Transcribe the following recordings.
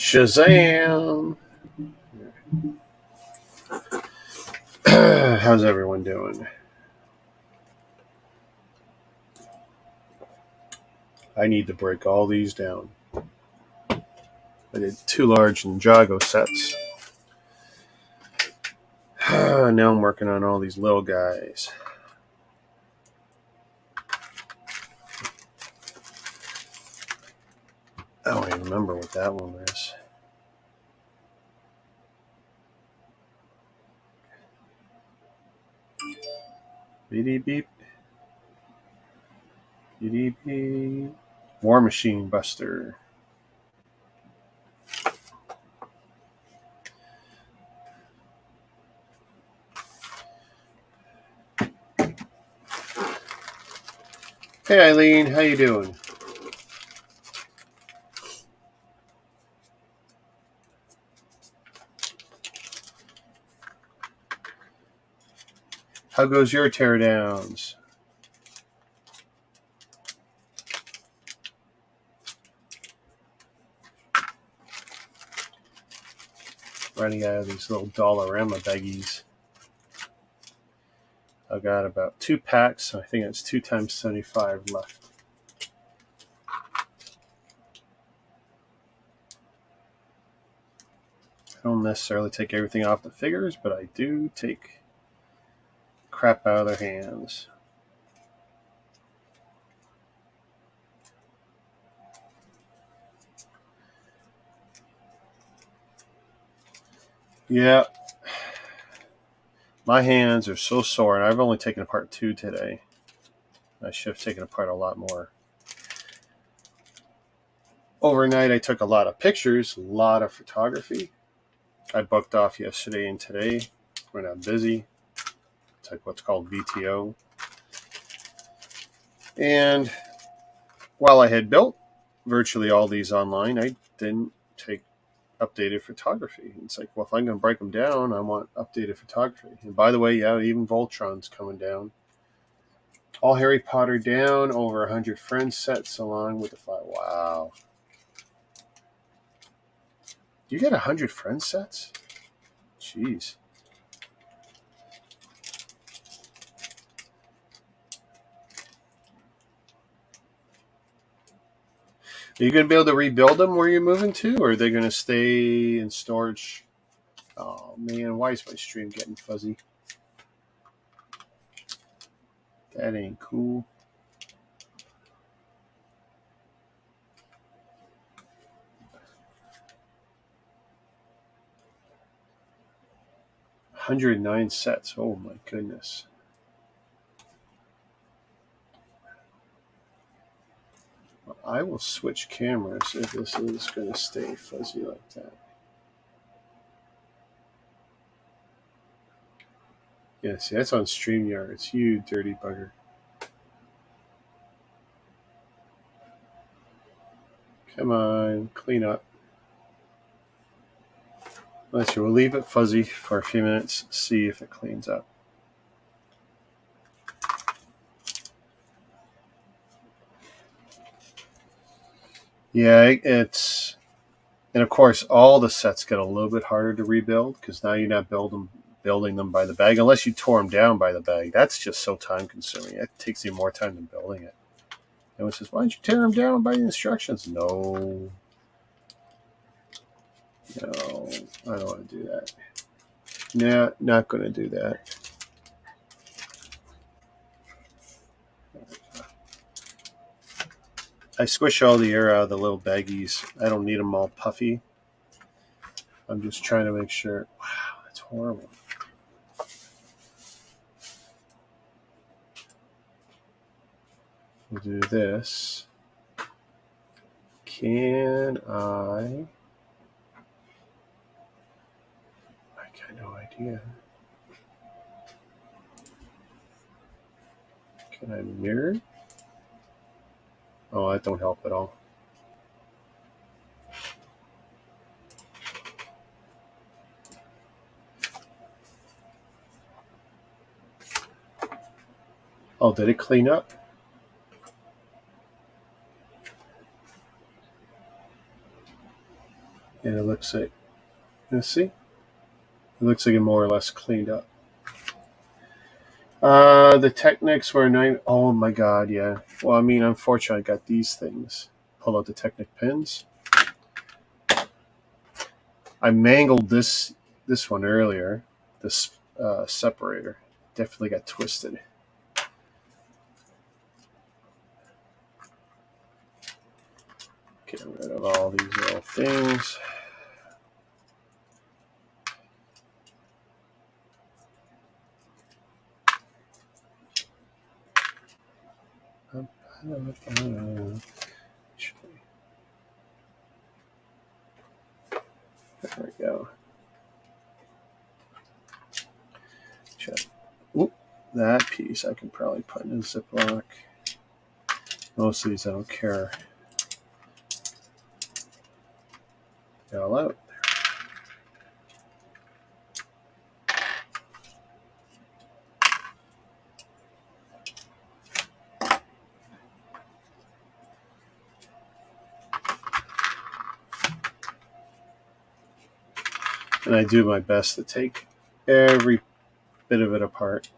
Shazam! How's everyone doing? I need to break all these down. I did 2 large Ninjago sets. Now I'm working on all these little guys. I don't even remember what that one is. Beep beep. Beep beep. War Machine Buster. Hey Eileen, how you doing? How goes your teardowns? Running out of these little Dollarama baggies. I got about 2 packs. I think it's 2 times 75 left. I don't necessarily take everything off the figures, but I do take crap out of their hands. Yeah. My hands are so sore, and I've only taken apart 2 today. I should have taken apart a lot more. Overnight, I took a lot of pictures, a lot of photography. I booked off yesterday and today when I'm busy. It's like what's called VTO. And while I had built virtually all these online, I didn't take updated photography. It's like, well, if I'm going to break them down, I want updated photography. And by the way, yeah, even Voltron's coming down. All Harry Potter down, over 100 Friends sets along with the file. Wow. You get 100 Friends sets? Jeez. Are you going to be able to rebuild them where you're moving to, or are they going to stay in storage? Oh, man, why is my stream getting fuzzy? That ain't cool. $109 sets. Oh, my goodness. I will switch cameras if this is going to stay fuzzy like that. Yeah, see, that's on StreamYard. It's you, dirty bugger. Come on, clean up. Let's see, we'll leave it fuzzy for a few minutes, see if it cleans up. Yeah, it's... And of course, all the sets get a little bit harder to rebuild because now you're not building them by the bag, unless you tore them down by the bag. That's just so time consuming. It takes you more time than building it. Everyone says, why don't you tear them down by the instructions? No, I don't want to do that. Nah, not going to do that. I squish all the air out of the little baggies. I don't need them all puffy. I'm just trying to make sure. Wow, that's horrible. We'll do this. Can I got no idea. Can I mirror? Oh, that don't help at all. Oh, did it clean up? And it looks like, let's see, it looks like it more or less cleaned up. The Technics were oh my god, yeah. Well, I mean, unfortunately, I got these things. Pull out the Technic pins. I mangled this one earlier. This separator definitely got twisted. Get rid of all these little things. There we go. Check. Oop, that piece I can probably put in a Ziploc. Most of these I don't care. Get all out. And I do my best to take every bit of it apart.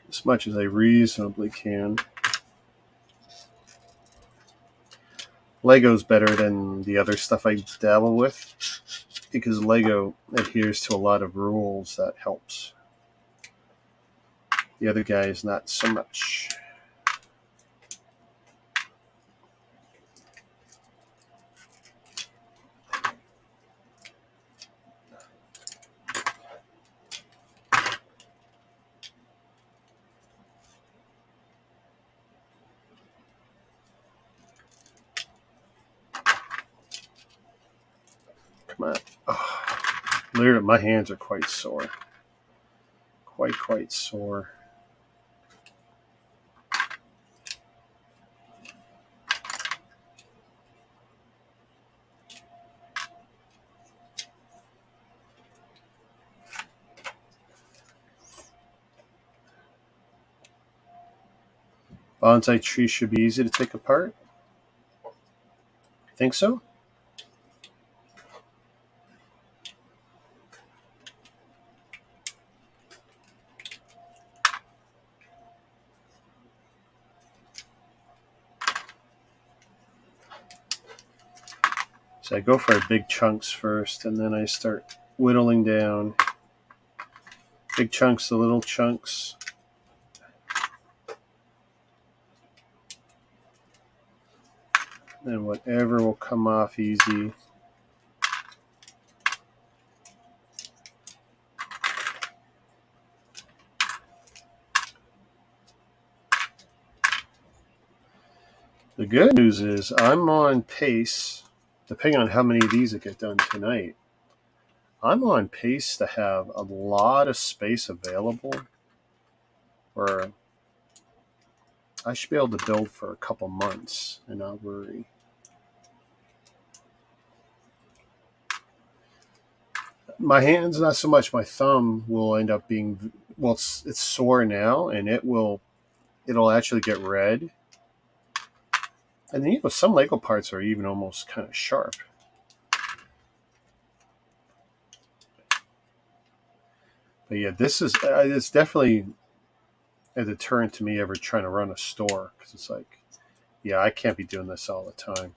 As much as I reasonably can. Lego's better than the other stuff I dabble with because Lego adheres to a lot of rules that helps. The other guys, not so much. Come on. Oh, literally, my hands are quite sore. Quite sore. Bonsai tree should be easy to take apart. Think so? So I go for big chunks first, and then I start whittling down. Big chunks to little chunks. And whatever will come off easy. The good news is I'm on pace, depending on how many of these I get done tonight. I'm on pace to have a lot of space available, or I should be able to build for a couple months and not worry. My hands, not so much. My thumb will end up being, well, it's sore now, and it'll actually get red. And then, some Lego parts are even almost kind of sharp. But yeah, this is it's definitely a deterrent to me ever trying to run a store, because it's like, yeah, I can't be doing this all the time.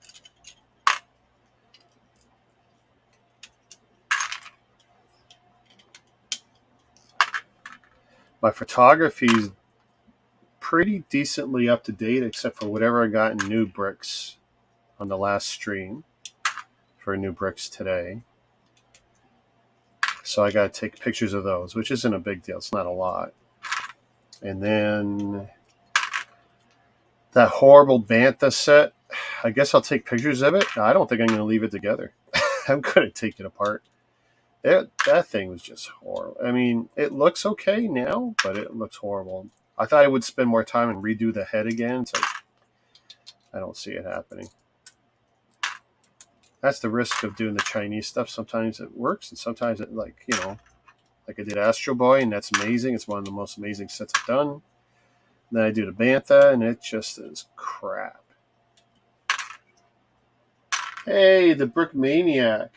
My photography is pretty decently up to date, except for whatever I got in new bricks on the last stream for new bricks today. So I got to take pictures of those, which isn't a big deal. It's not a lot. And then that horrible Bantha set, I guess I'll take pictures of it. I don't think I'm going to leave it together. I'm going to take it apart. That thing was just horrible. I mean, it looks okay now, but it looks horrible. I thought I would spend more time and redo the head again. It's like, I don't see it happening. That's the risk of doing the Chinese stuff. Sometimes it works, and sometimes it, like, like I did Astro Boy, and that's amazing. It's one of the most amazing sets I've done. Then I do the Bantha, and it just is crap. Hey, the Brick Maniac.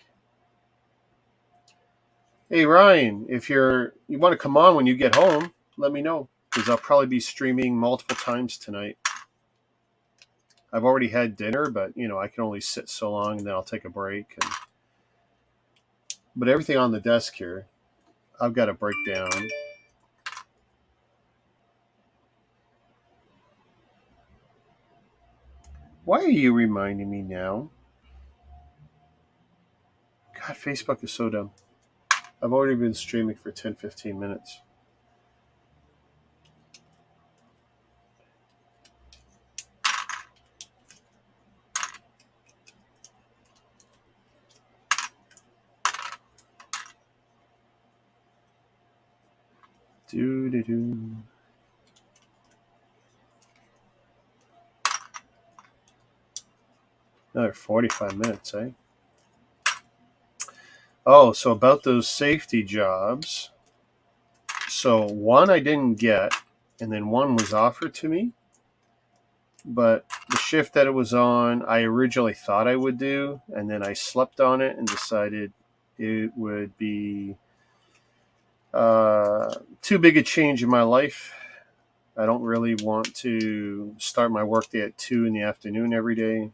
Hey, Ryan, if you want to come on when you get home, let me know, because I'll probably be streaming multiple times tonight. I've already had dinner, but, I can only sit so long, and then I'll take a break. But everything on the desk here, I've got to break down. Why are you reminding me now? God, Facebook is so dumb. I've already been streaming for 10, 15 minutes. Do-do-do. Another 45 minutes, eh? Oh, so about those safety jobs. So one I didn't get, and then one was offered to me. But the shift that it was on, I originally thought I would do, and then I slept on it and decided it would be too big a change in my life. I don't really want to start my workday at 2 in the afternoon every day.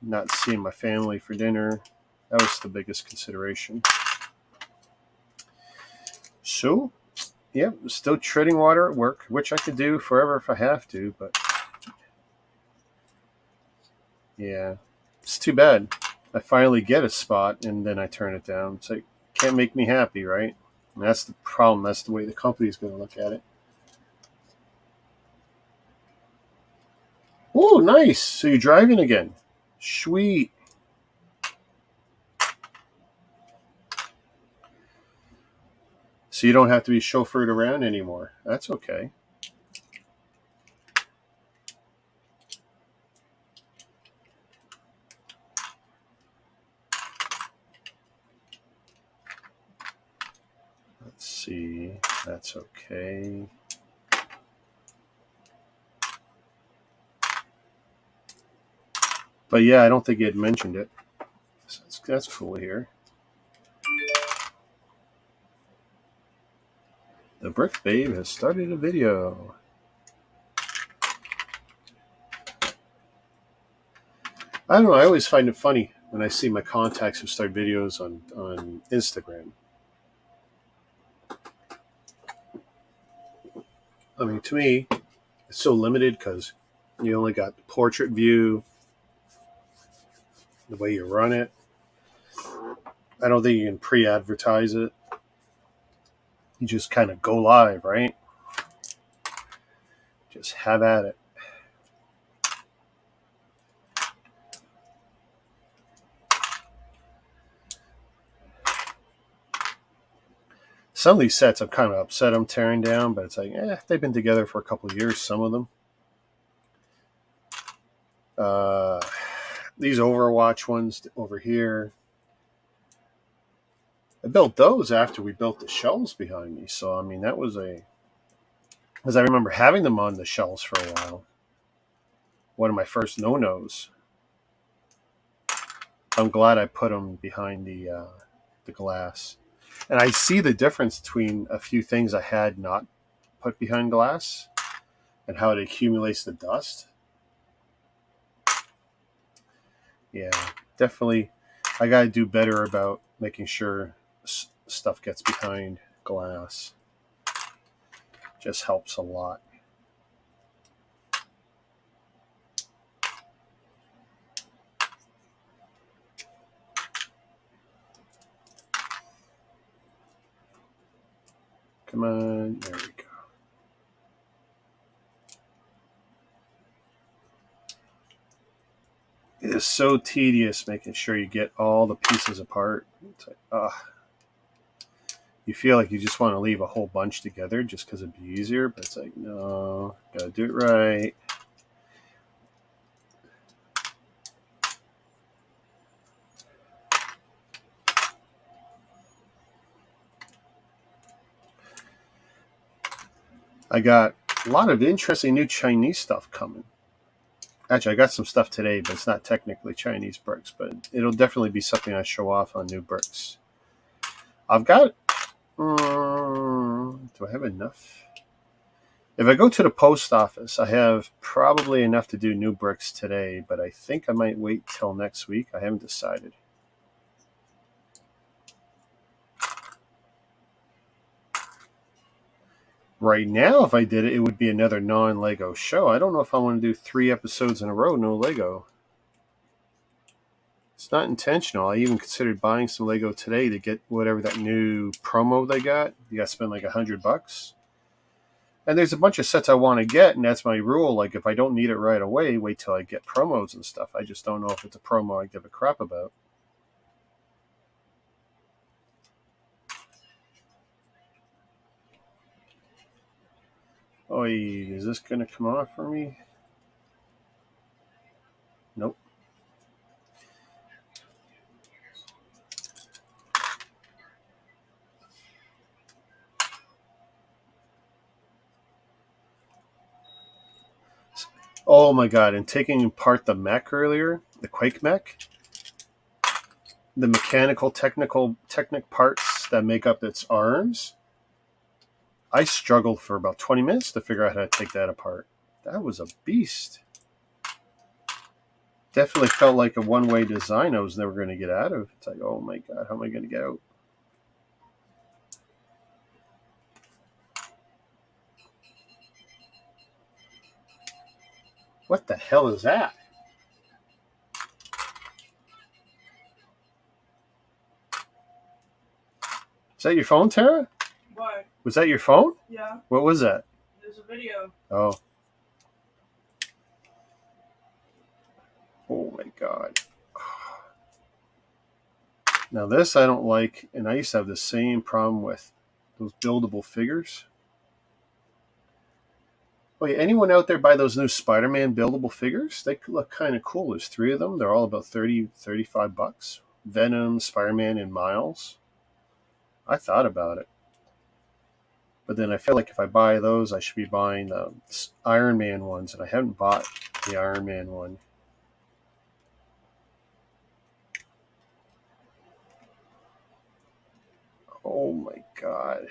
Not seeing my family for dinner. That was the biggest consideration. So, yeah, still treading water at work, which I could do forever if I have to, but yeah, it's too bad. I finally get a spot and then I turn it down. It's like, can't make me happy, right? And that's the problem. That's the way the company's going to look at it. Oh, nice. So you're driving again. Sweet. So you don't have to be chauffeured around anymore. That's okay. Let's see. That's okay. But yeah, I don't think you had mentioned it. So that's cool here. The Brick Babe has started a video. I don't know. I always find it funny when I see my contacts who start videos on Instagram. I mean, to me, it's so limited because you only got the portrait view, the way you run it. I don't think you can pre-advertise it. You just kind of go live, right? Just have at it. Some of these sets I'm kind of upset I'm tearing down, but it's like, they've been together for a couple of years, some of them. These Overwatch ones over here, I built those after we built the shelves behind me. So, I mean, that was because I remember having them on the shelves for a while. One of my first no-nos. I'm glad I put them behind the glass. And I see the difference between a few things I had not put behind glass and how it accumulates the dust. Yeah, definitely. I got to do better about making sure stuff gets behind glass. Just helps a lot. Come on, there we go. It is so tedious making sure you get all the pieces apart. It's like, you feel like you just want to leave a whole bunch together just because it'd be easier, but it's like, no, gotta do it right. I got a lot of interesting new Chinese stuff coming. Actually, I got some stuff today, but it's not technically Chinese bricks, but it'll definitely be something I show off on new bricks. I've got, do I have enough? If I go to the post office, I have probably enough to do new bricks today, but I think I might wait till next week. I haven't decided. Right now, if I did it, it would be another non-Lego show. I don't know if I want to do 3 episodes in a row, no Lego. It's not intentional. I even considered buying some Lego today to get whatever that new promo they got. You got to spend like $100. And there's a bunch of sets I want to get, and that's my rule. Like, if I don't need it right away, wait till I get promos and stuff. I just don't know if it's a promo I give a crap about. Oh, is this going to come off for me? Nope. Oh my god, and taking apart the mech earlier, the Quake mech, the mechanical technic parts that make up its arms, I struggled for about 20 minutes to figure out how to take that apart. That was a beast. Definitely felt like a one-way design I was never going to get out of. It's like, oh my god, how am I going to get out? What the hell is that? Is that your phone, Tara? What? Was that your phone? Yeah. What was that? There's a video. Oh. Oh my god. Now this I don't like, and I used to have the same problem with those buildable figures. Oh yeah, anyone out there buy those new Spider-Man buildable figures? They look kind of cool. There's 3 of them. They're all about $35. Venom, Spider-Man, and Miles. I thought about it. But then I feel like if I buy those, I should be buying the Iron Man ones, and I haven't bought the Iron Man one. Oh my god.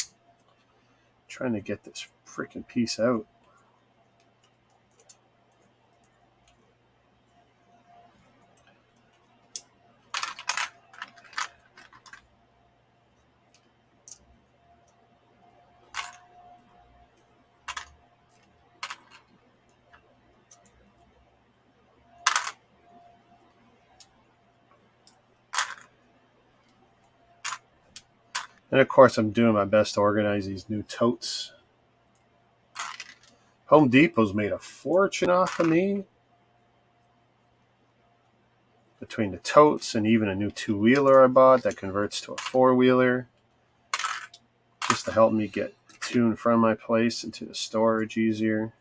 I'm trying to get this freaking piece out. And of course, I'm doing my best to organize these new totes. Home Depot's made a fortune off of me. Between the totes and even a new 2-wheeler I bought that converts to a 4-wheeler. Just to help me get to and from my place and to the storage easier.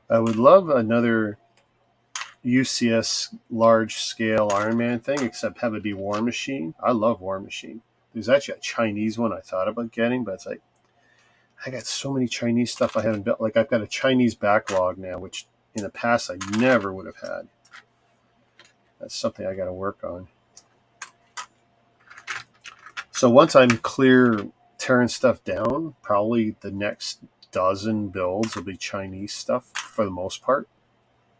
I would love another UCS large-scale Iron Man thing, except have it be War Machine. I love War Machine. There's actually a Chinese one I thought about getting, but it's like, I got so many Chinese stuff I haven't built. Like, I've got a Chinese backlog now, which in the past I never would have had. That's something I got to work on. So once I'm clear tearing stuff down, probably the next dozen builds will be Chinese stuff for the most part.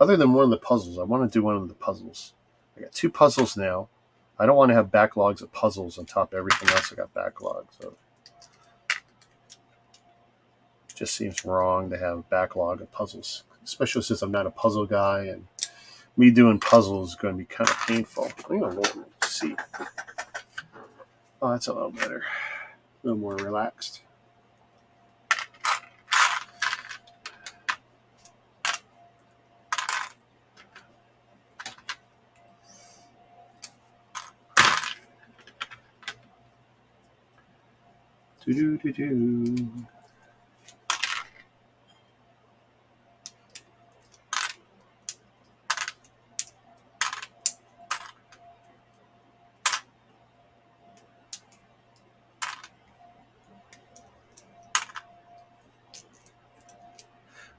Other than one of the puzzles. I want to do one of the puzzles. I got 2 puzzles now. I don't want to have backlogs of puzzles on top of everything else I got backlogs of. It just seems wrong to have a backlog of puzzles, especially since I'm not a puzzle guy, and me doing puzzles is going to be kind of painful. I'm going to see. Oh, that's a little better. A little more relaxed. Do-do-do-do.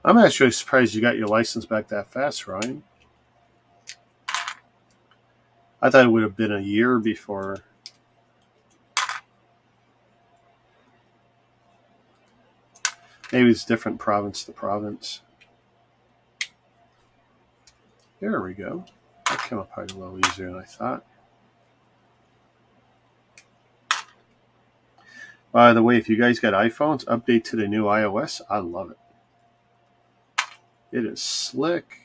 I'm actually surprised you got your license back that fast, Ryan. I thought it would have been a year before. Maybe it's different province to province. There we go. That came up quite a little easier than I thought. By the way, if you guys got iPhones, update to the new iOS. I love it. It is slick.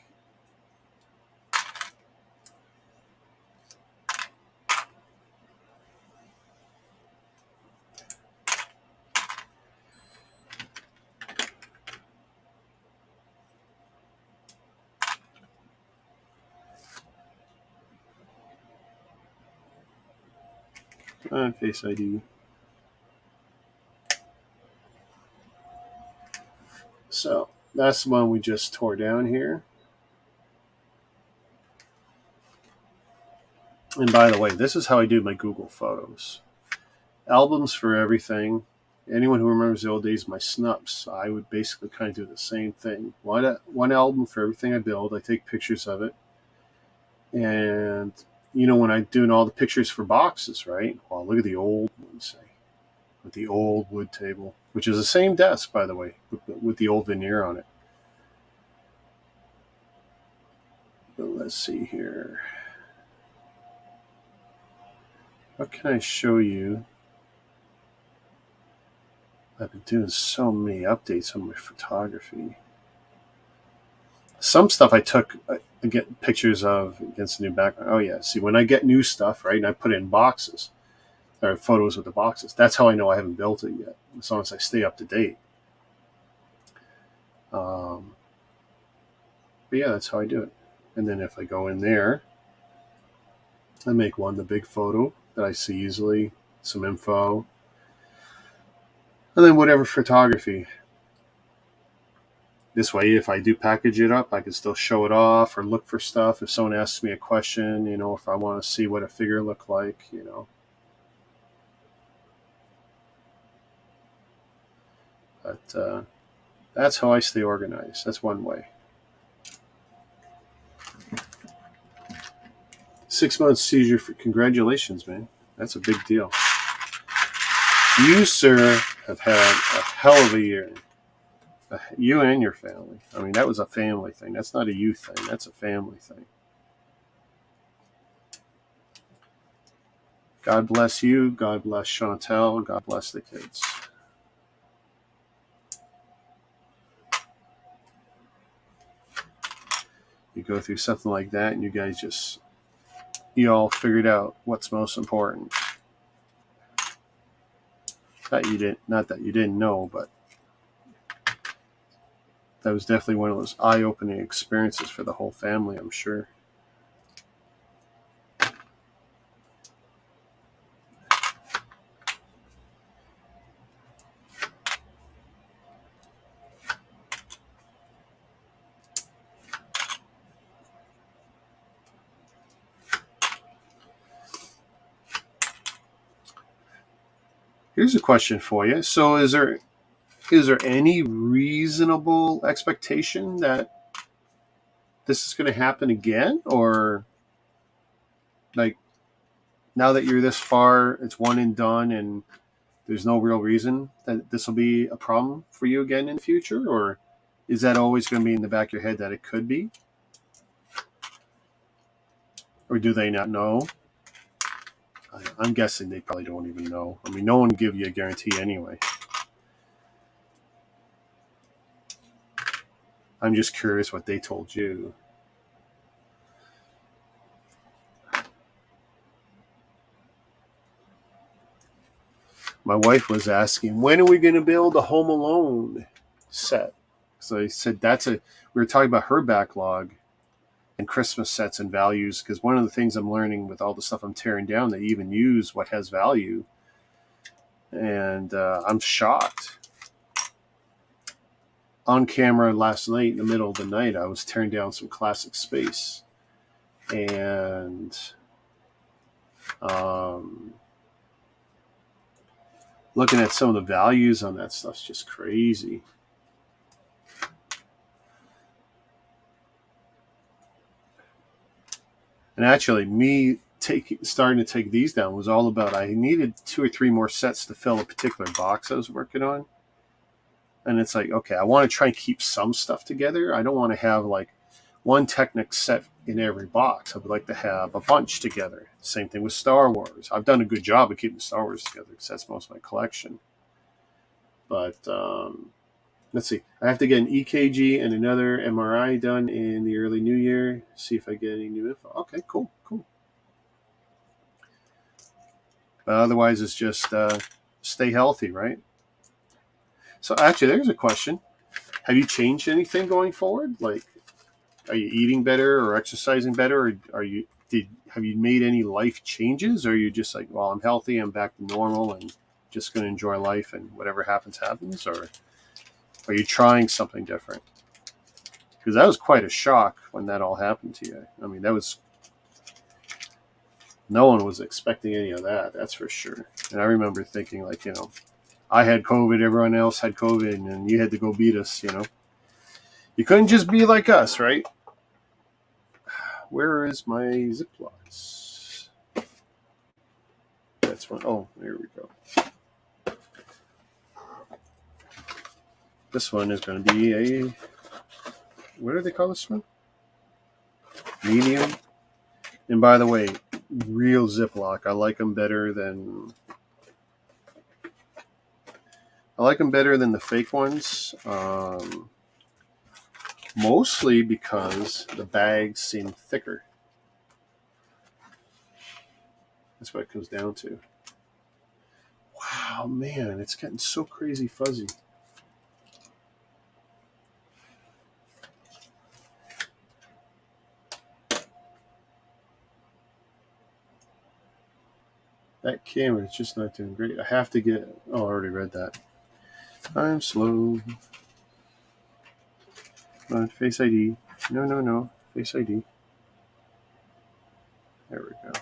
Face ID. So that's the one we just tore down here. And by the way, this is how I do my Google Photos. Albums for everything. Anyone who remembers the old days of my snups, I would basically kind of do the same thing. One album for everything I build. I take pictures of it. And, when I'm doing all the pictures for boxes, right? Well, look at the old ones, with the old wood table, which is the same desk, by the way, with the old veneer on it. But let's see here. What can I show you? I've been doing so many updates on my photography. Some stuff I took, I get pictures of against the new background. Oh yeah, see, when I get new stuff, right, and I put it in boxes, or photos with the boxes, that's how I know I haven't built it yet, as long as I stay up to date. But yeah, that's how I do it. And then if I go in there, I make one, the big photo that I see easily, some info, and then whatever photography. This way, if I do package it up, I can still show it off or look for stuff. If someone asks me a question, if I want to see what a figure looked like, But that's how I stay organized. That's one way. 6 months seizure for congratulations, man. That's a big deal. You, sir, have had a hell of a year. You and your family. I mean, that was a family thing. That's not a you thing. That's a family thing. God bless you. God bless Chantel. God bless the kids. You go through something like that and you guys you all figured out what's most important. Not that you didn't know, but that was definitely one of those eye-opening experiences for the whole family, I'm sure. Here's a question for you. So is there any reasonable expectation that this is going to happen again? Or like, now that you're this far, it's one and done and there's no real reason that this will be a problem for you again in the future? Or is that always going to be in the back of your head that it could be? Or do they not know? I'm guessing they probably don't even know. I mean, no one give you a guarantee anyway. I'm just curious what they told you. My wife was asking, when are we going to build a Home Alone set? So I said, we were talking about her backlog and Christmas sets and values, because one of the things I'm learning with all the stuff I'm tearing down, they even use what has value. And I'm shocked. On camera last night, in the middle of the night, I was tearing down some classic space. And looking at some of the values on that stuff's just crazy. And actually, me starting to take these down was all about I needed 2 or 3 more sets to fill a particular box I was working on. And it's like, okay, I want to try and keep some stuff together. I don't want to have like one Technic set in every box. I would like to have a bunch together. Same thing with Star Wars. I've done a good job of keeping Star Wars together because that's most of my collection. But let's see. I have to get an EKG and another MRI done in the early new year. See if I get any new info. Okay, cool. But otherwise, it's just stay healthy, right? So actually, there's a question. Have you changed anything going forward? Like, are you eating better or exercising better? Or have you made any life changes? Or are you just like, well, I'm healthy, I'm back to normal, and just going to enjoy life, and whatever happens, happens? Or are you trying something different? Because that was quite a shock when that all happened to you. I mean, no one was expecting any of that, that's for sure. And I remember thinking, like, I had COVID, everyone else had COVID, and you had to go beat us, You couldn't just be like us, right? Where is my Ziplocs? That's one. Oh, there we go. This one is going to be a, what do they call this one? Medium. And by the way, real Ziploc. I like them better than the fake ones. Mostly because the bags seem thicker. That's what it comes down to. Wow, man, it's getting so crazy fuzzy. That camera is just not doing great. I have to get... Oh, I already read that. I'm slow. Come on, Face ID. No. Face ID. There we go.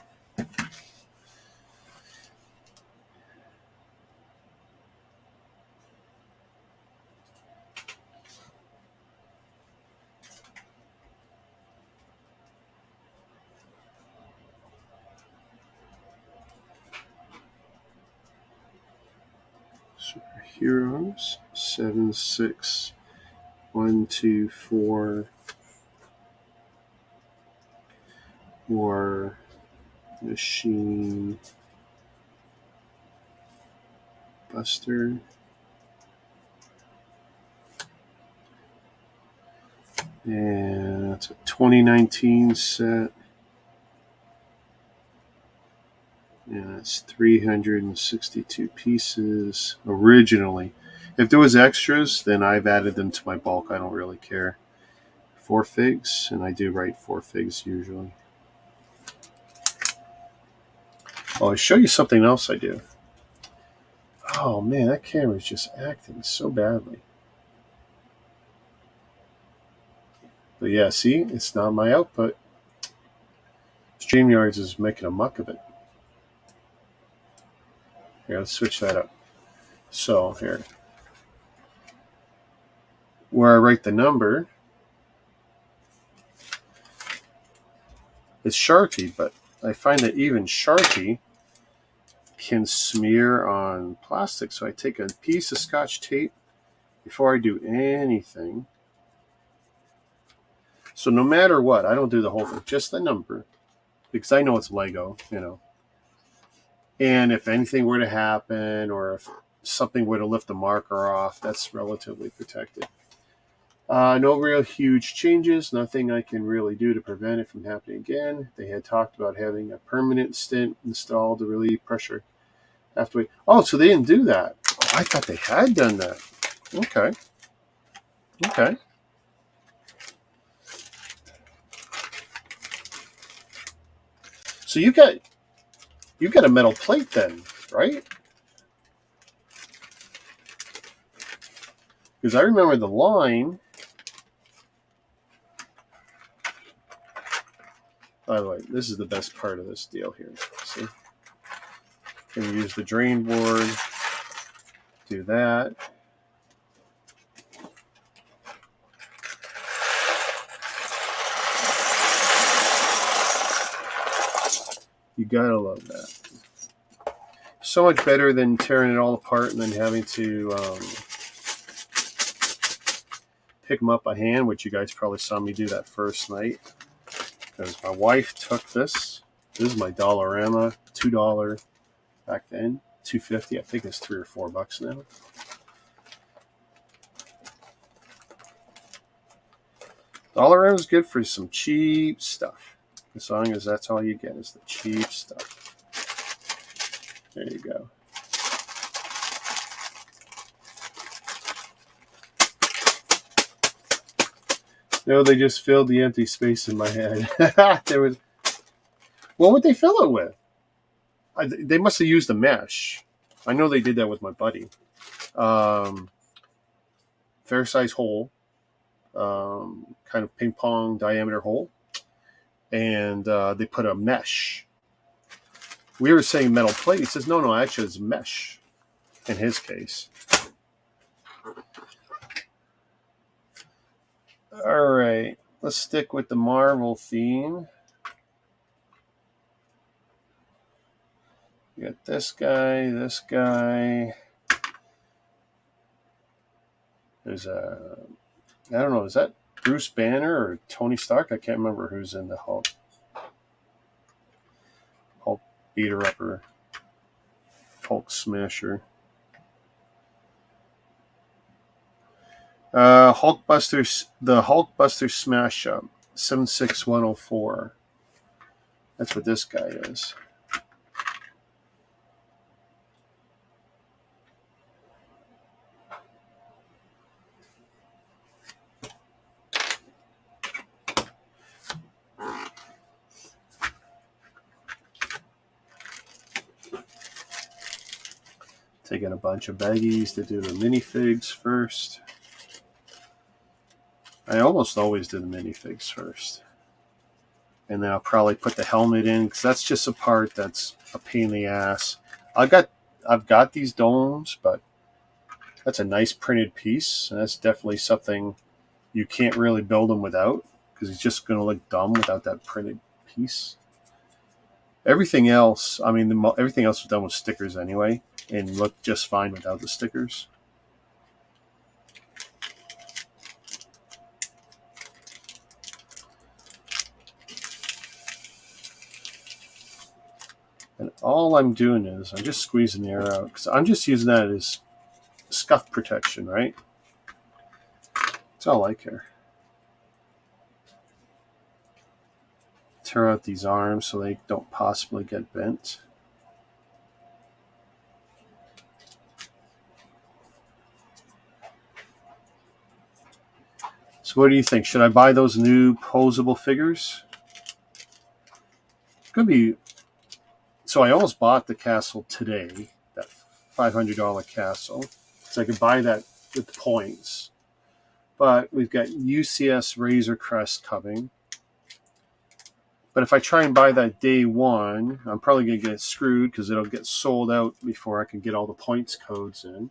Superheroes. 76124 War Machine Buster. And that's a 2019 set. And it's 362 pieces originally. If there was extras, then I've added them to my bulk. I don't really care. 4 figs, and I do write 4 figs usually. Oh, I'll show you something else I do. Oh man, that camera's just acting so badly. But yeah, see, it's not my output. StreamYards is making a muck of it. Here, let's switch that up. So here, where I write the number, it's Sharpie, but I find that even Sharpie can smear on plastic. So I take a piece of Scotch tape before I do anything. So no matter what, I don't do the whole thing, just the number, because I know it's Lego, And if anything were to happen, or if something were to lift the marker off, that's relatively protected. No real huge changes. Nothing I can really do to prevent it from happening again. They had talked about having a permanent stent installed to relieve pressure after. Oh, so they didn't do that. Oh, I thought they had done that. Okay. So you got a metal plate then, right? Because I remember the line. By the way, this is the best part of this deal here. See? Can use the drain board. Do that. You gotta love that. So much better than tearing it all apart and then having to pick them up by hand, which you guys probably saw me do that first night. Because my wife took this. This is my Dollarama, $2 back then, $2.50. I think it's $3 or $4 now. Dollarama is good for some cheap stuff, as long as that's all you get is the cheap stuff. There you go. No, they just filled the empty space in my head. There was. What would they fill it with? They must have used a mesh. I know they did that with my buddy. Fair size hole, kind of ping pong diameter hole, and they put a mesh. We were saying metal plate. He says, no, actually it's mesh in his case. All right, let's stick with the Marvel theme. You got this guy. There's a, I don't know, is that Bruce Banner or Tony Stark? I can't remember who's in the Hulk beater upper, Hulk smasher. Hulkbuster, the Hulkbuster Smash Up, 76104. That's what this guy is. Taking a bunch of baggies to do the minifigs first. I almost always do the minifigs first. And then I'll probably put the helmet in, because that's just a part that's a pain in the ass. I've got these domes, but that's a nice printed piece, and that's definitely something you can't really build them without, because it's just going to look dumb without that printed piece. Everything else, everything else was done with stickers anyway, and looked just fine without the stickers. And all I'm doing is I'm just squeezing the air out, because I'm just using that as scuff protection, right? That's all I care. Tear out these arms so they don't possibly get bent. So what do you think? Should I buy those new posable figures? It's going to be... So I almost bought the castle today, that $500 castle, so I could buy that with points. But we've got UCS Razor Crest coming. But if I try and buy that day one, I'm probably going to get screwed, because it'll get sold out before I can get all the points codes in.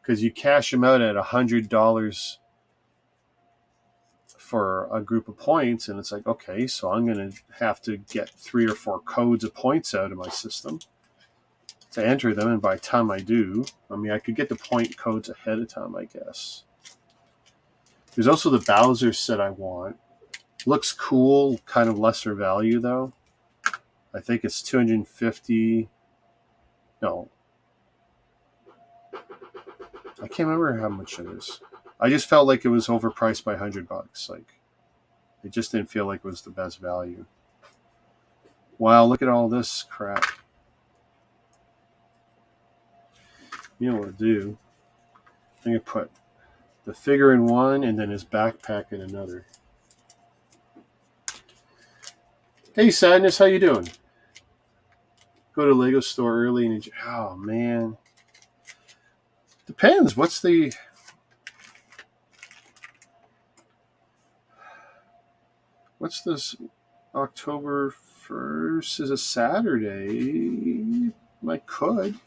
Because you cash them out at $100 for a group of points, and it's like, okay, so I'm going to have to get 3 or 4 codes of points out of my system to enter them, and by the time I do, I could get the point codes ahead of time, I guess. There's also the Bowser set I want. Looks cool, kind of lesser value though. I think it's $250. No, I can't remember how much it is. I just felt like it was overpriced by $100. Like, it just didn't feel like it was the best value. Wow, look at all this crap. You know what to do? I'm gonna put the figure in one and then his backpack in another. Hey Sadness, how you doing? Go to Lego store early and oh man. Depends. What's the What's this? October 1st is a Saturday. I could.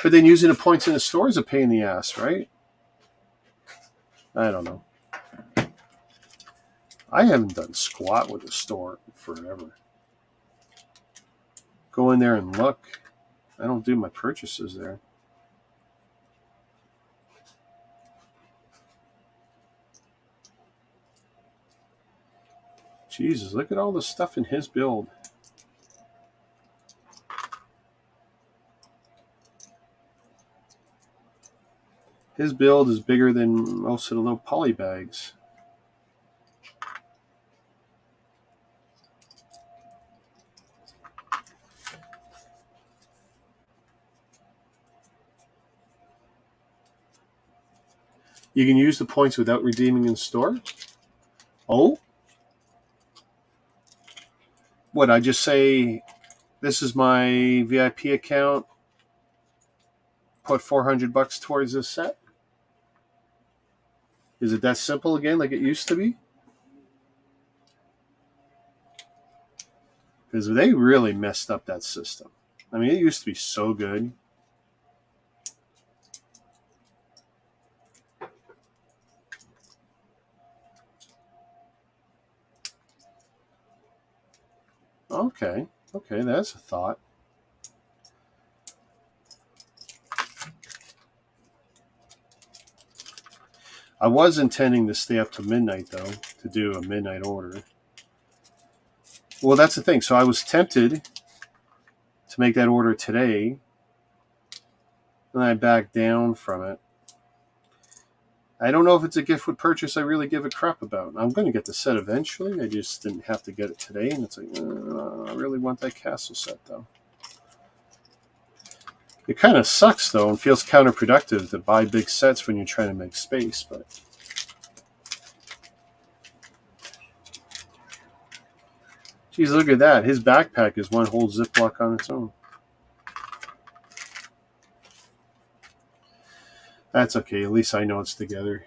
But then using the points in the store is a pain in the ass, right? I don't know. I haven't done squat with the store forever. Go in there and look. I don't do my purchases there. Jesus, look at all the stuff in his build. His build is bigger than most of the little poly bags. You can use the points without redeeming in store? Oh? What, I just say, this is my VIP account, put $400 towards this set? Is it that simple again, like it used to be? Because they really messed up that system. I mean, it used to be so good. Okay, that's a thought. I was intending to stay up to midnight, though, to do a midnight order. Well, that's the thing. So I was tempted to make that order today, and I backed down from it. I don't know if it's a gift with purchase I really give a crap about. I'm going to get the set eventually. I just didn't have to get it today, and it's like, I really want that castle set, though. It kind of sucks, though, and feels counterproductive to buy big sets when you're trying to make space, but... Geez, look at that. His backpack is one whole Ziploc on its own. That's okay. At least I know it's together.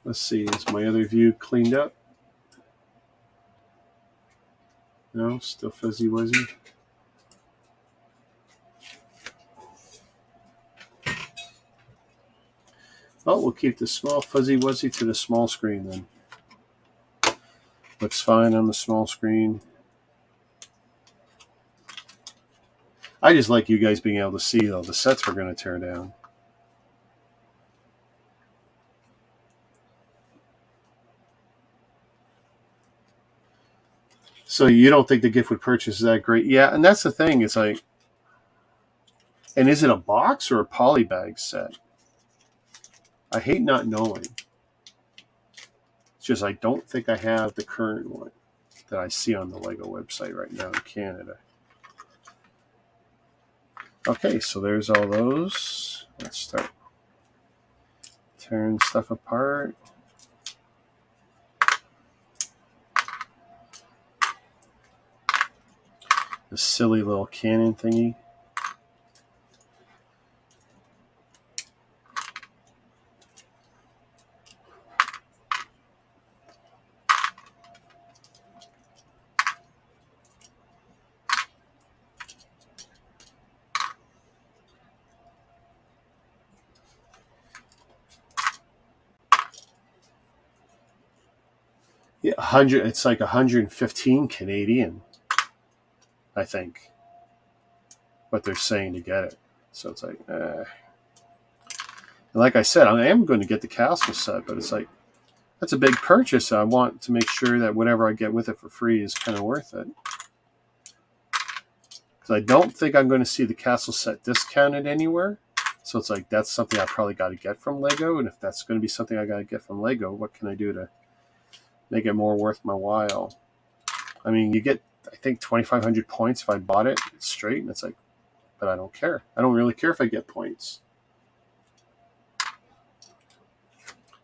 Let's see. Is my other view cleaned up? No? Still fuzzy wuzzy? Oh, we'll keep the small fuzzy wuzzy to the small screen then. Looks fine on the small screen. I just like you guys being able to see, though, the sets we're going to tear down. So you don't think the gift with purchase is that great? Yeah, and that's the thing. It's like, and is it a box or a poly bag set? I hate not knowing. It's just I don't think I have the current one that I see on the Lego website right now in Canada. Okay, so there's all those. Let's start tearing stuff apart. The silly little cannon thingy. Yeah, 100. It's like 115 Canadian, I think. What they're saying to get it. So it's like, like I said, I am going to get the castle set, but it's like, that's a big purchase. I want to make sure that whatever I get with it for free is kind of worth it. Because I don't think I'm going to see the castle set discounted anywhere. So it's like, that's something I probably got to get from Lego. And if that's going to be something I got to get from Lego, what can I do to make it more worth my while? I mean, you get, I think, 2,500 points if I bought it straight. And it's like, but I don't care. I don't really care if I get points.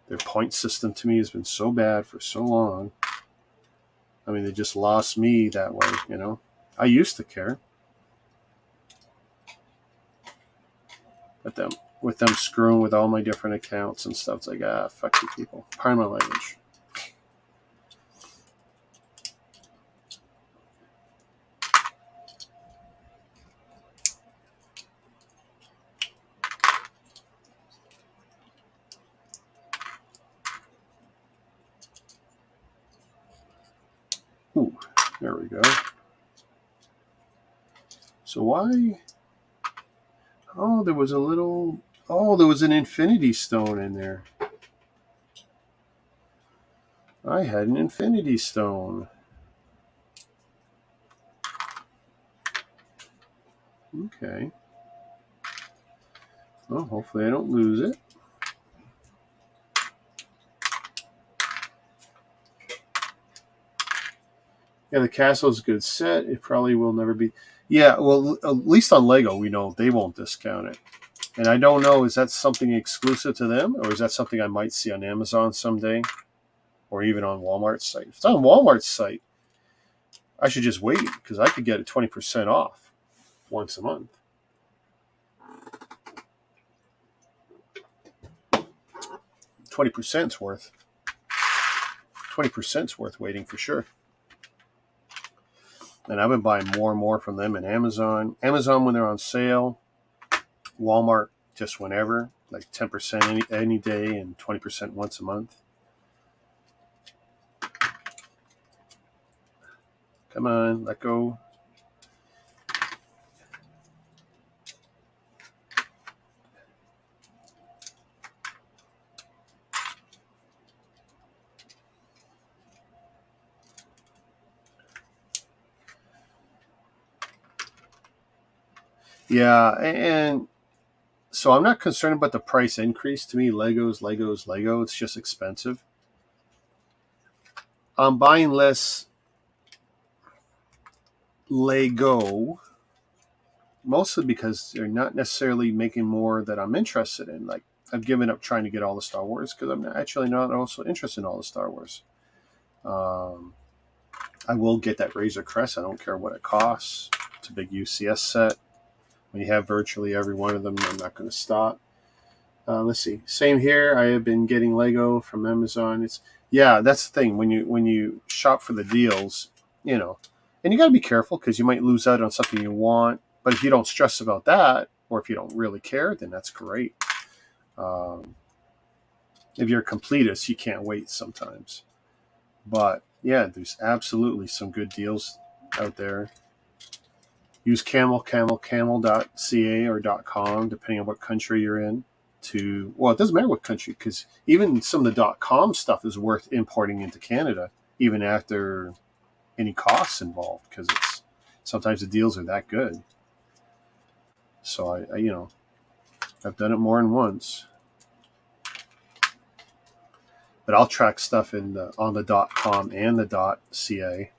Their point system to me has been so bad for so long. I mean, they just lost me that way, you know. I used to care. with them screwing with all my different accounts and stuff. It's like, fuck you people. Pardon my language. Ooh, there we go. So why? Oh, there was an infinity stone in there. I had an infinity stone. Okay. Well, hopefully I don't lose it. Yeah, the castle's a good set. It probably will never be. Yeah, well, at least on Lego, we know they won't discount it. And I don't know, is that something exclusive to them? Or is that something I might see on Amazon someday? Or even on Walmart's site? If it's on Walmart's site, I should just wait because I could get it 20% off once a month. 20%'s worth. 20%'s worth waiting for sure. And I've been buying more and more from them in Amazon. Amazon when they're on sale. Walmart just whenever, like 10% any day and 20% once a month. Come on, let go. Yeah, and so I'm not concerned about the price increase. To me, Lego's Lego. It's just expensive. I'm buying less Lego, mostly because they're not necessarily making more that I'm interested in. Like, I've given up trying to get all the Star Wars because I'm actually not also interested in all the Star Wars. I will get that Razor Crest. I don't care what it costs. It's a big UCS set. When you have virtually every one of them, I'm not going to stop. Let's see. Same here. I have been getting Lego from Amazon. That's the thing. When you shop for the deals, and you got to be careful because you might lose out on something you want. But if you don't stress about that, or if you don't really care, then that's great. If you're a completist, you can't wait sometimes. But yeah, there's absolutely some good deals out there. Use camel.ca or .com, depending on what country you're in. It doesn't matter what country, because even some of the .com stuff is worth importing into Canada, even after any costs involved, because sometimes the deals are that good. So I've done it more than once. But I'll track stuff on the .com and the .ca.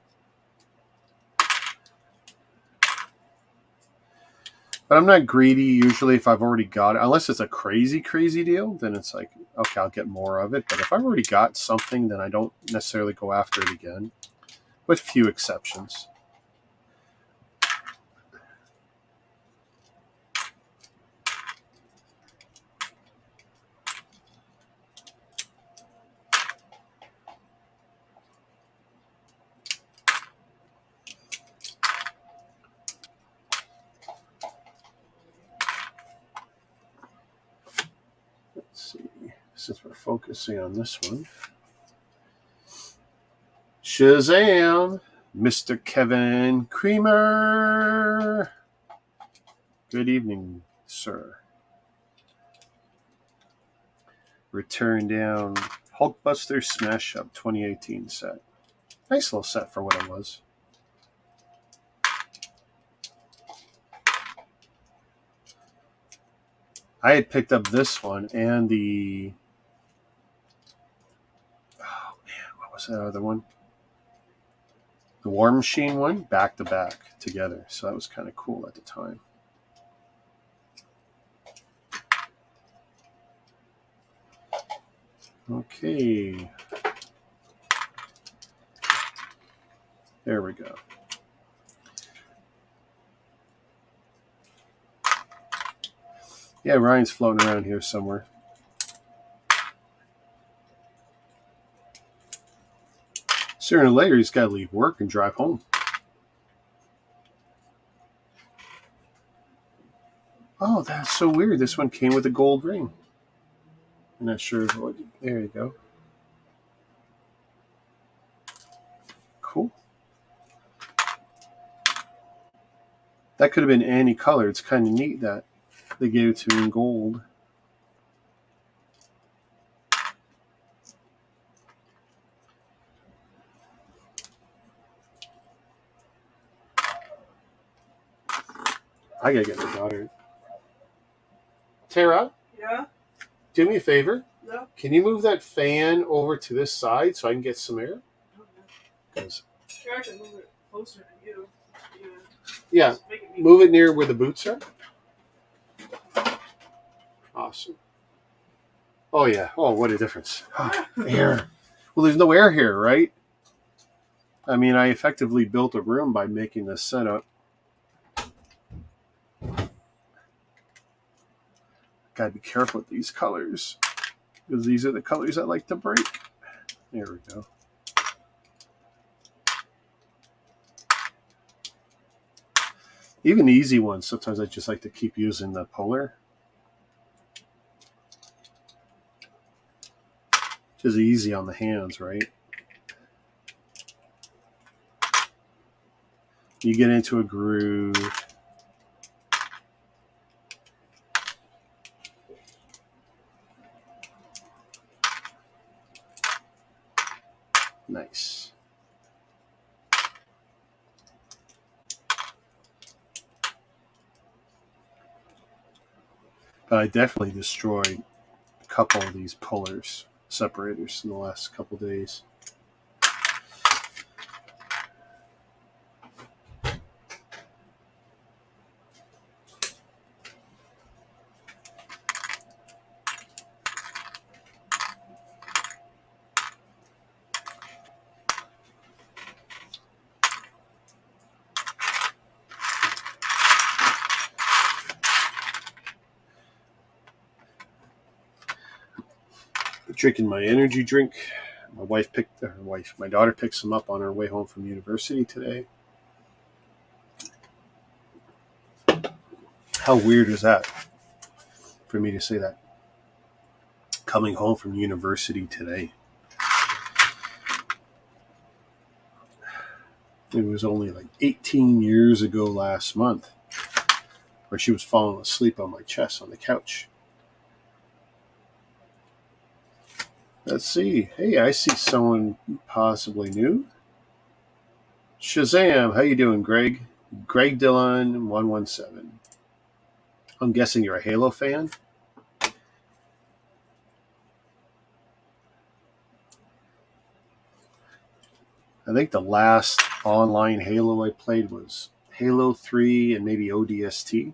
But I'm not greedy usually if I've already got it. Unless it's a crazy, crazy deal, then it's like, okay, I'll get more of it. But if I've already got something, then I don't necessarily go after it again, with few exceptions. Let's see, since we're focusing on this one. Shazam! Mr. Kevin Creamer! Good evening, sir. Return down Hulkbuster Smash Up 2018 set. Nice little set for what it was. I had picked up this one and the... Oh, man, what was that other one? The War Machine one, back to back together. So that was kind of cool at the time. Okay. There we go. Yeah, Ryan's floating around here somewhere. Sooner or later, he's got to leave work and drive home. Oh, that's so weird. This one came with a gold ring. I'm not sure what. There you go. Cool. That could have been any color. It's kind of neat that they gave it to me in gold. I gotta get my daughter. Tara? Yeah? Do me a favor. Yeah? Can you move that fan over to this side so I can get some air? Because Sure, I can move it closer to you. Yeah, move it near where the boots are. Awesome. Oh, yeah. Oh, what a difference. Air. Well, there's no air here, right? I mean, I effectively built a room by making this setup. Gotta be careful with these colors, because these are the colors I like to break. There we go. Even the easy ones, sometimes I just like to keep using the polar. Just easy on the hands, right? You get into a groove. Nice. But I definitely destroyed a couple of these pullers, separators in the last couple of days. Drinking my energy drink. My daughter picked some up on her way home from university today. How weird is that for me to say that? Coming home from university today. It was only like 18 years ago last month where she was falling asleep on my chest on the couch. Let's see. Hey, I see someone possibly new. Shazam, how you doing, Greg? Greg Dillon 117. I'm guessing you're a Halo fan. I think the last online Halo I played was Halo 3 and maybe ODST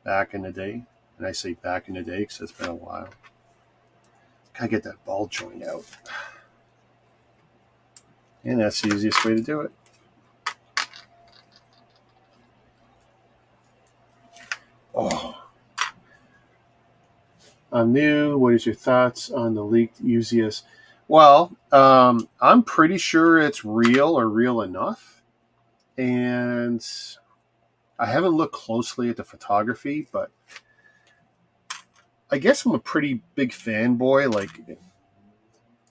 back in the day. And I say back in the day because it's been a while. Gotta get that ball joint out. And that's the easiest way to do it. Oh. I'm new. What is your thoughts on the leaked UZS? Well, I'm pretty sure it's real or real enough. And I haven't looked closely at the photography, but I guess I'm a pretty big fanboy. Like,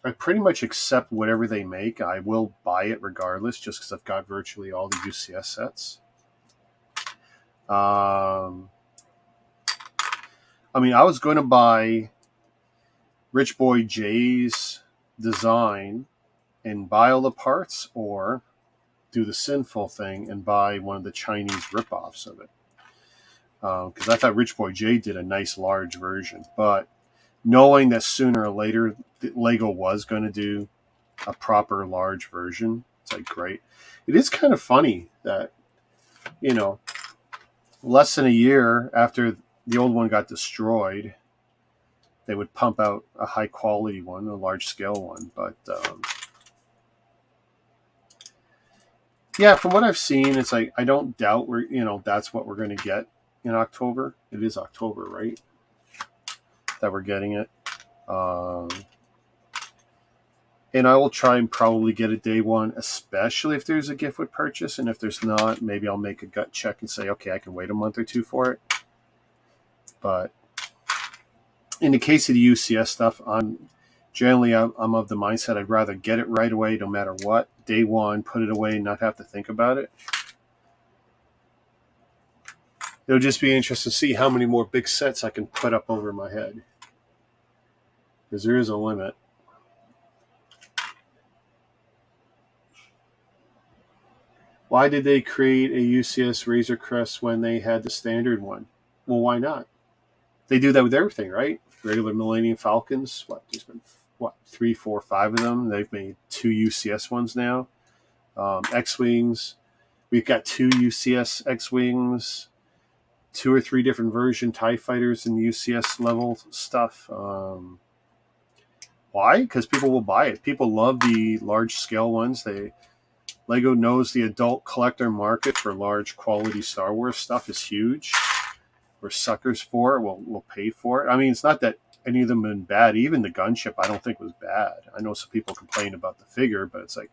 I pretty much accept whatever they make. I will buy it regardless, just because I've got virtually all the UCS sets. I mean, I was going to buy Rich Boy Jay's design and buy all the parts, or do the sinful thing and buy one of the Chinese ripoffs of it. Because I thought Rich Boy Jay did a nice large version. But knowing that sooner or later Lego was going to do a proper large version, it's like, great. It is kind of funny that, less than a year after the old one got destroyed, they would pump out a high quality one, a large scale one. But yeah, from what I've seen, it's like, I don't doubt that's what we're going to get in October. It is October, right? That we're getting it. And I will try and probably get it day one, especially if there's a gift with purchase. And if there's not, maybe I'll make a gut check and say, okay, I can wait a month or two for it. But in the case of the UCS stuff, I'm of the mindset I'd rather get it right away, no matter what. Day one, put it away, and not have to think about it. It'll just be interesting to see how many more big sets I can put up over my head, because there is a limit. Why did they create a UCS Razor Crest when they had the standard one? Well, why not? They do that with everything, right? Regular Millennium Falcons. There's been 3, 4, 5 of them. They've made 2 UCS ones now. X-Wings. We've got 2 UCS X-Wings, 2 or 3 different version TIE fighters in UCS level stuff. Why? Because people will buy it. People love the large scale ones. Lego knows the adult collector market for large quality Star Wars stuff is huge. We're suckers for it. We'll pay for it. I mean, it's not that any of them have been bad. Even the gunship I don't think was bad. I know some people complain about the figure, but it's like,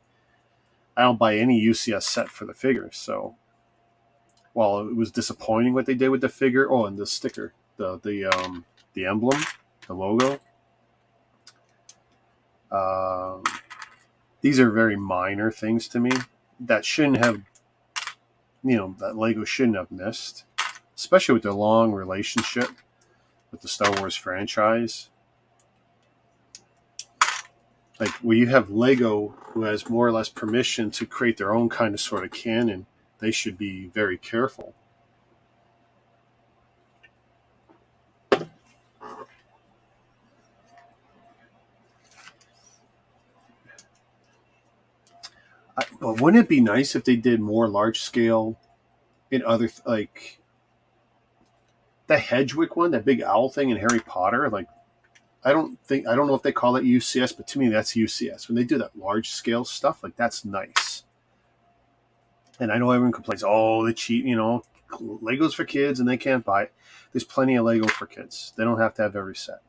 I don't buy any UCS set for the figure. So, while it was disappointing what they did with the figure, and the sticker, the emblem, the logo. These are very minor things to me that shouldn't have, that Lego shouldn't have missed, especially with their long relationship with the Star Wars franchise. Like, when you have Lego, who has more or less permission to create their own kind of sort of canon, they should be very careful. But wouldn't it be nice if they did more large scale in other, like the Hedgewick one, that big owl thing in Harry Potter? Like, I don't know if they call it UCS, but to me that's UCS. When they do that large scale stuff, like, that's nice. And I know everyone complains, the cheap, Legos for kids and they can't buy it. There's plenty of Lego for kids. They don't have to have every set.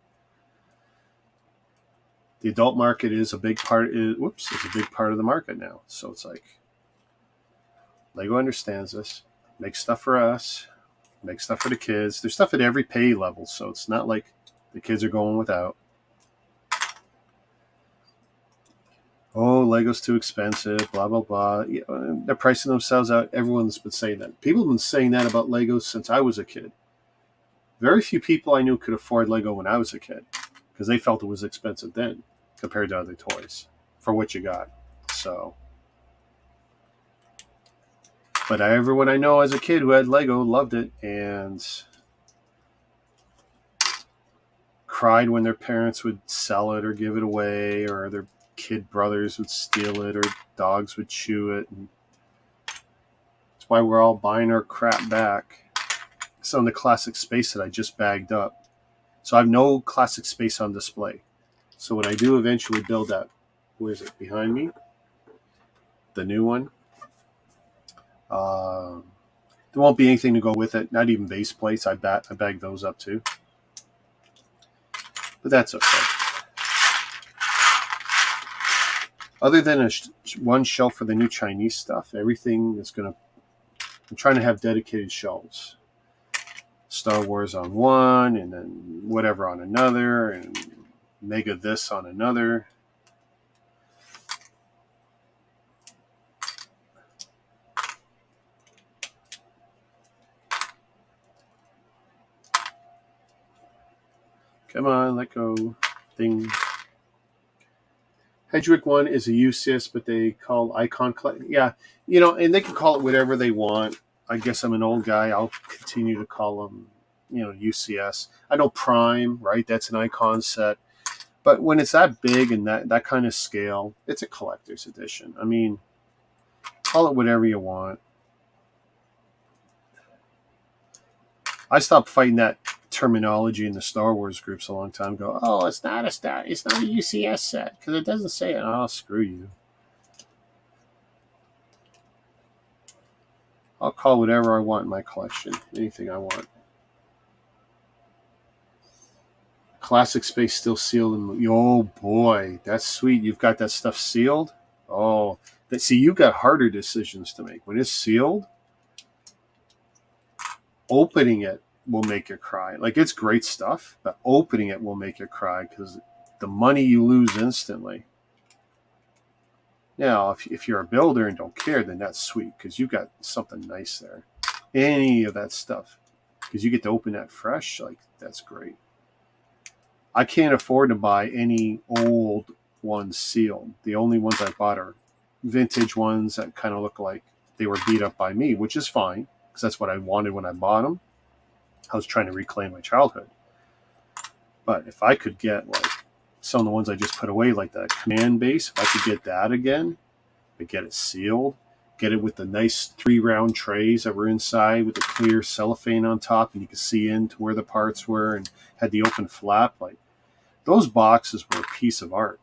The adult market is a big part. It's a big part of the market now. So it's like, Lego understands this. Make stuff for us. Make stuff for the kids. There's stuff at every pay level, so it's not like the kids are going without. Lego's too expensive, blah, blah, blah. They're pricing themselves out. Everyone's been saying that. People have been saying that about Legos since I was a kid. Very few people I knew could afford Lego when I was a kid, because they felt it was expensive then compared to other toys for what you got. So, but everyone I know as a kid who had Lego loved it and cried when their parents would sell it or give it away, or their kid brothers would steal it, or dogs would chew it. And that's why we're all buying our crap back. Some of the classic space that I just bagged up. So I have no classic space on display. So when I do eventually build that, where is it, behind me? The new one. There won't be anything to go with it, not even base plates. I bag those up too. But that's okay. Other than one shelf for the new Chinese stuff, everything is I'm trying to have dedicated shelves. Star Wars on one, and then whatever on another, and Mega this on another. Come on, let go. Thing. Hedgewick 1 is a UCS, but they call Icon Collect. Yeah, and they can call it whatever they want. I guess I'm an old guy. I'll continue to call them, UCS. I know Prime, right? That's an Icon set. But when it's that big and that kind of scale, it's a collector's edition. I mean, call it whatever you want. I stopped fighting that terminology in the Star Wars groups a long time ago. It's not a UCS set because it doesn't say it. Screw you. I'll call whatever I want in my collection. Anything I want. Classic space still sealed. Oh boy, that's sweet. You've got that stuff sealed. Oh, see, you got harder decisions to make when it's sealed. Opening it will make you cry. Like, it's great stuff, but opening it will make you cry because the money you lose instantly. Now, if you're a builder and don't care, then that's sweet because you got something nice there. Any of that stuff, because you get to open that fresh. Like, that's great. I can't afford to buy any old ones sealed. The only ones I bought are vintage ones that kind of look like they were beat up by me, which is fine because that's what I wanted when I bought them. I was trying to reclaim my childhood. But if I could get like some of the ones I just put away, like that command base, if I could get that again, but get it sealed, get it with the nice 3-round trays that were inside with the clear cellophane on top, and you could see into where the parts were and had the open flap. Like, those boxes were a piece of art.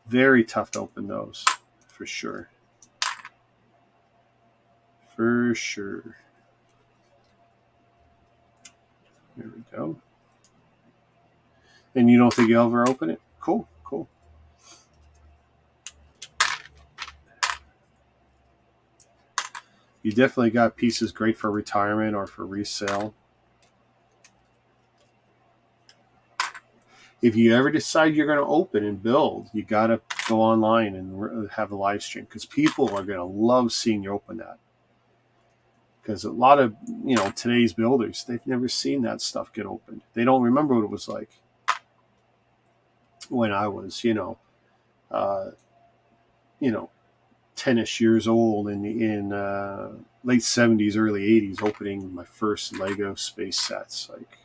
Very tough to open those, for sure. For sure. There we go. And you don't think you'll ever open it? Cool, cool. You definitely got pieces great for retirement or for resale. If you ever decide you're going to open and build, you got to go online and have a live stream because people are going to love seeing you open that. Because a lot of, today's builders, they've never seen that stuff get opened. They don't remember what it was like when I was, 10-ish years old in late 70s, early 80s, opening my first Lego space sets. Like,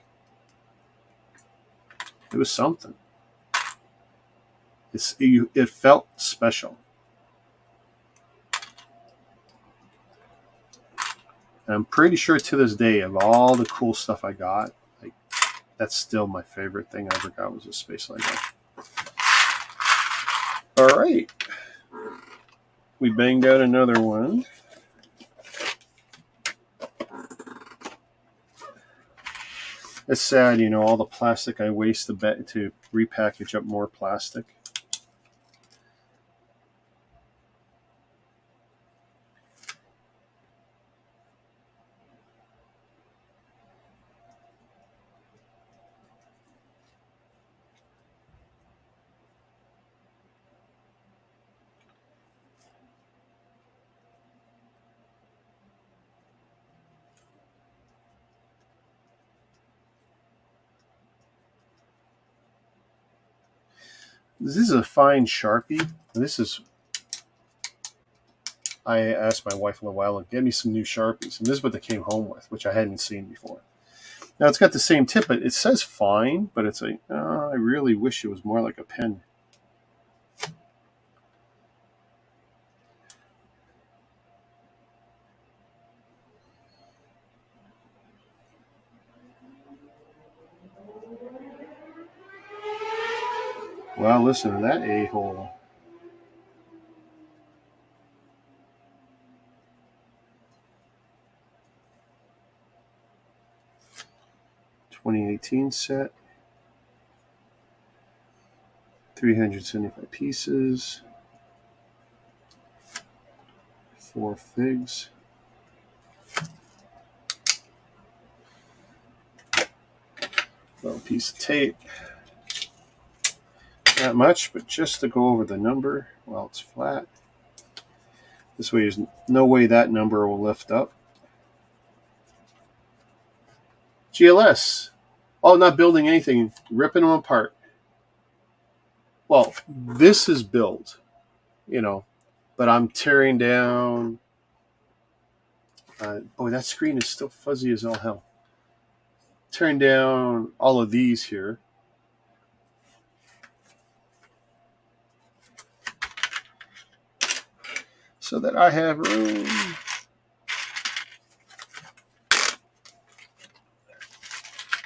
it was something. It felt special. And I'm pretty sure to this day, of all the cool stuff I got, like, that's still my favorite thing I ever got was a space Lego. All right. We banged out another one. It's sad, all the plastic I waste to repackage up more plastic. This is a fine Sharpie. I asked my wife a little while ago, get me some new Sharpies. And this is what they came home with, which I hadn't seen before. Now, it's got the same tip, but it says fine, but it's like, I really wish it was more like a pen. Well, listen to that a-hole. (2018) set. 375 pieces. 4 figs. Little piece of tape. Not much, but just to go over the number while it's flat. This way, there's no way that number will lift up. GLS. Oh, not building anything, ripping them apart. Well, this is built, but I'm tearing down. Boy, that screen is still fuzzy as all hell. Tearing down all of these here. So that I have room.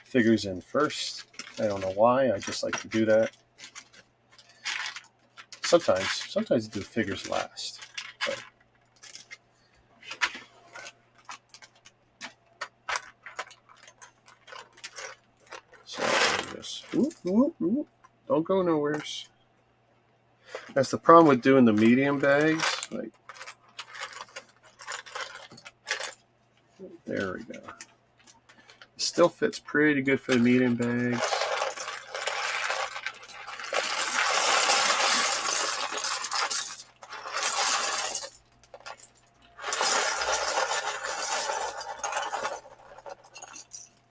Figures in first. I don't know why. I just like to do that. Sometimes I do figures last. But. So just don't go nowheres. That's the problem with doing the medium bags. Like, there we go. It still fits pretty good for the medium bags.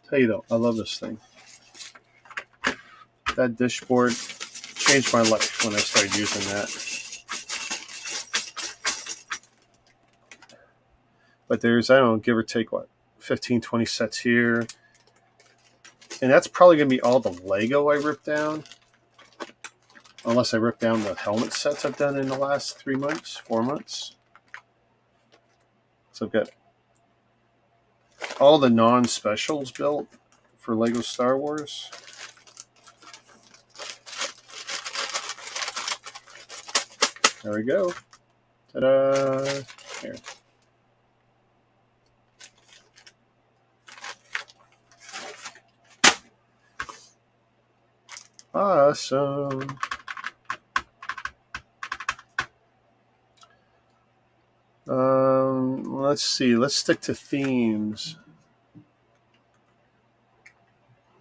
Tell you though, I love this thing. That dishboard changed my life when I started using that. But there's, I don't know, give or take what, 15, 20 sets here. And that's probably going to be all the Lego I ripped down. Unless I rip down the helmet sets I've done in the last 3 months, 4 months. So I've got all the non-specials built for Lego Star Wars. There we go. Ta-da! Here. Awesome. Let's see. Let's stick to themes.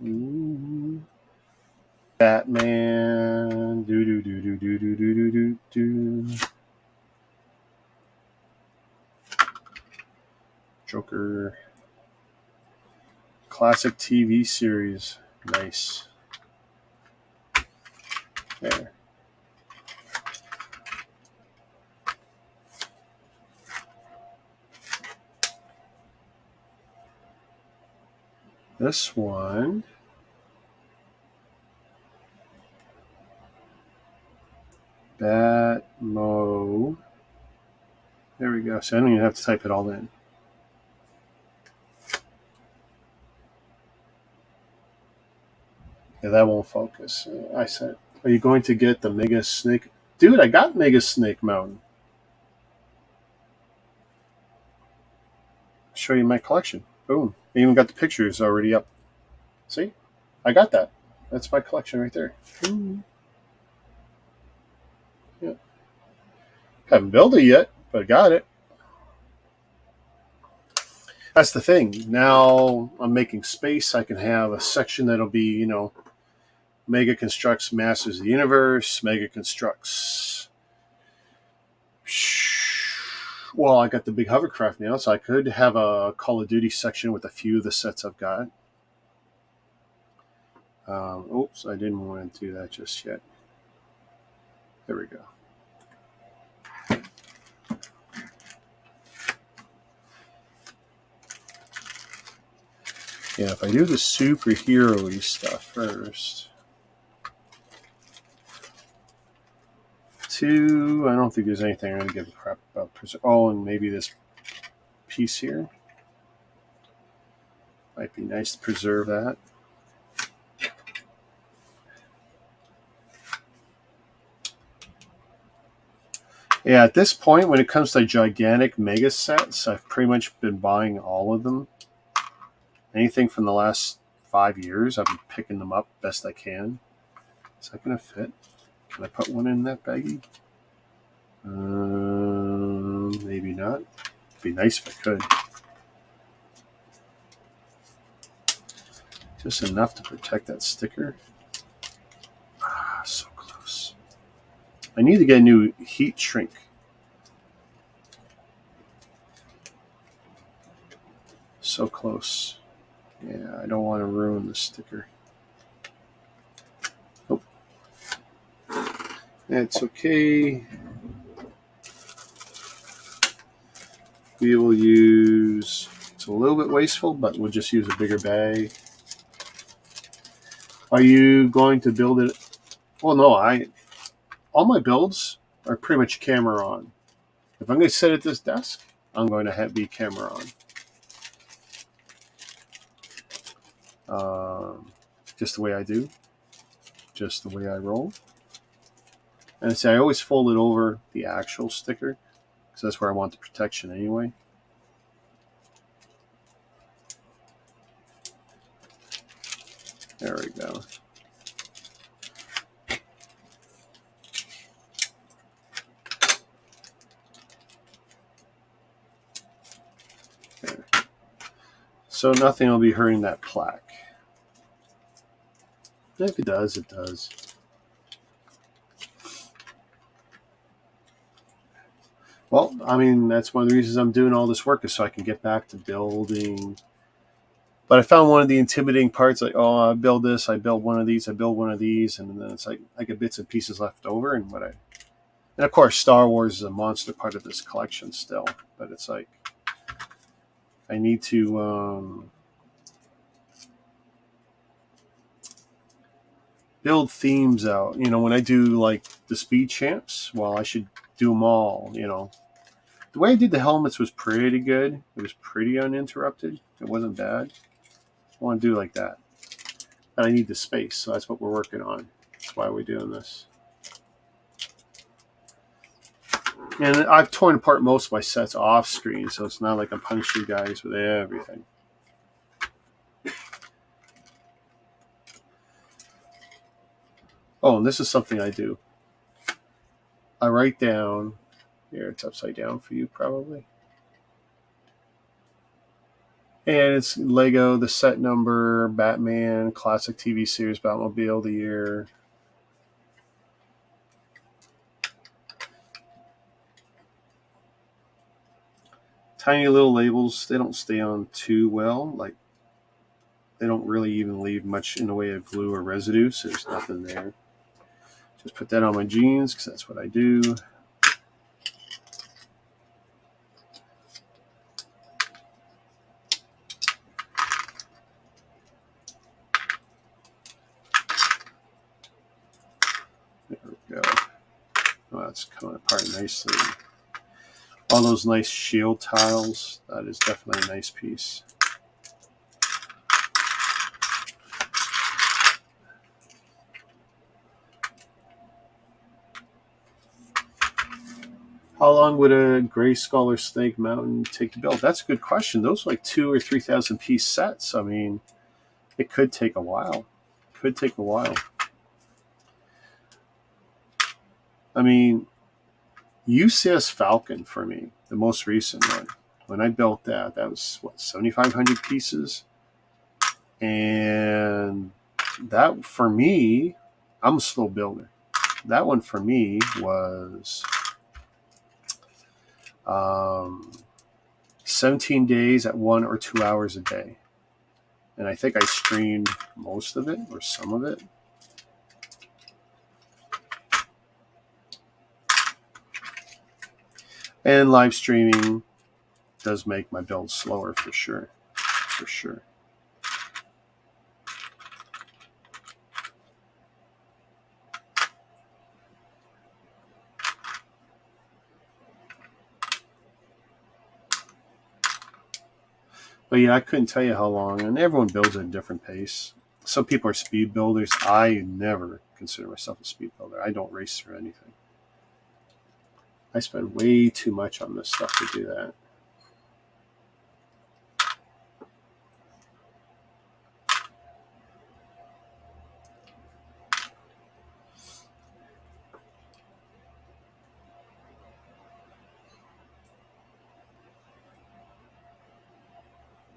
Ooh. Batman. Do do do do do do do do do. Joker. Classic TV series. Nice. There. This one. Batmo. There we go. So I don't even have to type it all in. Yeah, that won't focus. I said, are you going to get the Mega Snake? Dude, I got Mega Snake Mountain. I'll show you my collection. Boom. I even got the pictures already up. See? I got that. That's my collection right there. Ooh. Yeah. Haven't built it yet, but I got it. That's the thing. Now I'm making space. I can have a section that'll be, you know, Mega Constructs Masters of the Universe, Mega Constructs. Well, I got the big hovercraft now, so I could have a Call of Duty section with a few of the sets I've got. Oops, I didn't want to do that just yet. There we go. Yeah, if I do the superhero-y stuff first. 2, I don't think there's anything I'm going to give a crap about. Oh, and maybe this piece here. Might be nice to preserve that. Yeah, at this point, when it comes to gigantic mega sets, I've pretty much been buying all of them. Anything from the last 5 years, I've been picking them up best I can. Is that going to fit? Can I put one in that baggie? Maybe not. It'd be nice if I could. Just enough to protect that sticker. Ah, so close. I need to get a new heat shrink. So close. Yeah, I don't want to ruin the sticker. Nope. That's okay. We will use, it's a little bit wasteful, but we'll just use a bigger bag. Are you going to build it? Well, no, all my builds are pretty much camera on. If I'm going to sit at this desk, I'm going to be camera on. Just the way I do. Just the way I roll. And I say I always fold it over the actual sticker because that's where I want the protection anyway. There we go. There. So nothing will be hurting that plaque. If it does, it does. Well, I mean, that's one of the reasons I'm doing all this work is so I can get back to building. But I found one of the intimidating parts, like, oh, I build this, I build one of these, I build one of these, and then it's like I get bits and pieces left over. And of course, Star Wars is a monster part of this collection still. But it's like I need to build themes out. When I do like the speed champs, well, I should do them all. The way I did the helmets was pretty good. It was pretty uninterrupted. It wasn't bad. I want to do like that. And I need the space, so that's what we're working on. That's why we're doing this. And I've torn apart most of my sets off screen, so it's not like I'm punishing you guys with everything. Oh, and this is something I do. I write down, here it's upside down for you probably. And it's Lego, the set number, Batman, classic TV series, Batmobile of the year. Tiny little labels, they don't stay on too well. Like, they don't really even leave much in the way of glue or residue, so there's nothing there. Just put that on my jeans because that's what I do. There we go. Oh, that's coming apart nicely. All those nice shield tiles. That is definitely a nice piece. How long would a Gray Skull or Snake Mountain take to build? That's a good question. Those are like 2,000 or 3,000 piece sets. I mean, it could take a while. I mean, UCS Falcon for me, the most recent one. When I built that was 7,500 pieces, and that for me, I'm a slow builder. That one for me was 17 days at 1 or 2 hours a day. And I think I streamed most of it or some of it. And live streaming does make my build slower for sure. But yeah, I couldn't tell you how long. And everyone builds at a different pace. Some people are speed builders. I never consider myself a speed builder. I don't race through anything. I spend way too much on this stuff to do that.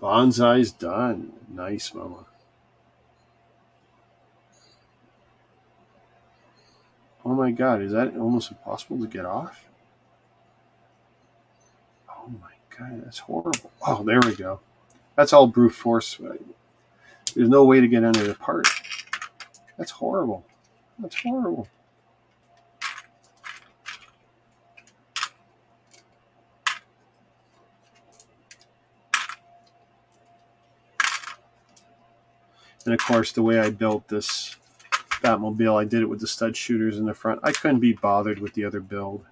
Bonsai's done. Nice, mama. Oh my god, is that almost impossible to get off? Oh my god, that's horrible. Oh, there we go. That's all brute force. There's no way to get under the part. That's horrible. And of course, the way I built this Batmobile, I did it with the stud shooters in the front. I couldn't be bothered with the other build.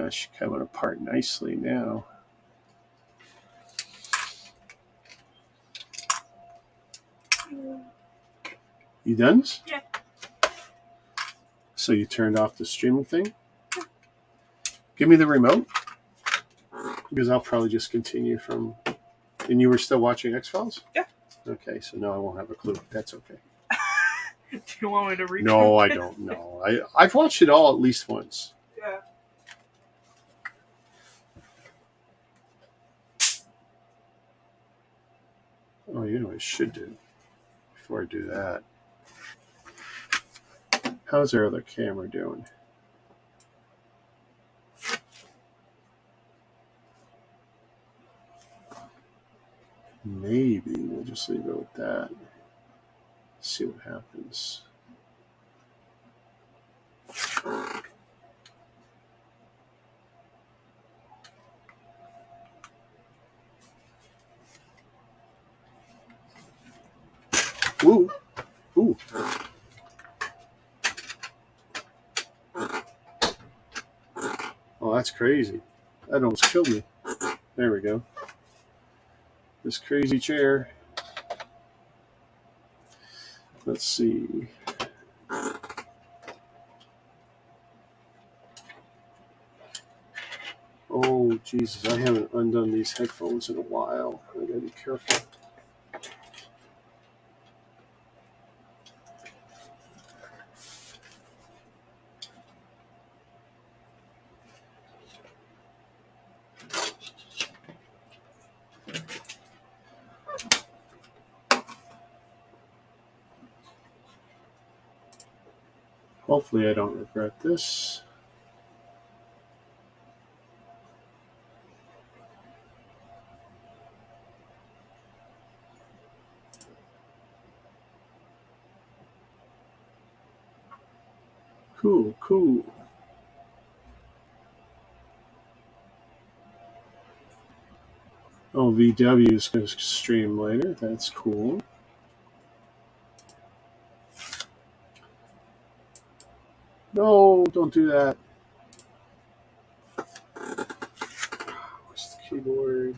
She's coming apart nicely now. You done? Yeah. So you turned off the streaming thing? Give me the remote. Because I'll probably just continue from... And you were still watching X-Files? Yeah. Okay, so no, I won't have a clue. That's okay. Do you want me to read? No, I don't know. I've watched it all at least once. Yeah. Oh, you know what I should do before I do that. How's our other camera doing? Maybe we'll just leave it with that. See what happens. Ooh. Ooh. Oh, that's crazy. That almost killed me. There we go. This crazy chair. Let's see. Oh, Jesus. I haven't undone these headphones in a while. I gotta be careful. Hopefully I don't regret this. Cool, cool. Oh, VW is going to stream later. That's cool. No, don't do that. Where's the keyboard?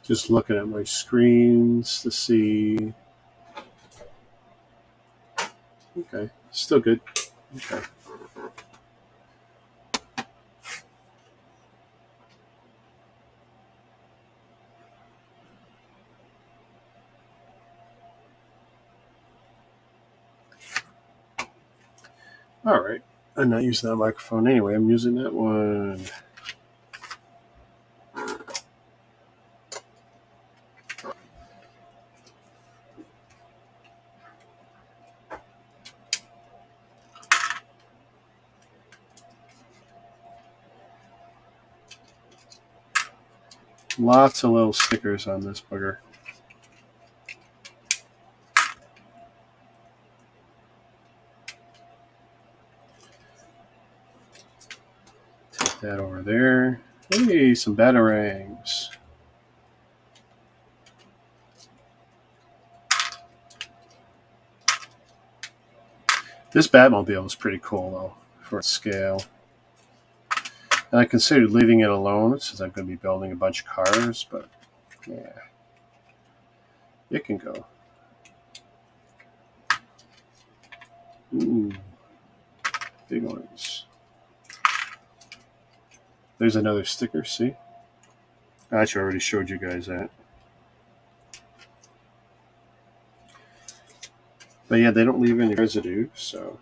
Just looking at my screens to see. Okay, still good. Okay. All right. I'm not using that microphone anyway. I'm using that one. Lots of little stickers on this bugger. Take that over there. Hey, some batarangs. This Batmobile is pretty cool, though, for its scale. And I considered leaving it alone since I'm going to be building a bunch of cars, but yeah, it can go. Ooh, big ones. There's another sticker, see? I actually already showed you guys that. But yeah, they don't leave any residue, so.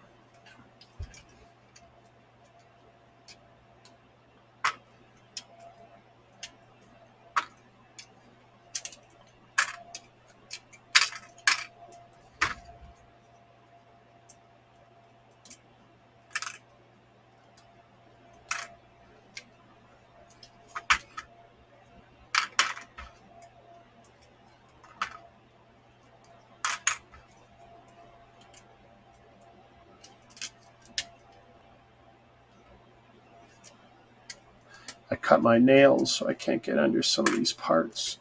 cut my nails so I can't get under some of these parts.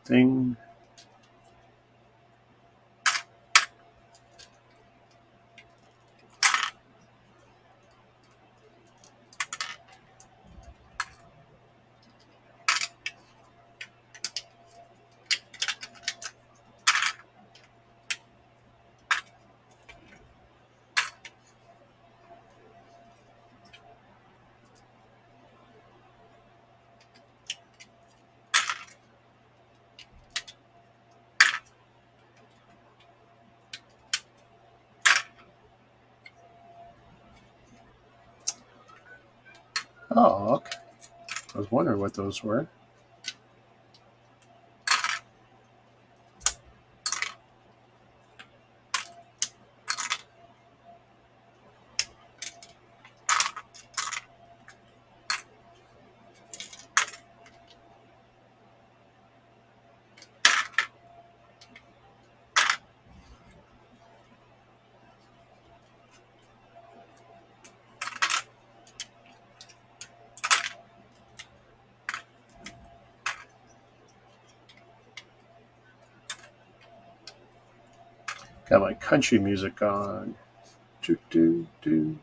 Thing. Oh, okay. I was wondering what those were. Got my country music on. Do, do, do.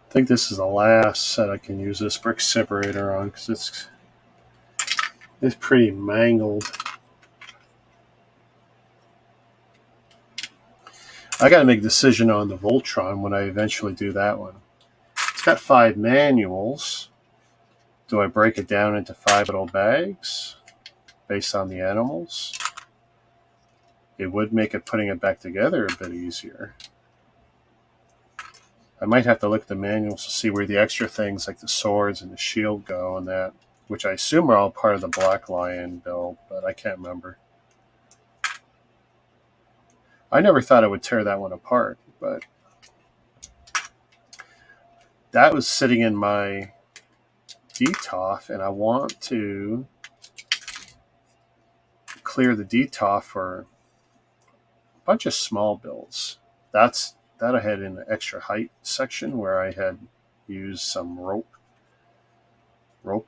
I think this is the last set I can use this brick separator on because it's pretty mangled. I got to make a decision on the Voltron when I eventually do that one. It's got 5 manuals. Do I break it down into 5 little bags based on the animals? It would make it putting it back together a bit easier. I might have to look at the manuals to see where the extra things like the swords and the shield go and that, which I assume are all part of the Black Lion build, but I can't remember. I never thought I would tear that one apart, but that was sitting in my DTOF, and I want to clear the DTOF for a bunch of small builds. That I had in the extra height section where I had used some rope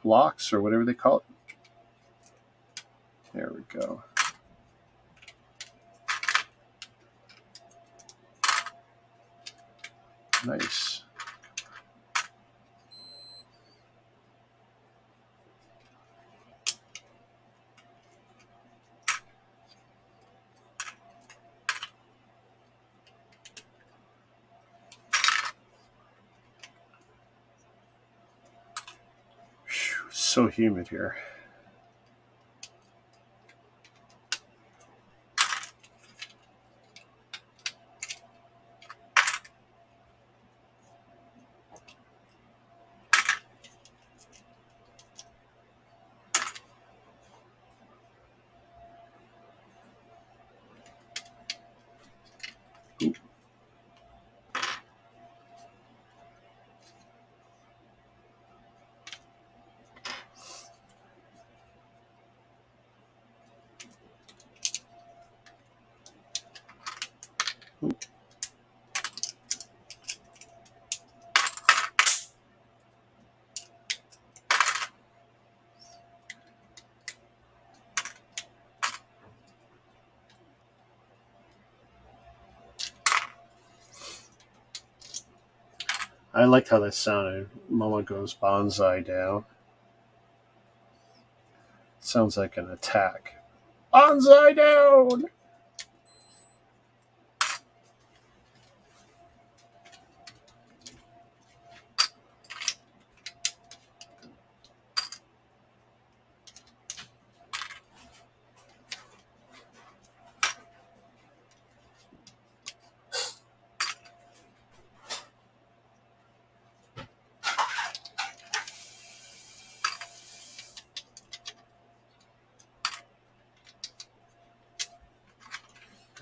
locks or whatever they call it. There we go. Nice. Whew, so humid here. Ooh. Ooh. I liked how that sounded. Mama goes bonsai down. Sounds like an attack. Bonsai down!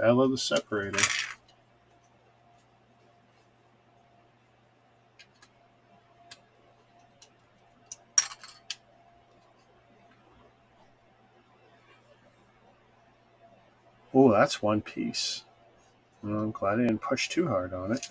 I love the separator. Oh, that's one piece. Well, I'm glad I didn't push too hard on it.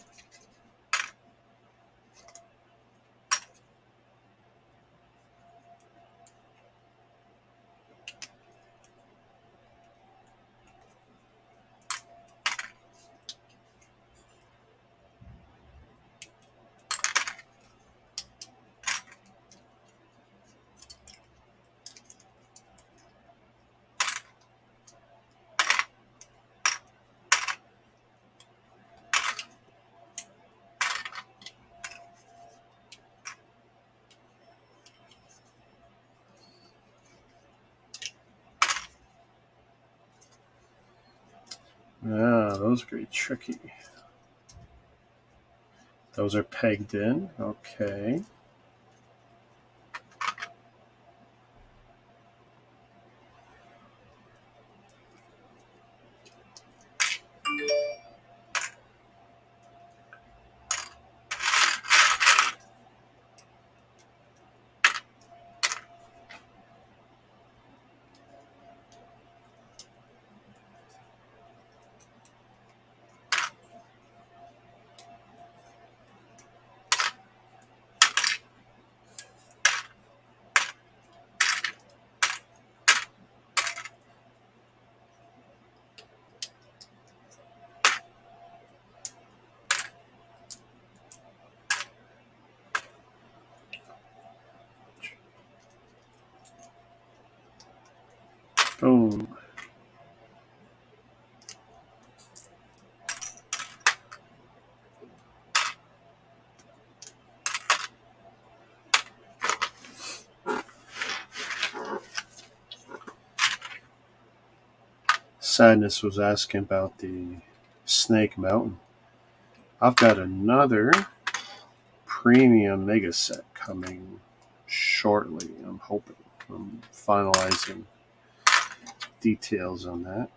Ah, those are pretty tricky. Those are pegged in. Okay. Boom. Sadness was asking about the Snake Mountain. I've got another premium mega set coming shortly. I'm hoping. I'm finalizing details on that.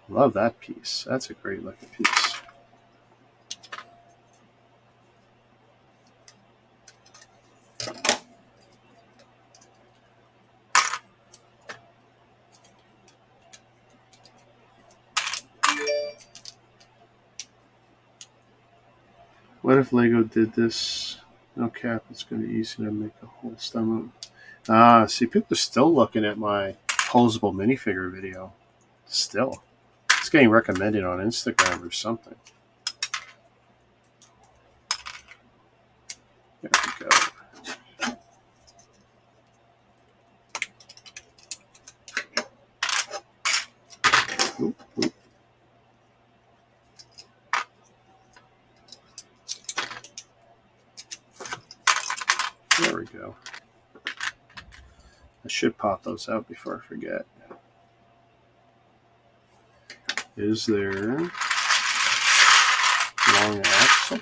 Love that piece. That's a great looking piece. What if Lego did this? No cap, it's going to be easy to make a whole stem up. Ah, see, people are still looking at my posable minifigure video. Still. It's getting recommended on Instagram or something. There we go. Oop, oop. There we go. I should pop those out before I forget. Is there long axle? I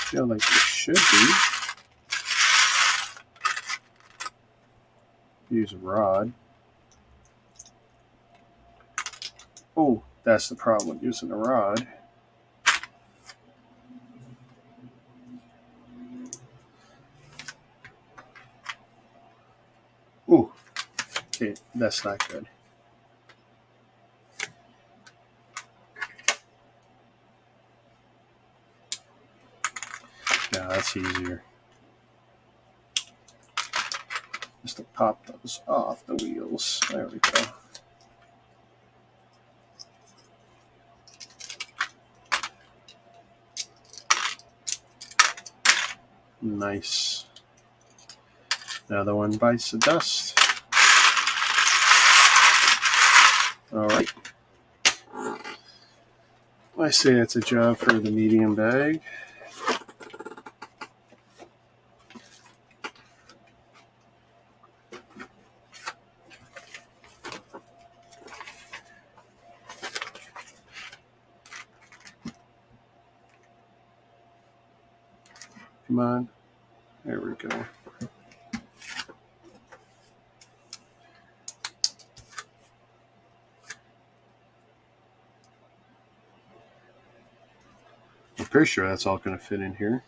feel like there should be. Use a rod. Oh, that's the problem with using a rod. Ooh, okay, that's not good. No, that's easier. Just to pop those off the wheels. There we go. Nice. Another one bites the dust. All right. I say that's a job for the medium bag. Come on. There we go. I'm pretty sure that's all going to fit in here.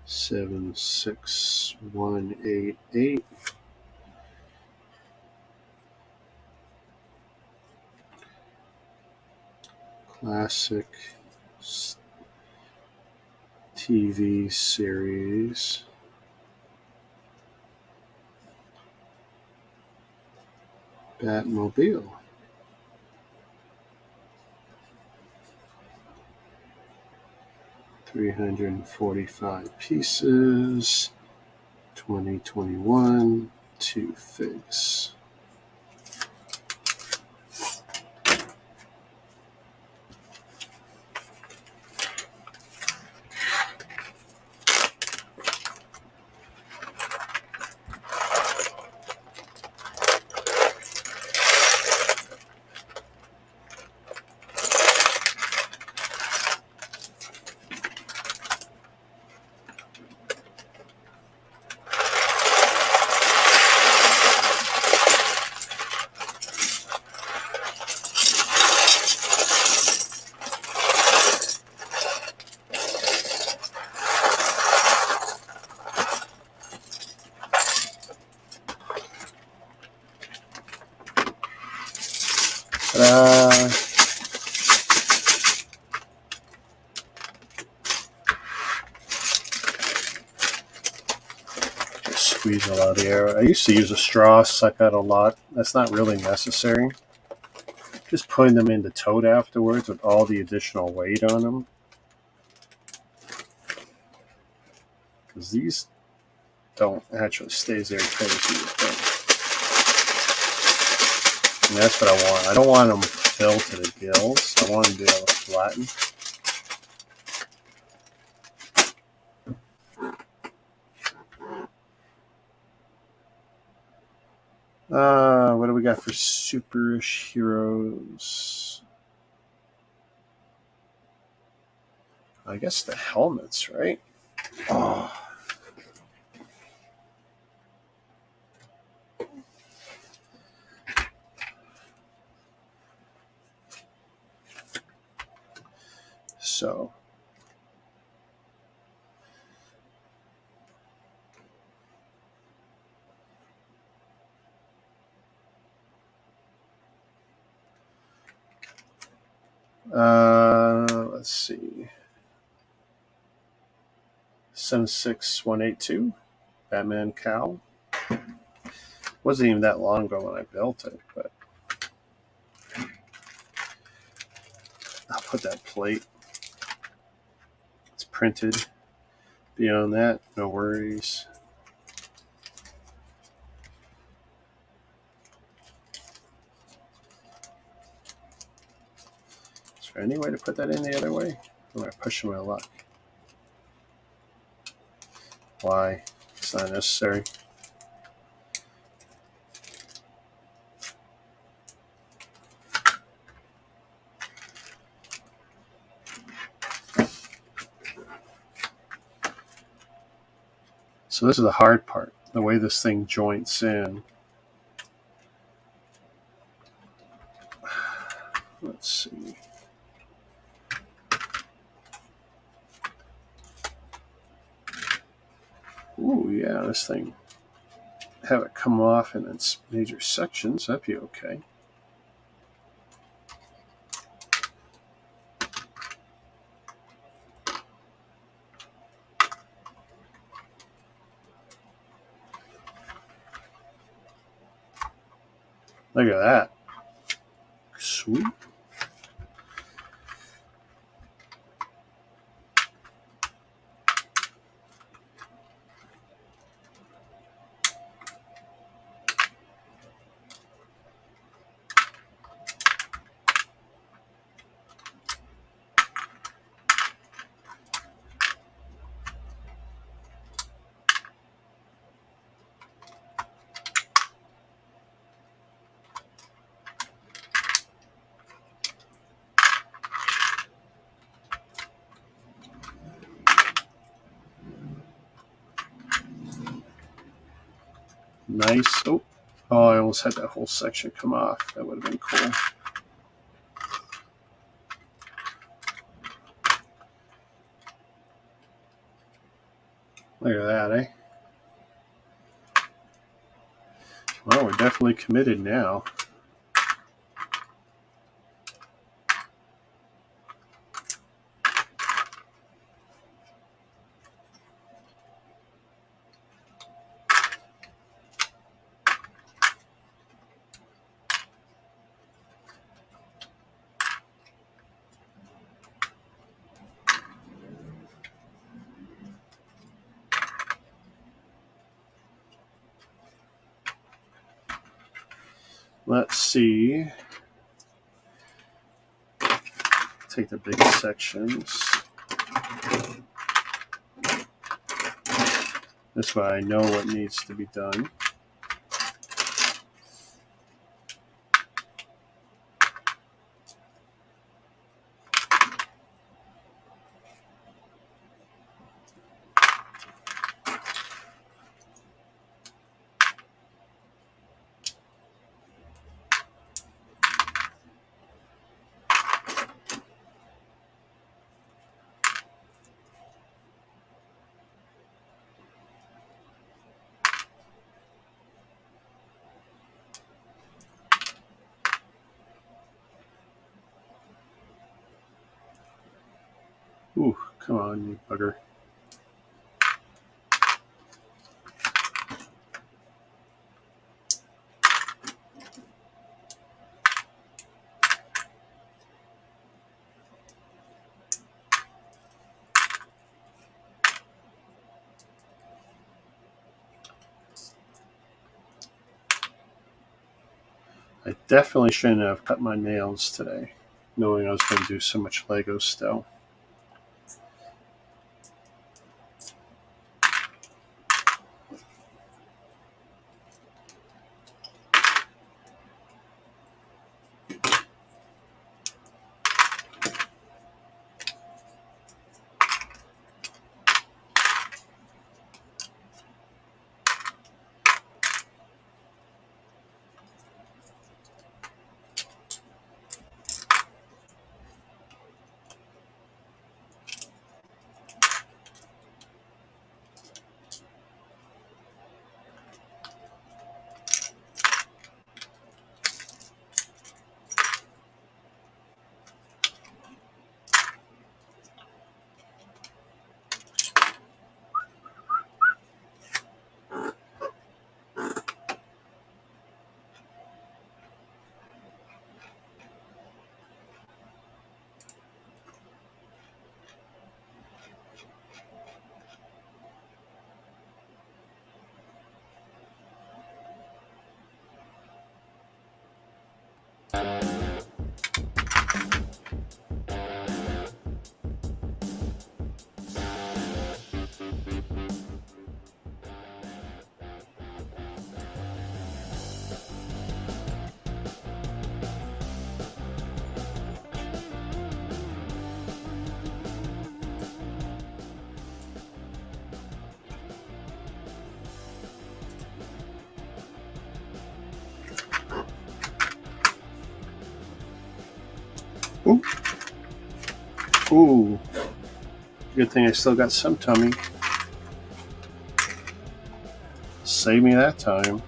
Seven, 6, 1, 8, 8. Classic TV series. Batmobile. $345 pieces. 2021. 2 figs. Just squeeze a lot of the air. I used to use a straw, suck out a lot. That's not really necessary. Just putting them in the tote afterwards with all the additional weight on them. Because these don't actually stay as airtight as you would think. And that's what I want. I don't want them filled to the gills. I want them to be able to flatten. What do we got for superish heroes? I guess the helmets, right? Oh. So. Let's see. 76182, Batman cowl. Wasn't even that long ago when I built it, but I'll put that plate. It's printed. Beyond that, no worries. Is there any way to put that in the other way? Or am I pushing my luck? Why? It's not necessary. So this is the hard part, the way this thing joints in. Let's see. Ooh, yeah, this thing have it come off in its major sections. That'd be okay. Look at that. Sweet. Nice. Oh, I almost had that whole section come off. That would have been cool. Look at that, eh? Well, we're definitely committed now. Let's see. Take the big sections. This way I know what needs to be done. Ooh, come on, you bugger. I definitely shouldn't have cut my nails today, knowing I was going to do so much Lego still. Ooh. Ooh. Good thing I still got some tummy. save me that time.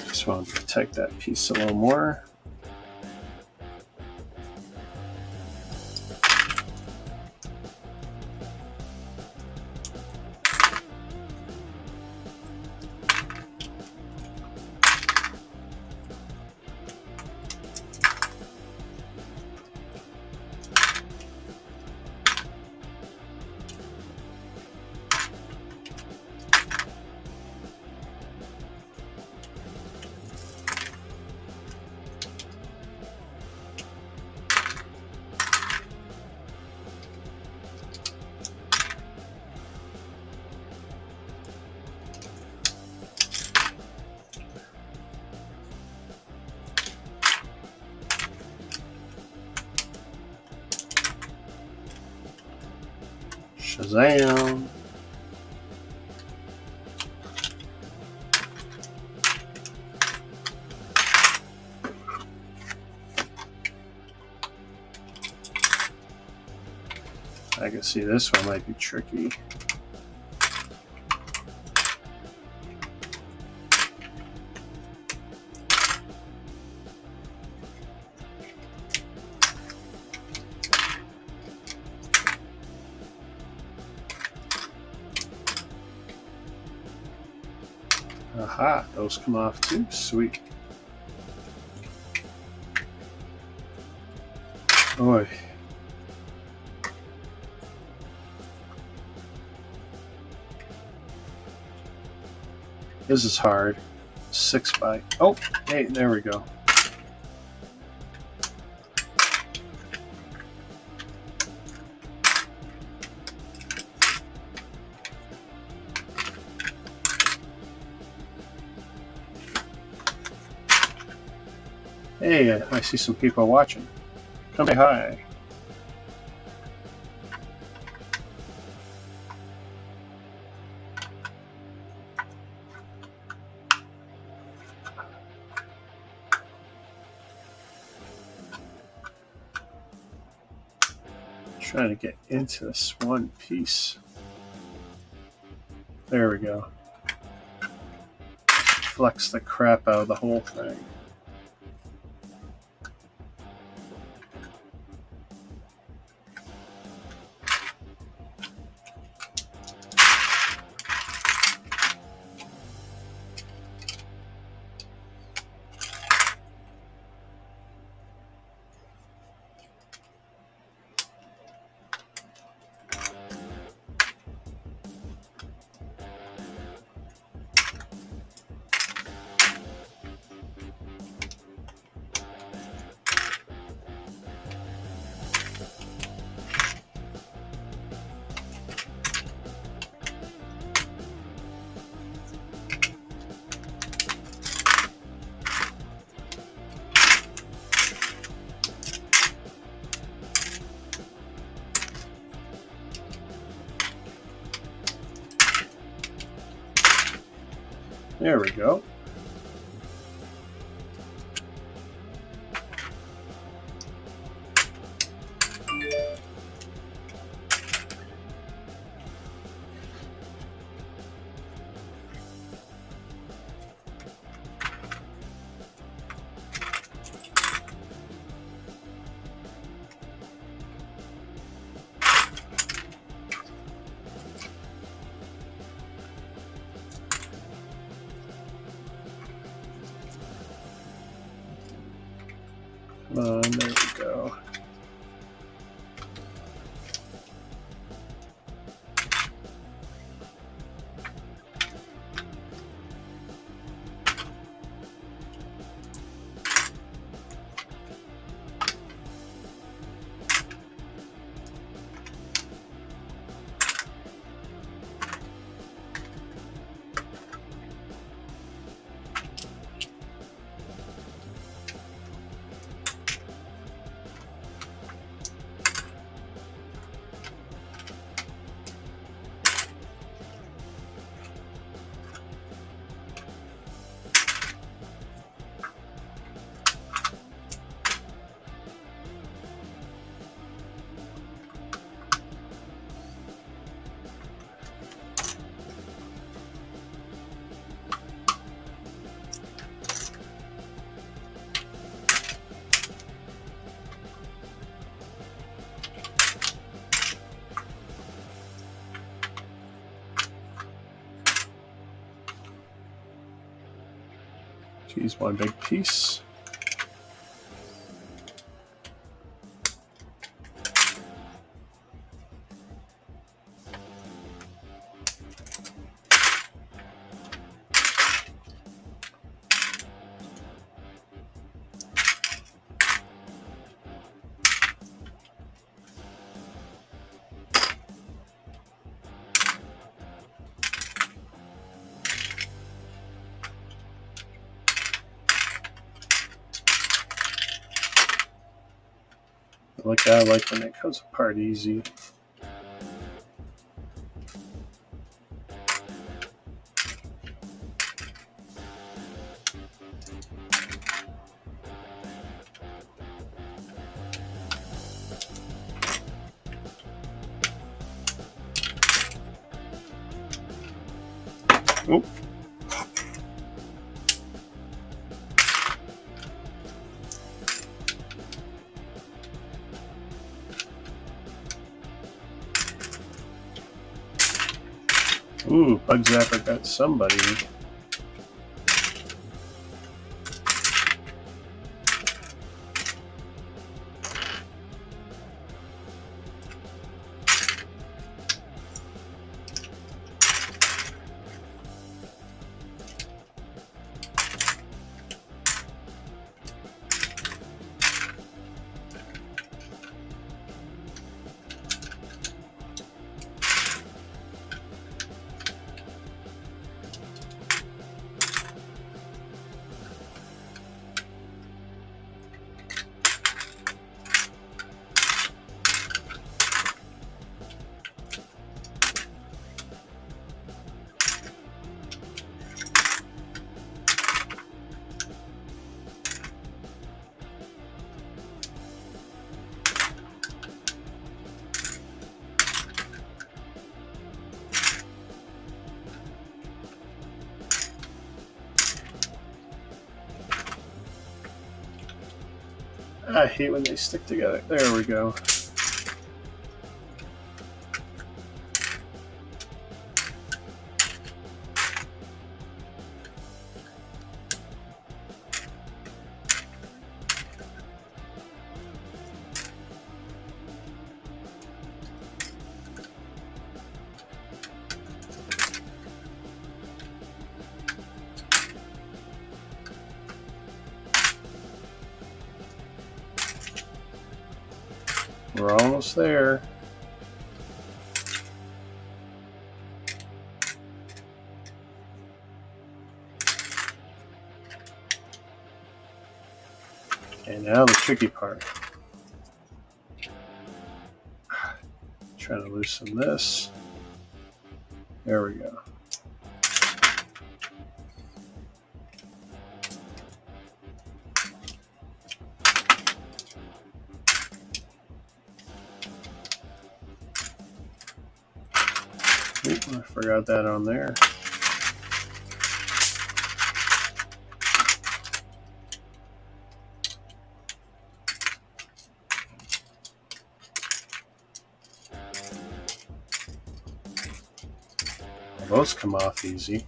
Just want to protect that piece a little more. Shazam! I can see this one might be tricky. Aha, those come off too. Sweet. Boy. This is hard. 6 by. Oh, hey, there we go. Hey, I see some people watching. Come say hi. Trying to get into this one piece. There we go. Flex the crap out of the whole thing. There we go. There we go. Use one big piece. I like when it comes apart easy. Oh. Ooh, Bug Zapper got somebody. I hate when they stick together. There we go. We're almost there. And now the tricky part. Trying to loosen this. There we go. I forgot that on there. Those come off easy.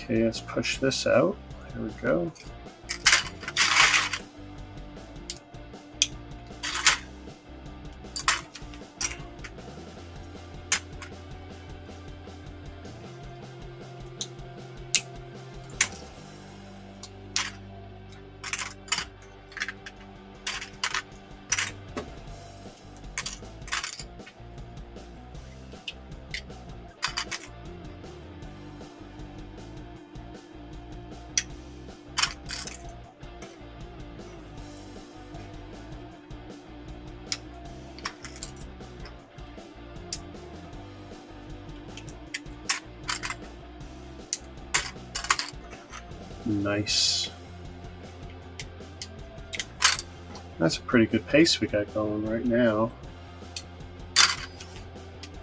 Okay, let's push this out. Here we go. Nice. That's a pretty good pace we got going right now.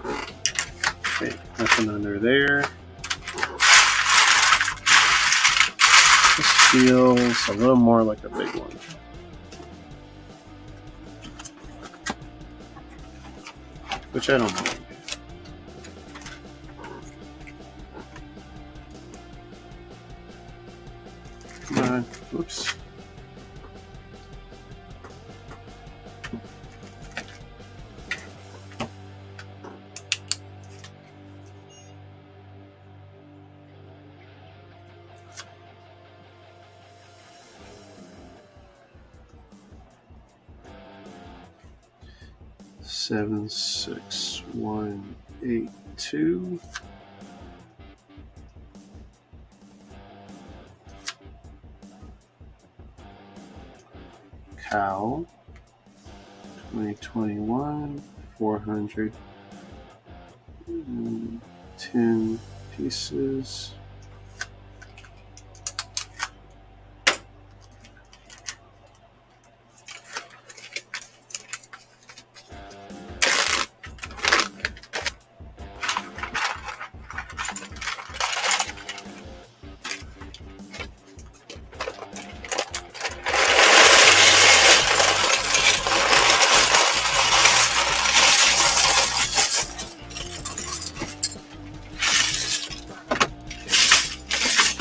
Okay, nothing under there. This feels a little more like a big one. Which I don't mind. Come on. Oops. Seven, 6, 1, 8, 2. Cow. 2021, 400. 10 pieces.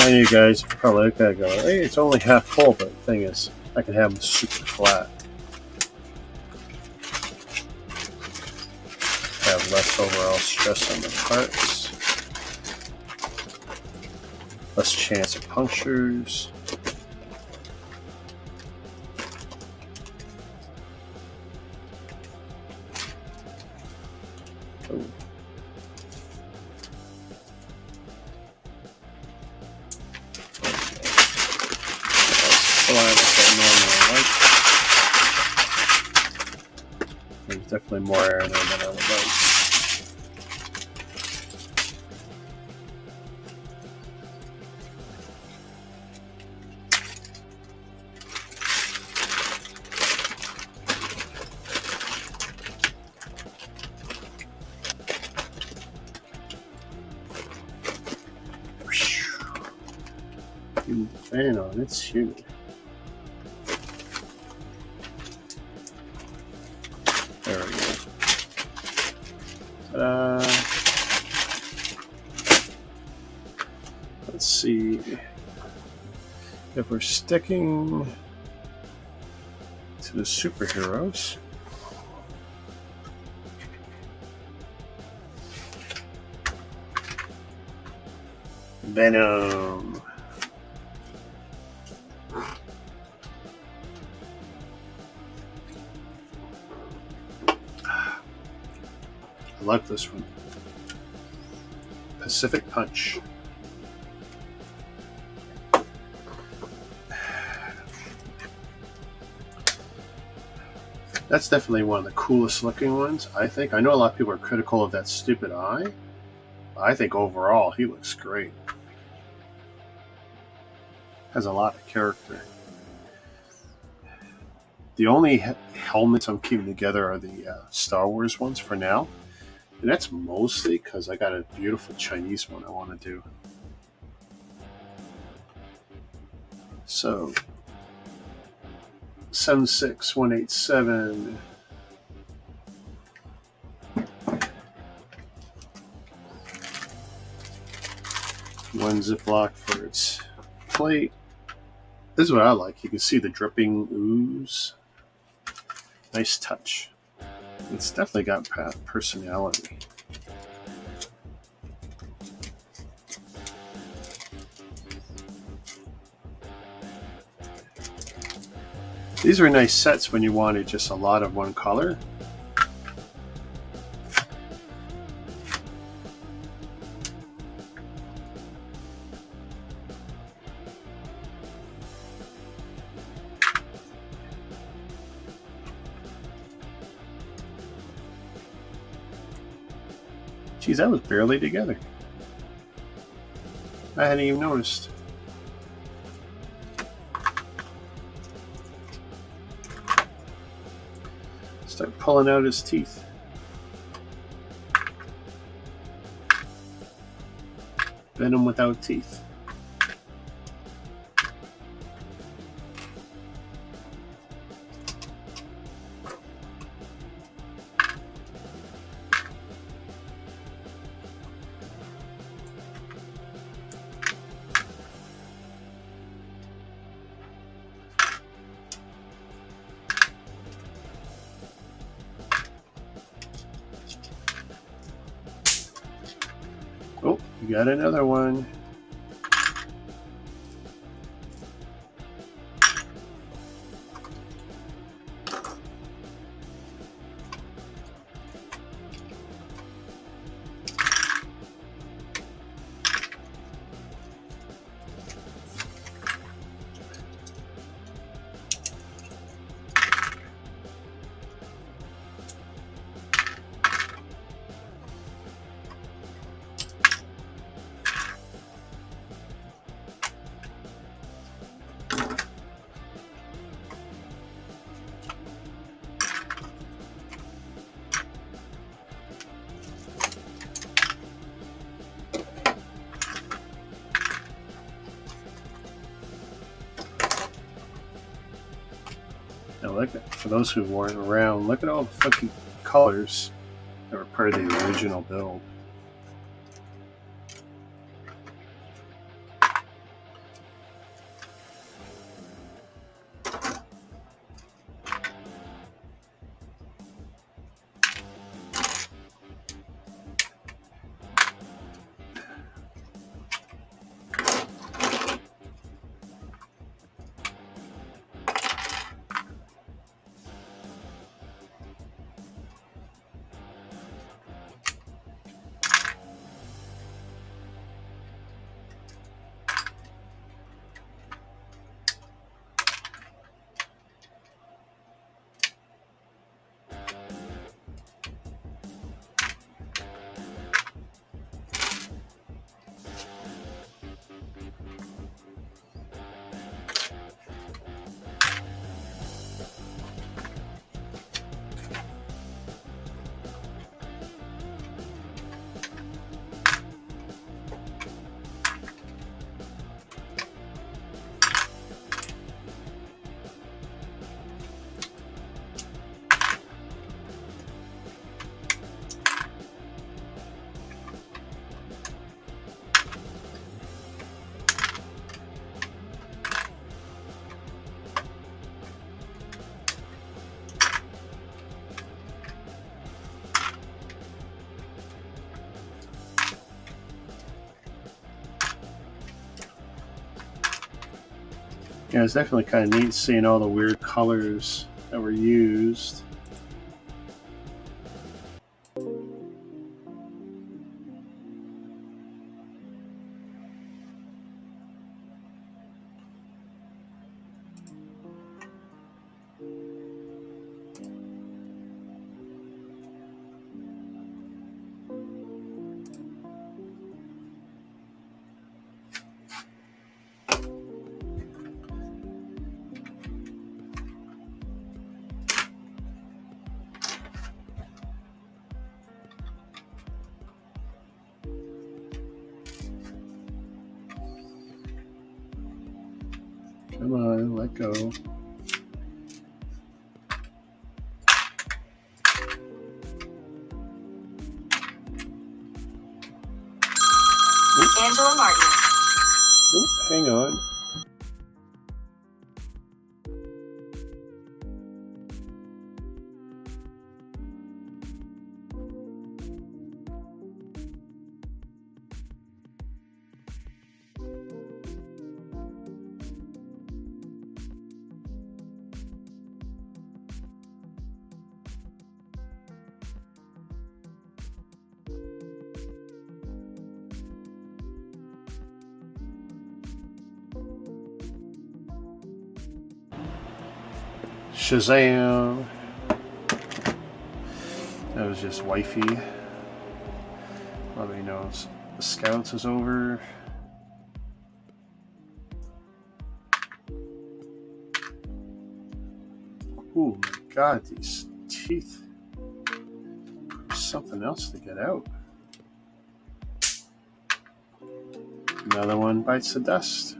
You guys probably look at it and go, hey, it's only half full, but the thing is, I can have them super flat. Have less overall stress on the parts. Less chance of punctures. Oh. There's definitely more air in there than I would like. Fan on, it's humid. There we go. Ta-da. Let's see if we're sticking to the superheroes. Venom. I like this one. Pacific Punch. That's definitely one of the coolest looking ones, I think. I know a lot of people are critical of that stupid eye. I think overall he looks great. Has a lot of character. The only helmets I'm keeping together are the Star Wars ones for now. And that's mostly because I got a beautiful Chinese one I want to do. So, 76187. One Ziploc for its plate. This is what I like. You can see the dripping ooze. Nice touch. It's definitely got personality. These are nice sets when you wanted just a lot of one color. Geez, that was barely together. I hadn't even noticed. Start pulling out his teeth. Venom without teeth. Oh, you got another one. Now look at, for those who weren't around, look at all the funky colors that were part of the original build. Yeah, it's definitely kind of neat seeing all the weird colors that were used. Come on, let go. Angela Martin. Oh, hang on. Shazam! That was just wifey. Let me know the scouts is over. Oh my god, these teeth. There's something else to get out. Another one bites the dust.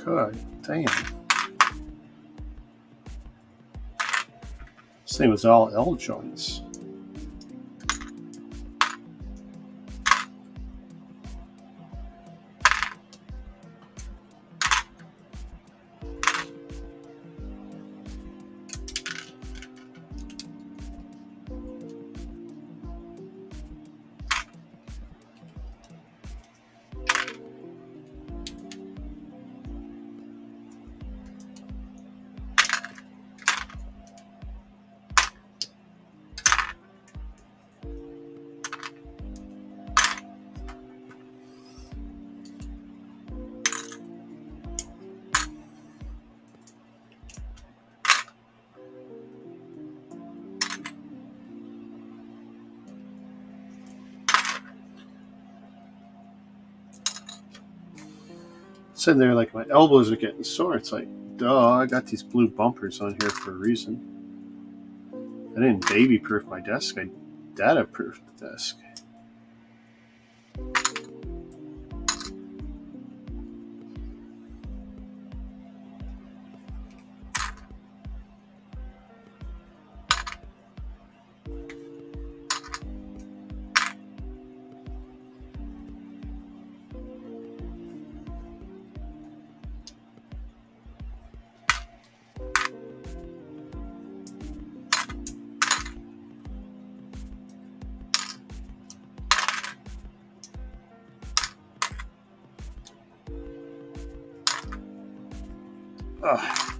God damn. This thing was all L joints. Sitting there like my elbows are getting sore. It's like, duh, I got these blue bumpers on here for a reason. I didn't baby proof my desk, I data proofed the desk. Ugh.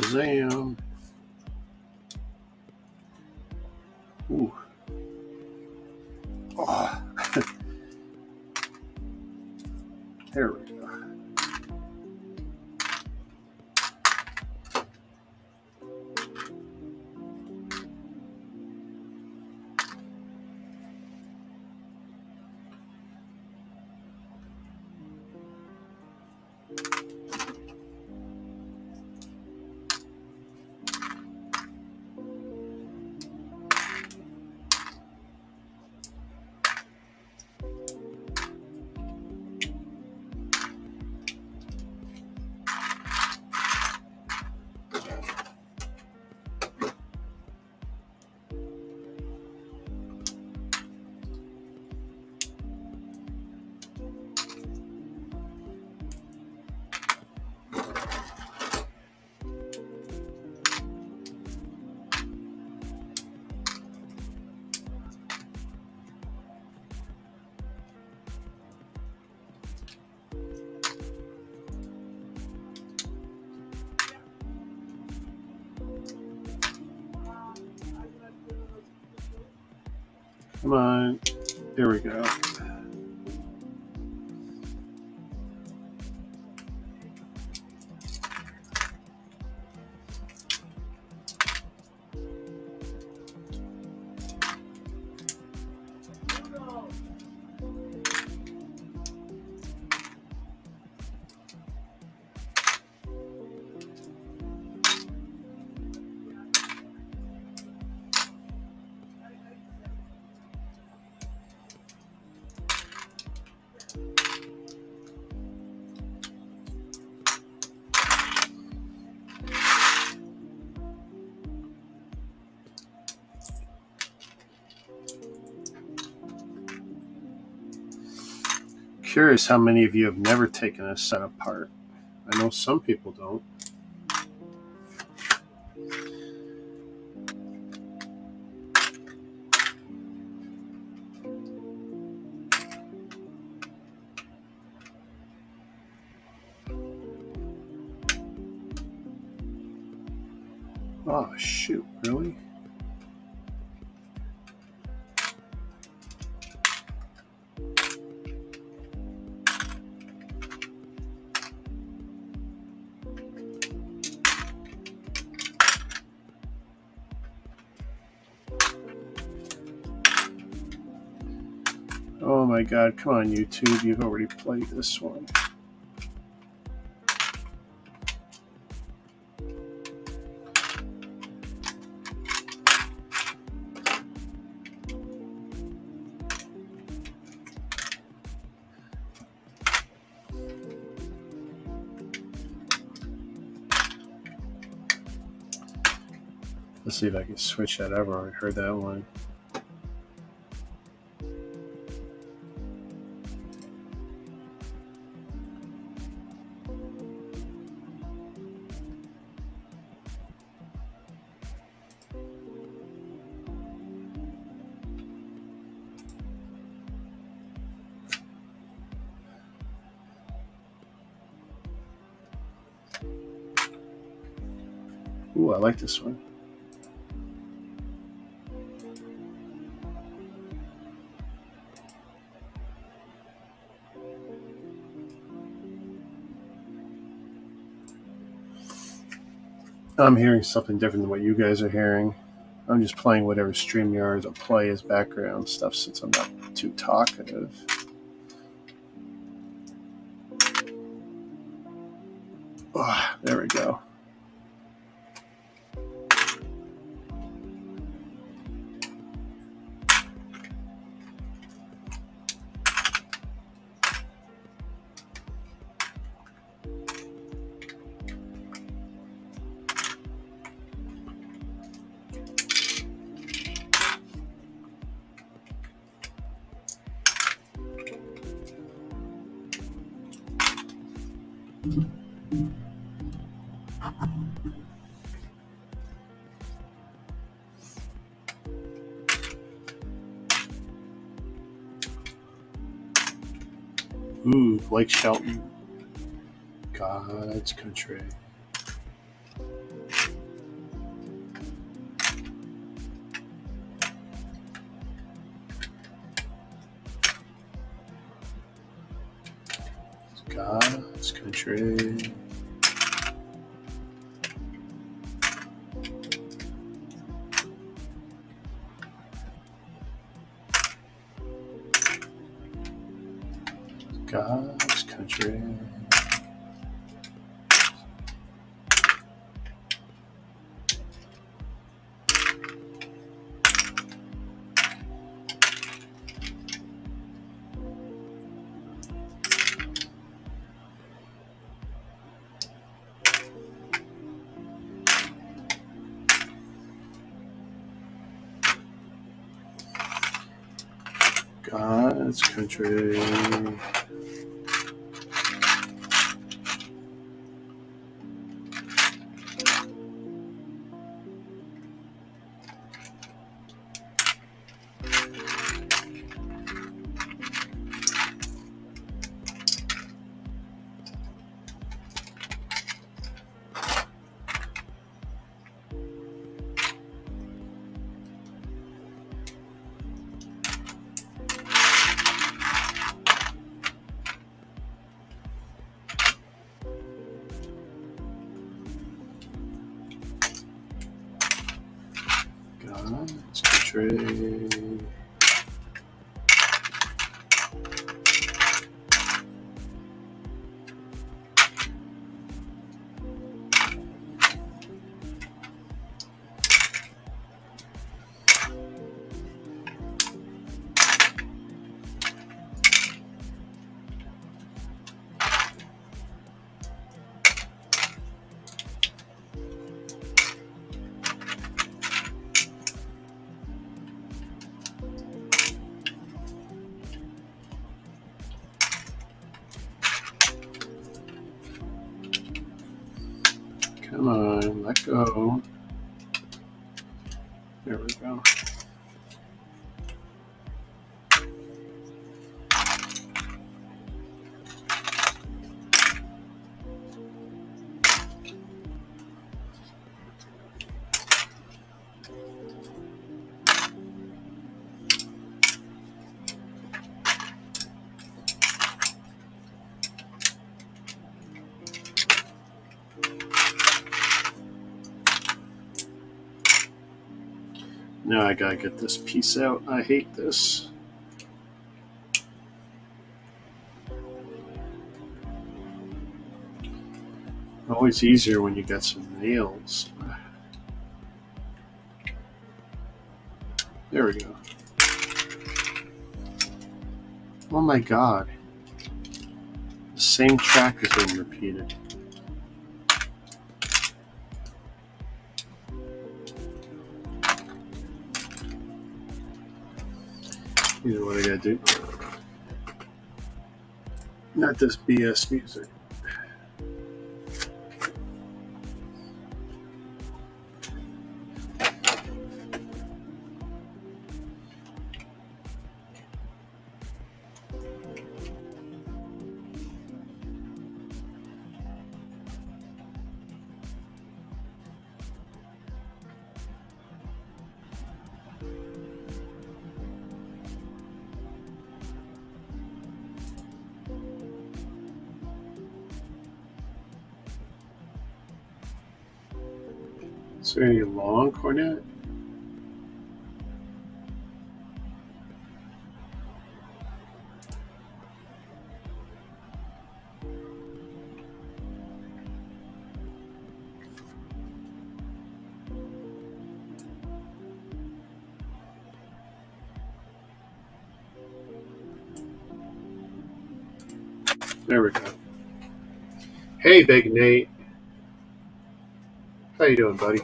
Shazam. Ooh. Oh. There we go. Come on. There we go. Curious how many of you have never taken a set apart. I know some people don't. Oh, shoot, really? Oh my god, come on YouTube, you've already played this one. Let's see if I can switch that over. I heard that one. Ooh, I like this one. I'm hearing something different than what you guys are hearing. I'm just playing whatever StreamYard will play as background stuff since I'm not too talkative. Oh, there we go. Ooh, Blake Shelton. God's Country. God's country. God's country. God's country. God's country. Come on, let go. There we go. Now I gotta get this piece out. I hate this. Always easier when you got some nails. There we go. Oh my god. The same track is being repeated. You know what I gotta do? Not this BS music. Is there any long cornet? There we go. Hey, Big Nate. How you doing, buddy?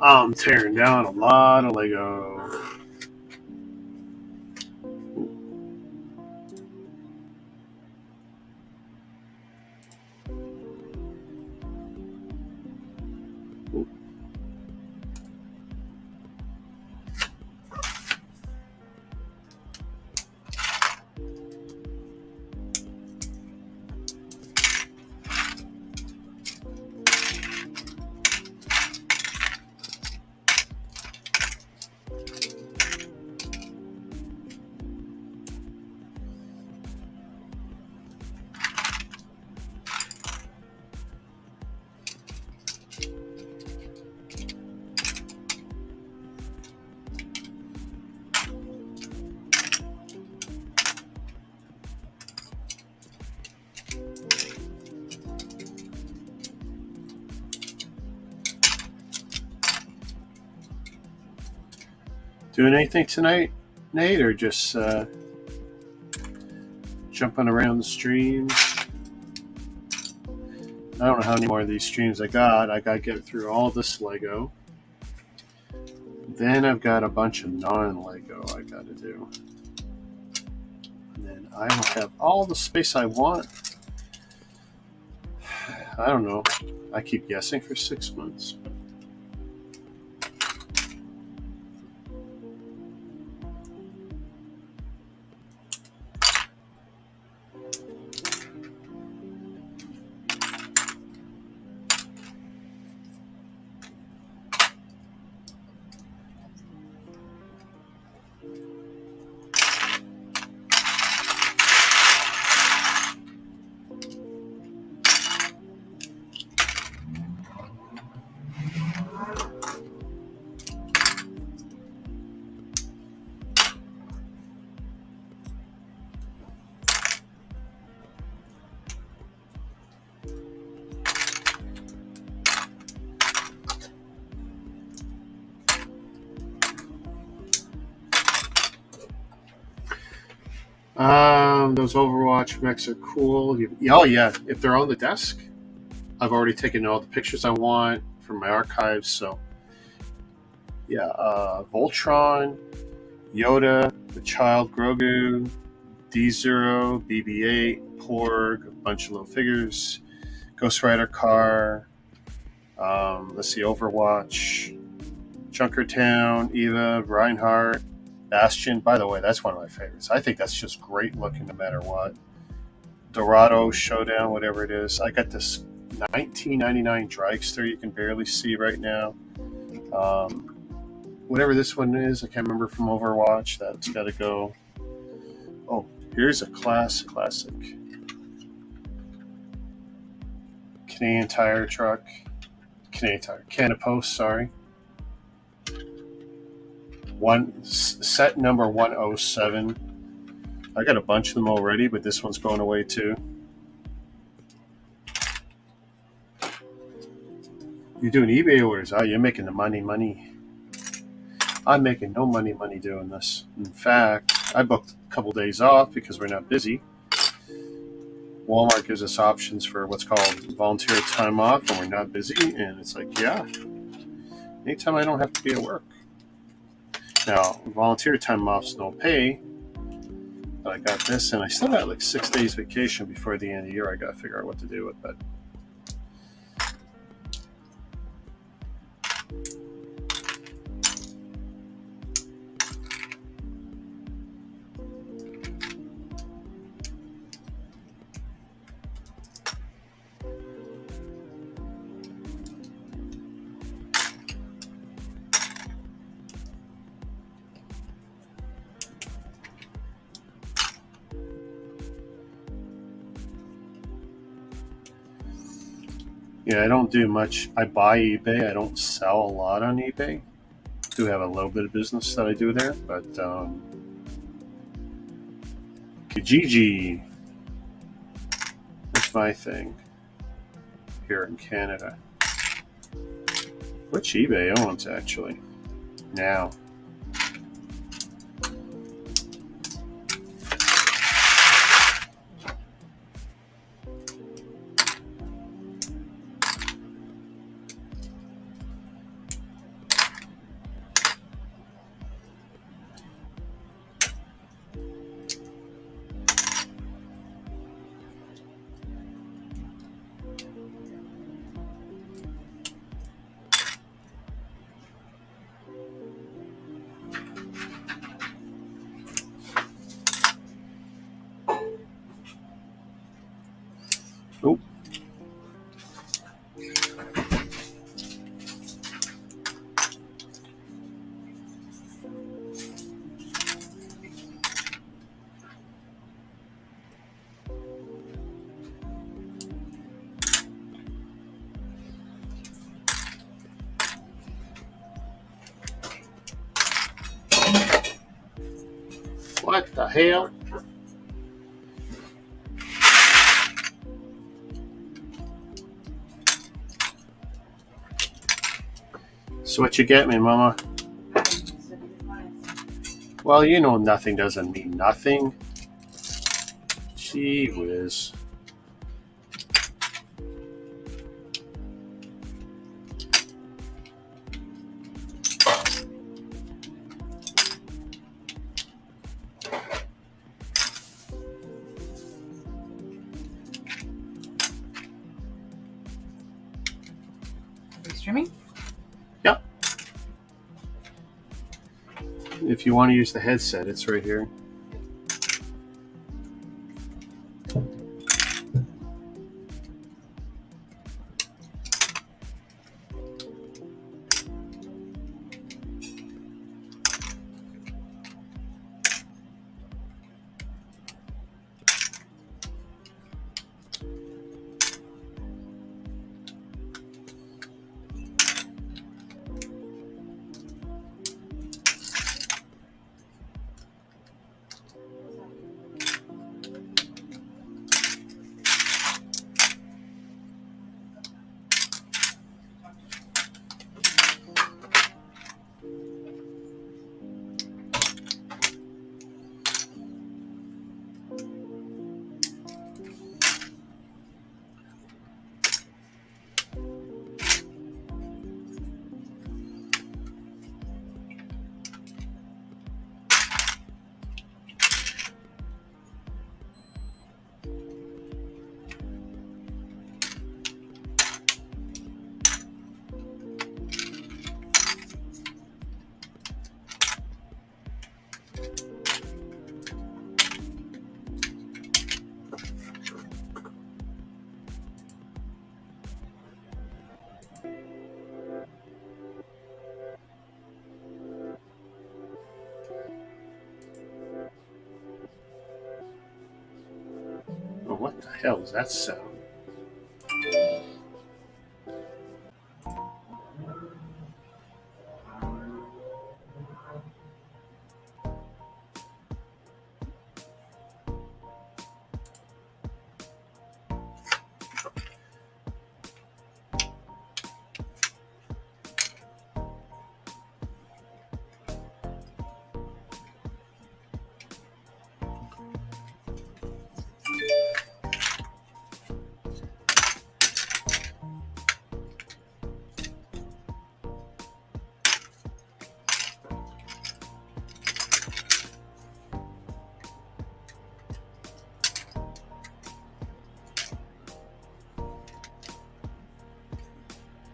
I'm tearing down a lot of Lego. Doing anything tonight, Nate, or just jumping around the streams? I don't know how many more of these streams I got. I got to get through all this Lego. Then I've got a bunch of non-Lego I got to do. And then I will have all the space I want. I don't know. I keep guessing for 6 months. Those Overwatch mechs are cool. Oh yeah, if they're on the desk, I've already taken all the pictures I want from my archives. So yeah, Voltron, Yoda, the Child Grogu, D0, BB-8, Porg, a bunch of little figures, Ghost Rider car. Let's see, Overwatch, Junkertown, Eva, Reinhardt, Bastion. By the way, that's one of my favorites. I think that's just great looking no matter what. Dorado Showdown, whatever it is. I got this 1999 Dragster you can barely see right now. Whatever this one is, I can't remember, from Overwatch. That's got to go. Oh, here's a classic. Canadian Tire truck. Canada Post, sorry. Set number 107. I got a bunch of them already, but this one's going away too. You're doing eBay orders. Oh, you're making the money. I'm making no money doing this. In fact, I booked a couple days off because we're not busy. Walmart gives us options for what's called volunteer time off when we're not busy, and it's like, yeah, anytime I don't have to be at work. Now, volunteer time off's no pay, but I got this, and I still got like 6 days vacation before the end of the year. I got to figure out what to do with it. Yeah, I don't do much. I buy eBay. I don't sell a lot on eBay. I do have a little bit of business that I do there, but Kijiji, that's my thing here in Canada, which eBay owns actually now. Oh. What the hell? So what you get me, Mama? Well, you know, nothing doesn't mean nothing. Gee whiz. Are you streaming? Yep. If you want to use the headset, it's right here. Oh, what the hell is that sound?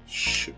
Shoot.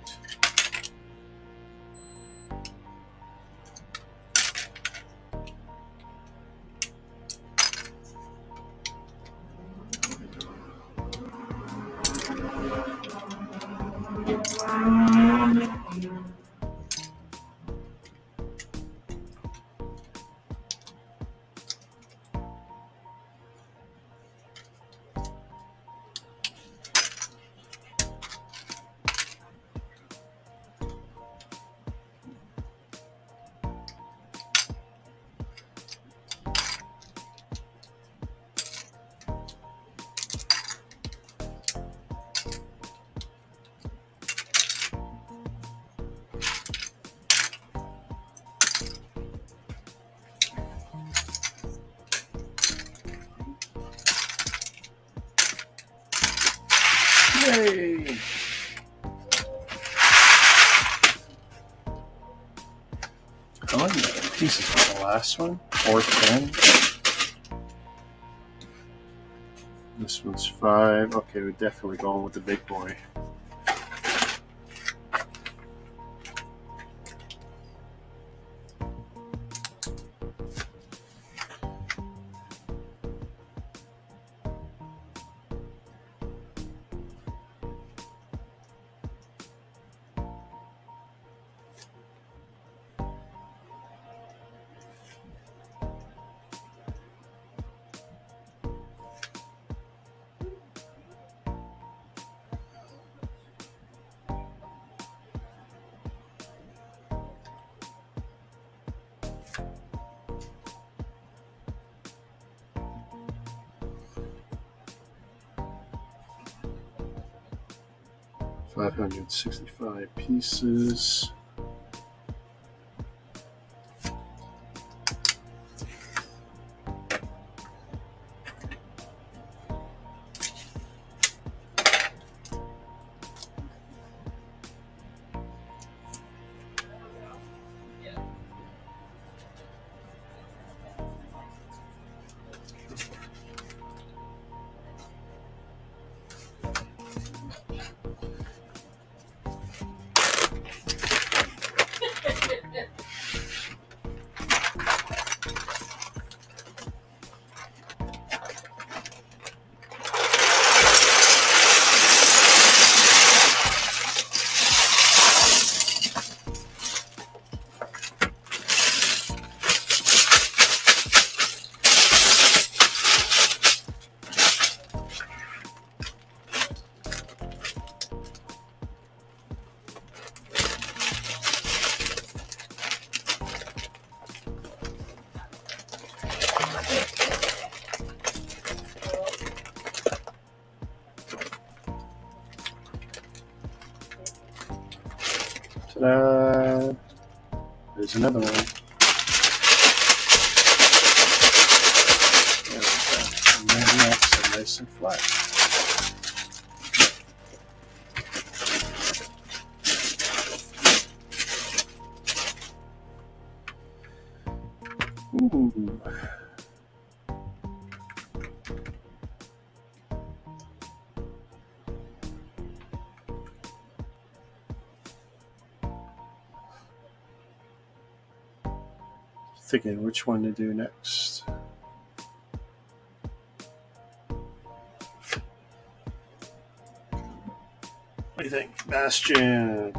Yay! How many pieces for the last one? 410. This one's 5. Okay, we're definitely going with the big boy. $565 pieces. There's another one. There we go. And then that's nice and flat. Ooh. Thinking which one to do next. What do you think, Bastion?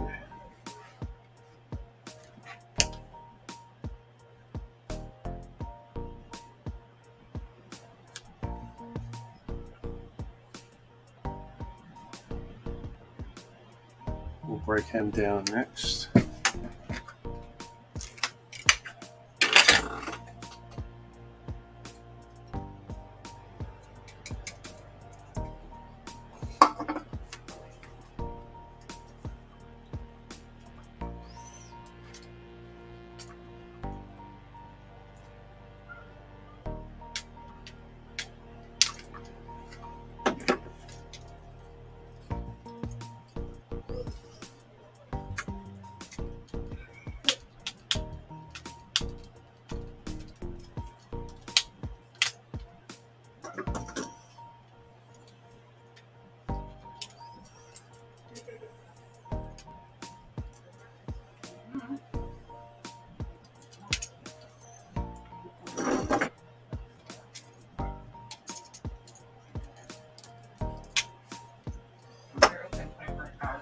We'll break him down next. They're open 24 hours.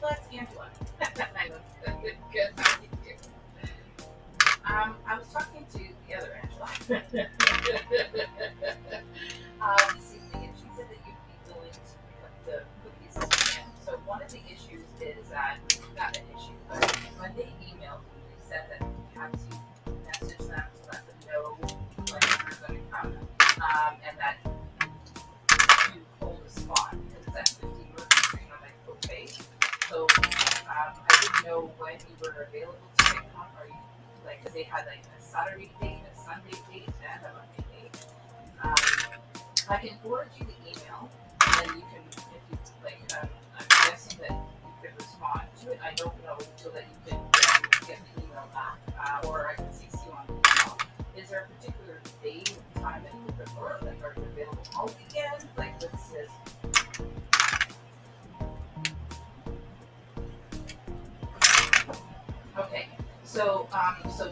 Let's Angela. I know. Good. How you do? I was talking to the other Angela this evening, and she said that you'd be willing to pick up the cookies this weekend. So one of the issues is that, not an issue, but when they emailed me, they said that we had to message them to let them know when they're going to come, and that you hold a spot because it's at 50 Mercury Street on my code page. So I didn't know when you were available to pick up. Are you like, because they had like a Saturday date, a Sunday date, and a Monday date. I can forward you the email, and then you can, if you like, I'm guessing that you could respond to it. I don't know, so that you can get the email back, or I can CC you on the email. Is there a particular day or time that you would prefer? Like, are you available all weekend? Like, what's this? Okay, so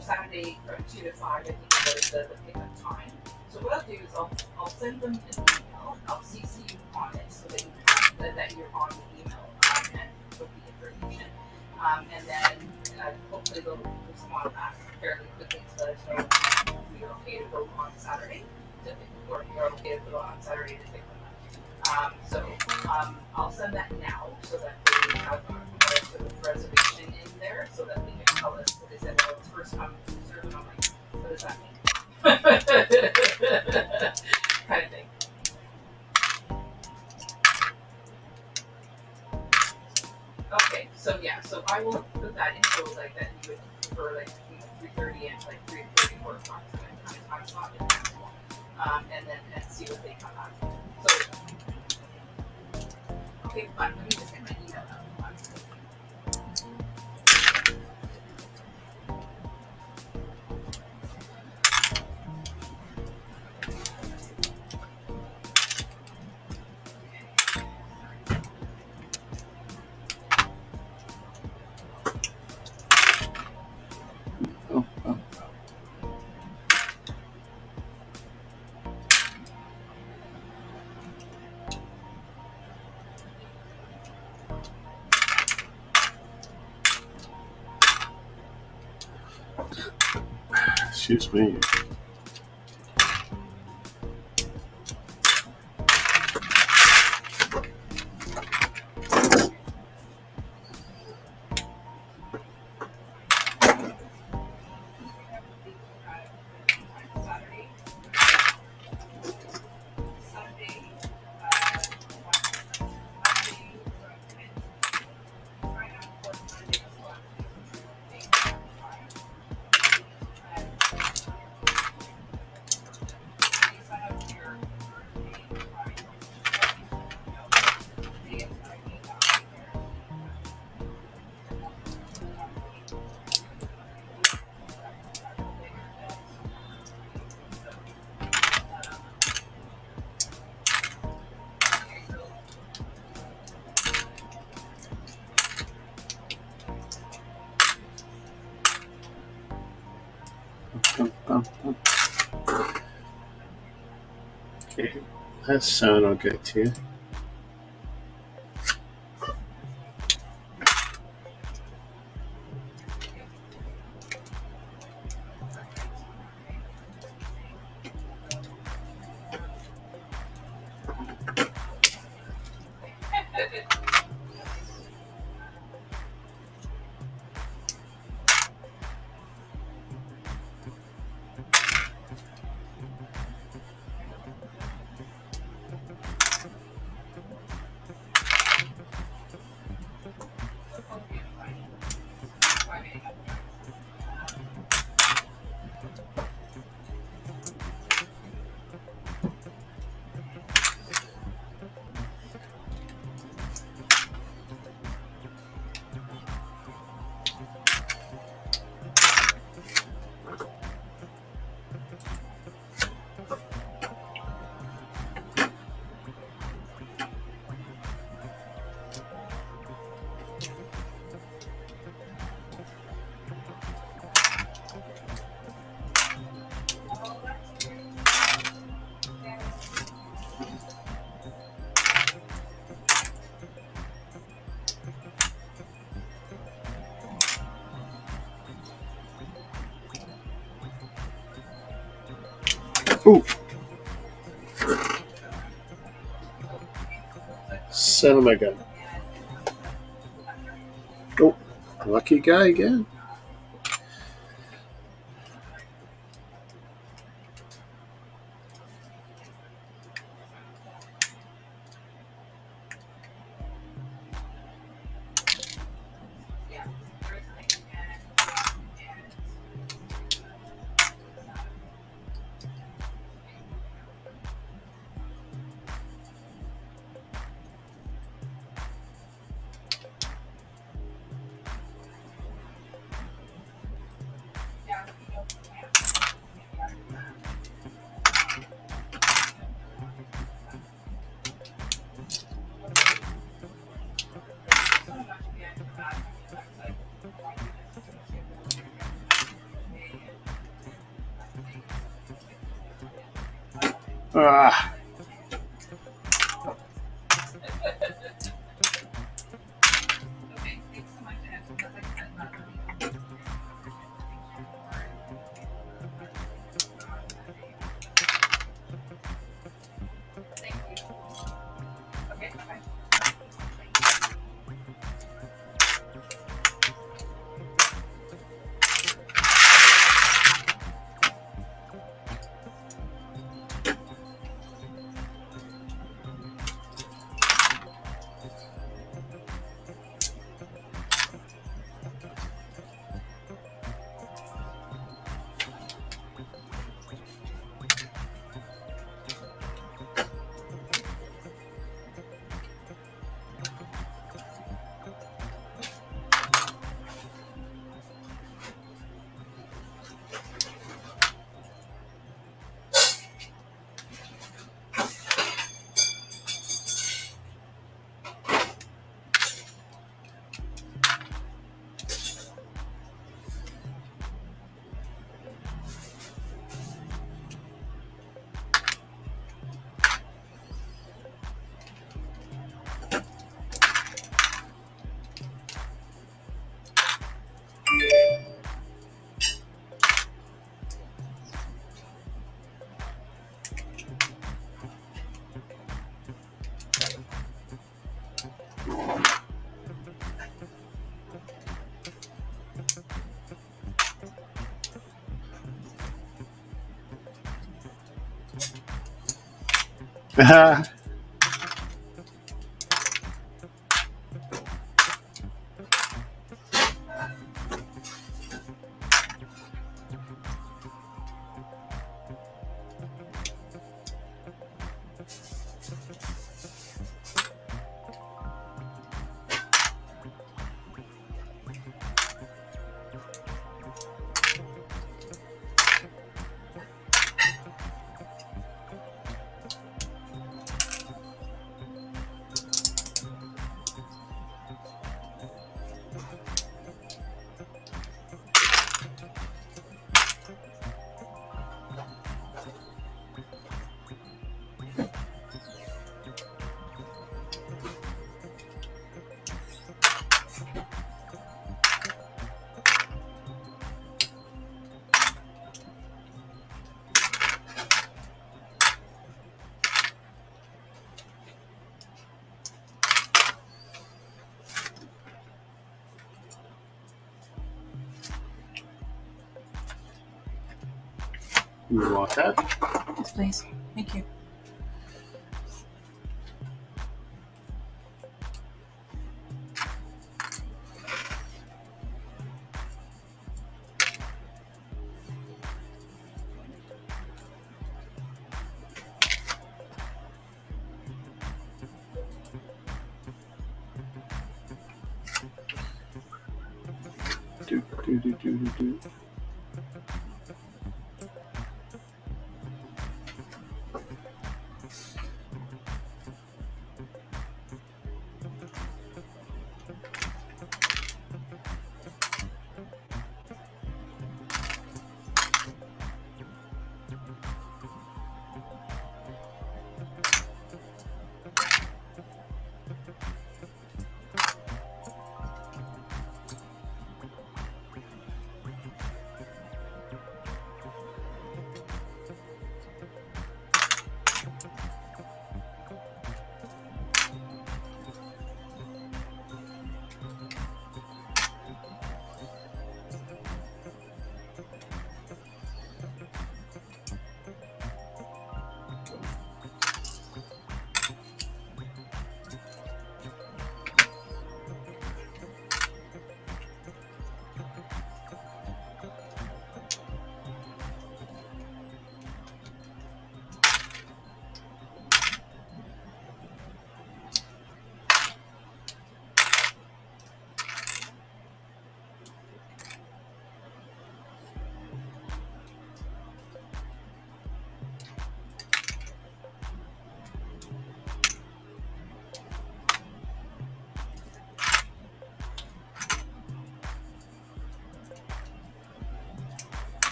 Saturday from 2 to 5, I think was the pickup time. So what I'll do is I'll send them an email. I'll CC you on it so that you have that you're on the email, and with the information. And then hopefully they'll respond back fairly quickly to let us know if you're okay to go on Saturday to pick, or you're okay to go on Saturday to pick them up. I'll send that now so that they have a sort of reservation in there so that they can tell us. So they said, well, it's first come, first served. And I'm like, what does that mean? Kind of thing. Okay, so yeah, so I will put that in so like that you would prefer like between 3:30 and like 3:30, 4 o'clock kind of time slot if possible. And then and see what they come out. So okay, fine. Let me just get my email out. Oh, oh. Excuse me. Saturday, Sunday, Monday, try out for Monday as well. Okay, that sounded good too. Ooh, son of a gun. Oh, lucky guy again. Ah. Okay, thanks so much. And because I'm not really thank you. Okay, bye. You want that? Yes, please. Thank you. Do.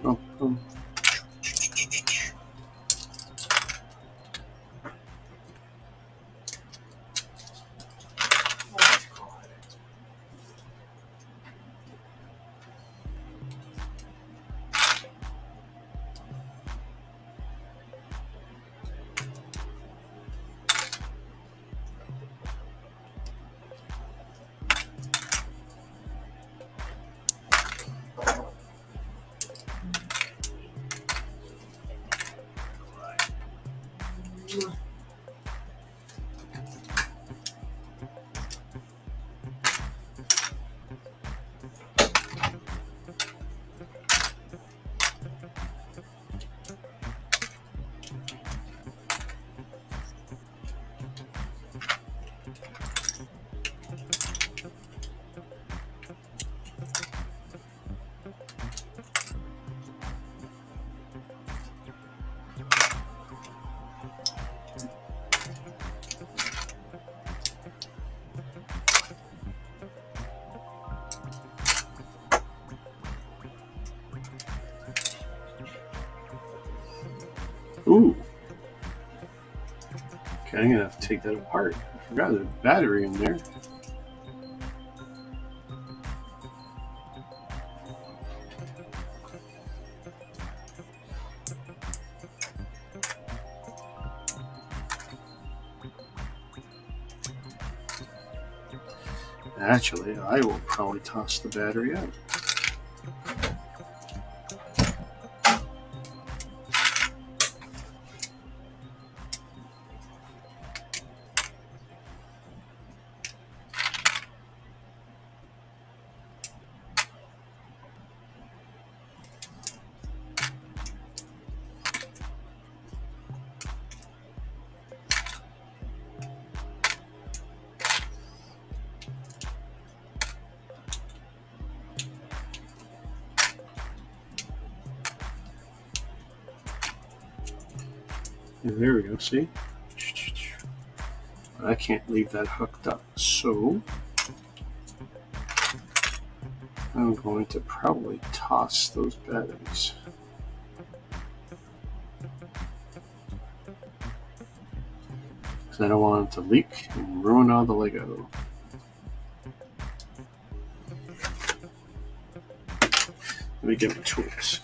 Oh, ooh. Okay, I'm gonna have to take that apart. I forgot there's a battery in there. Actually, I will probably toss the battery out. And there we go, see? I can't leave that hooked up, so I'm going to probably toss those batteries. Because I don't want them to leak and ruin all the Lego. Let me get my tools.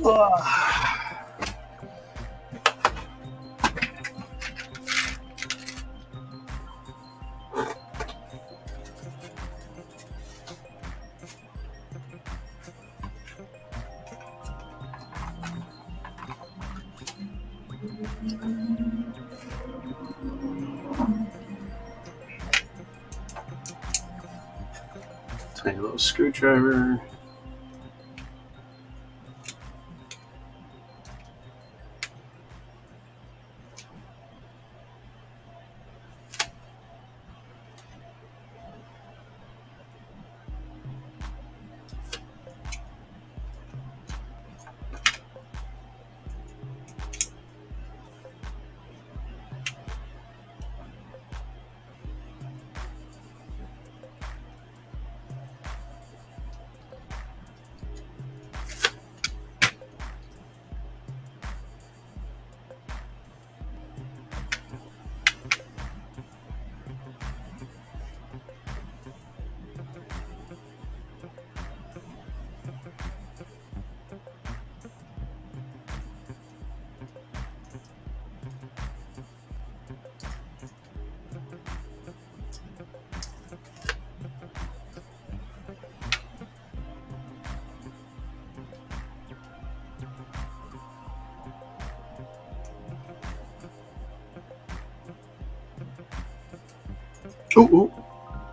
Tiny little screwdriver.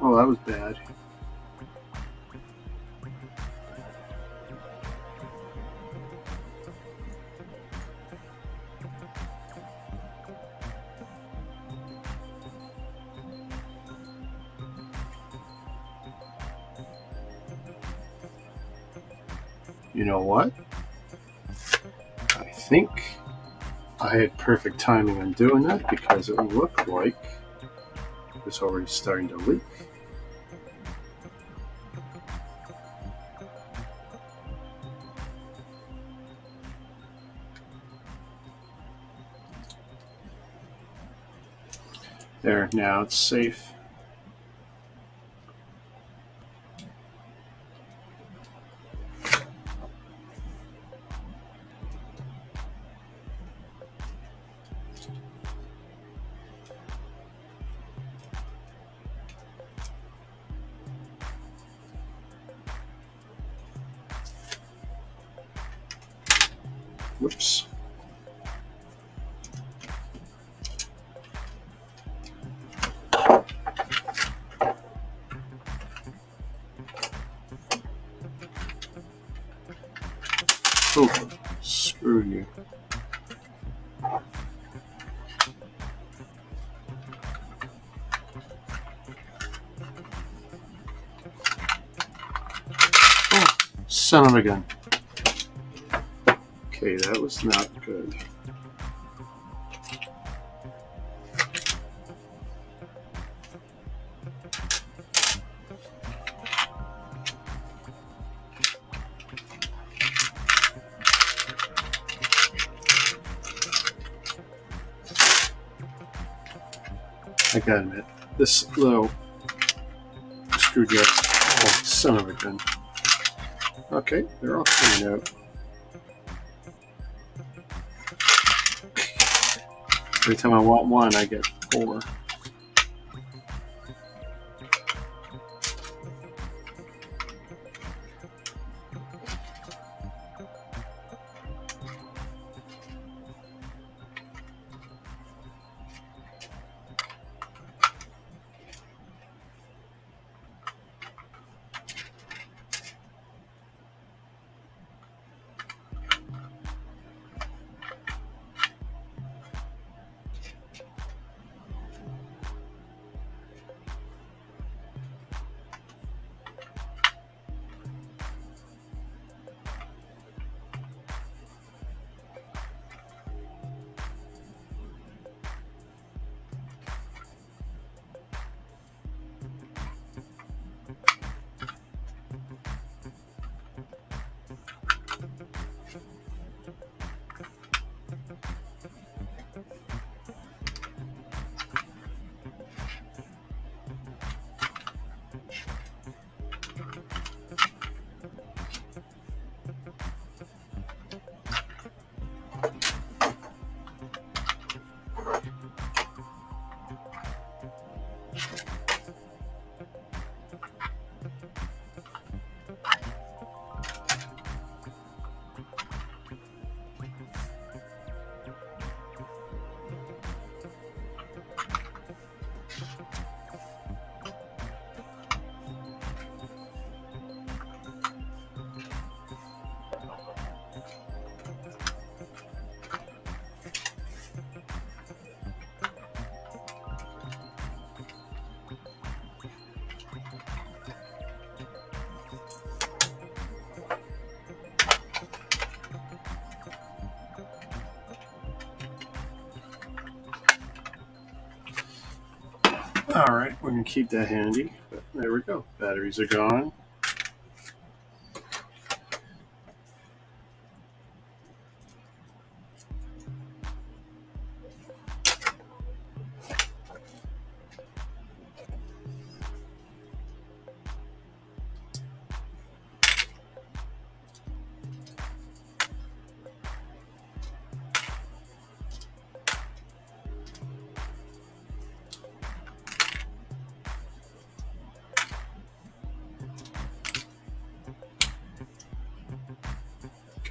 Oh, that was bad. You know what? I think I had perfect timing on doing that because it looked like it was already starting to leak. There, now it's safe. Whoops. Oh, screw you. Oh, son of a gun. Okay, that was not good. I gotta admit, this little screwdriver. Oh, son of a gun. Okay, they're all coming out. Every time I want one, I get 4. All right, we're going to keep that handy. But there we go. Batteries are gone.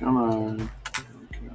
Come on. There we go.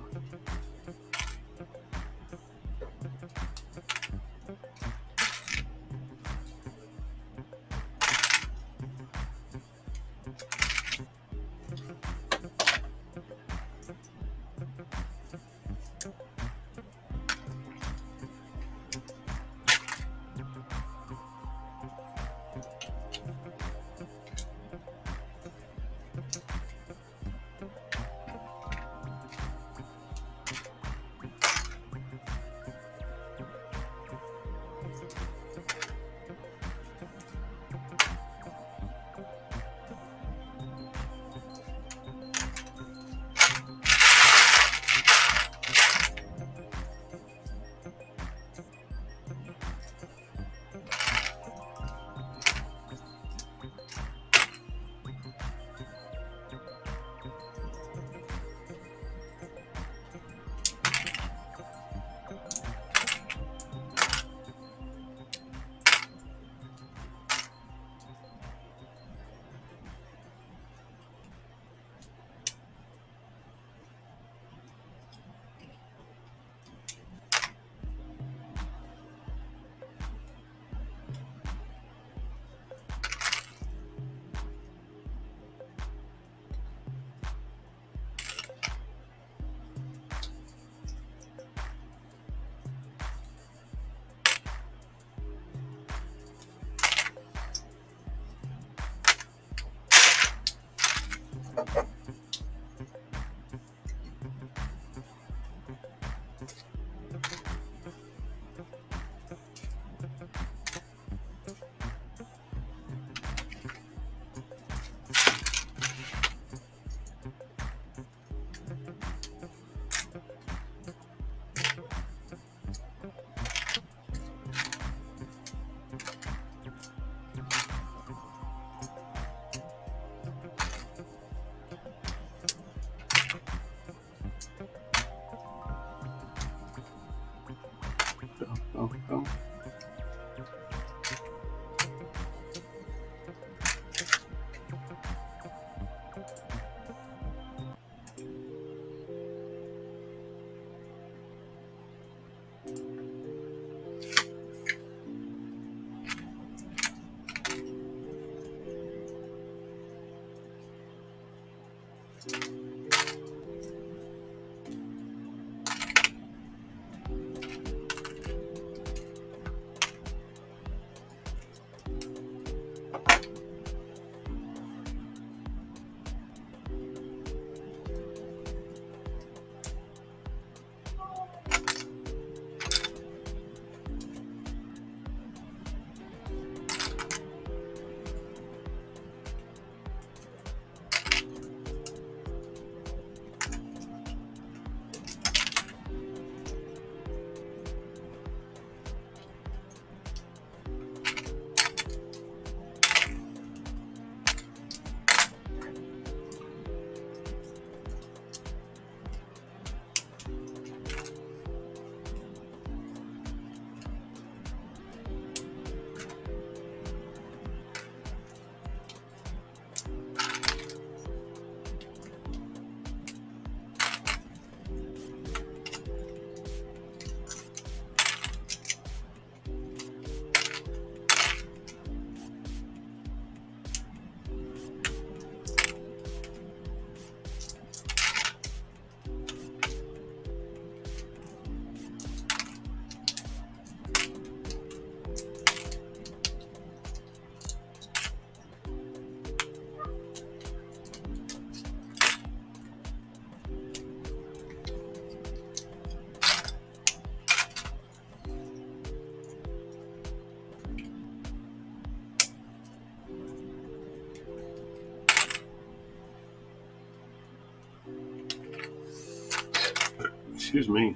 Excuse me.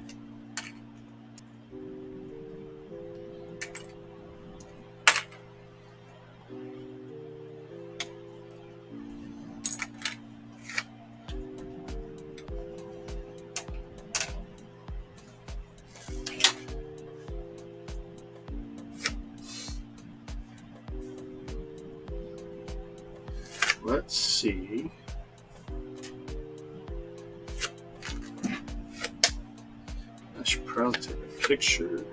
Let's see. I should probably take a picture.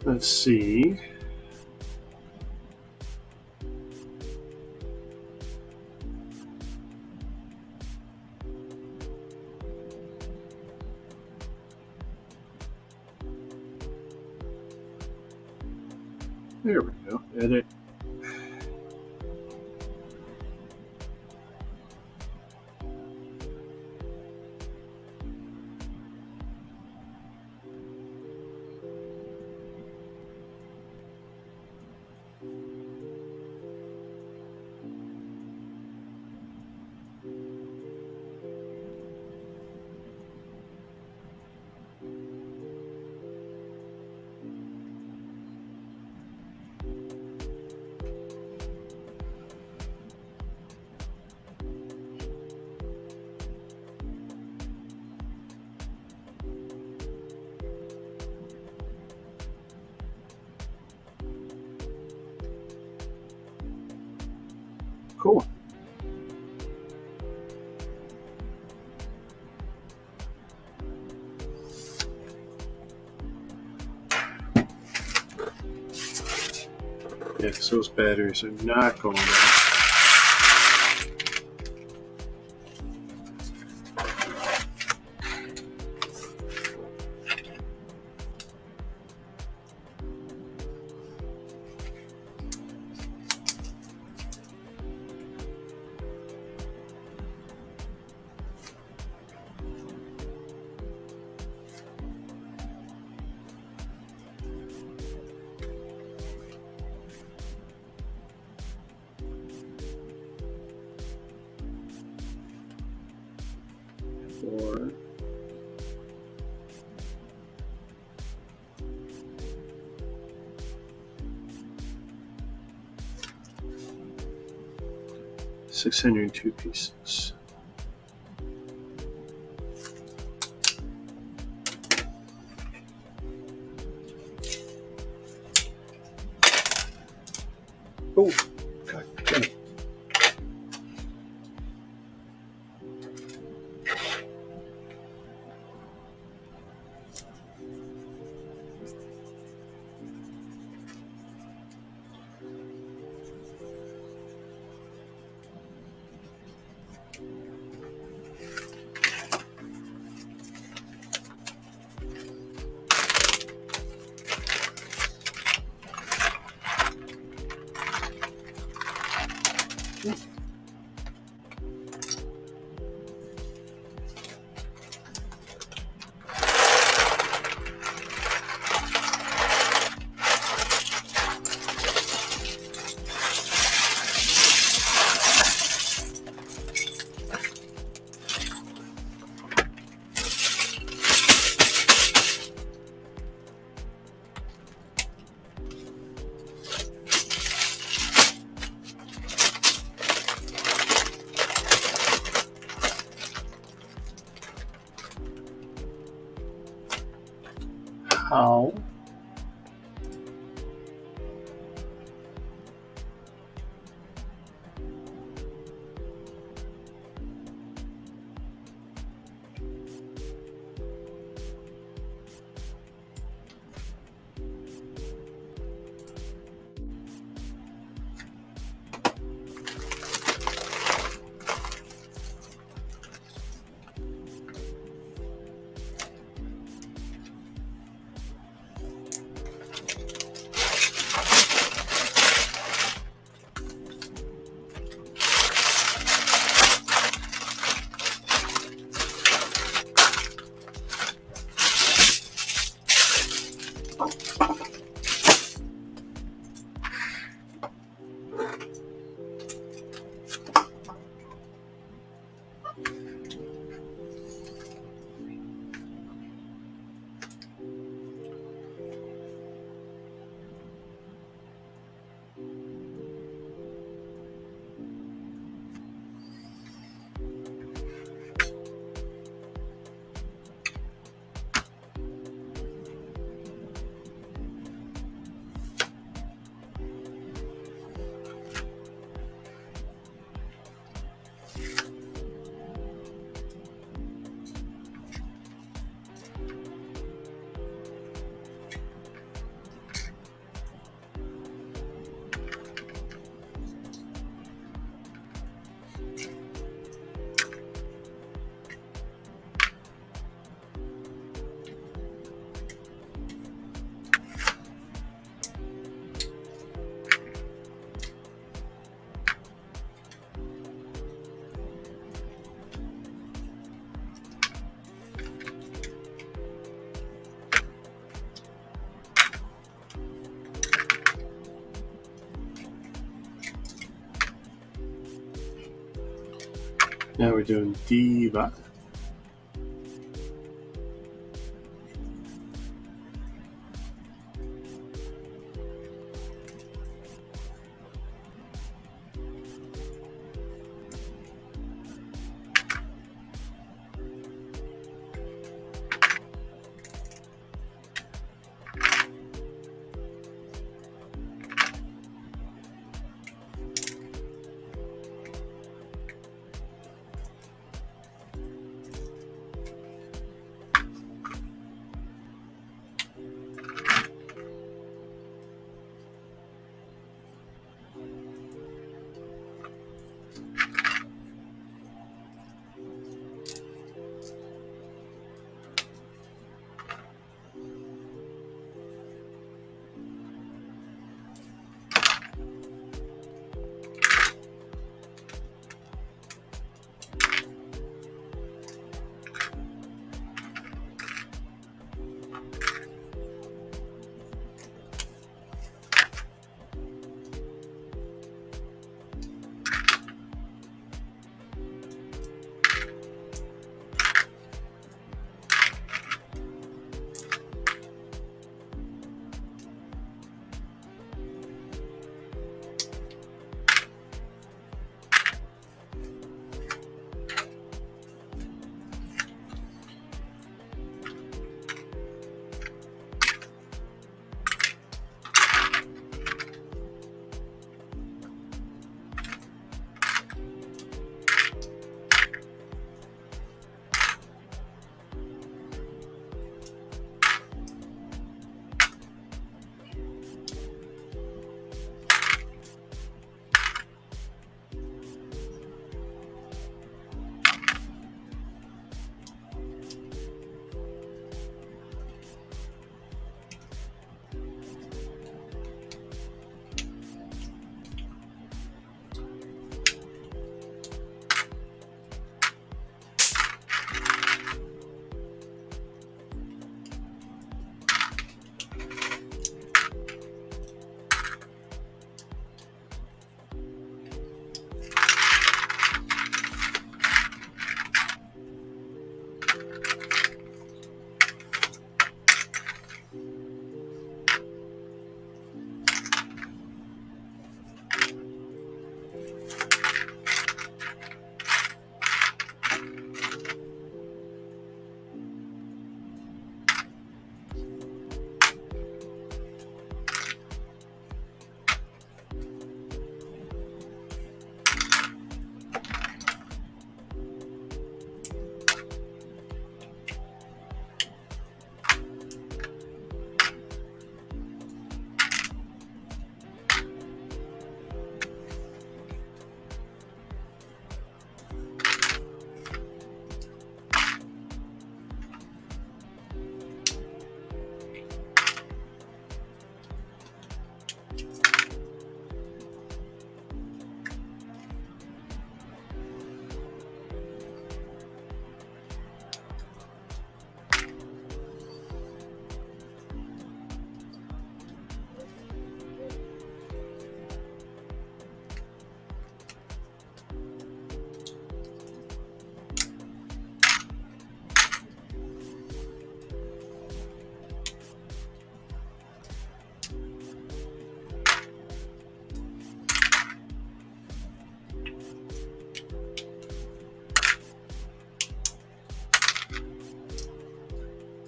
Let's see. There we go. Edit. Cool. Yeah, because those batteries are not going out. Or 602 pieces. Oh, God damn it. How? Now we're doing diva.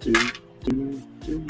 Do, do, do.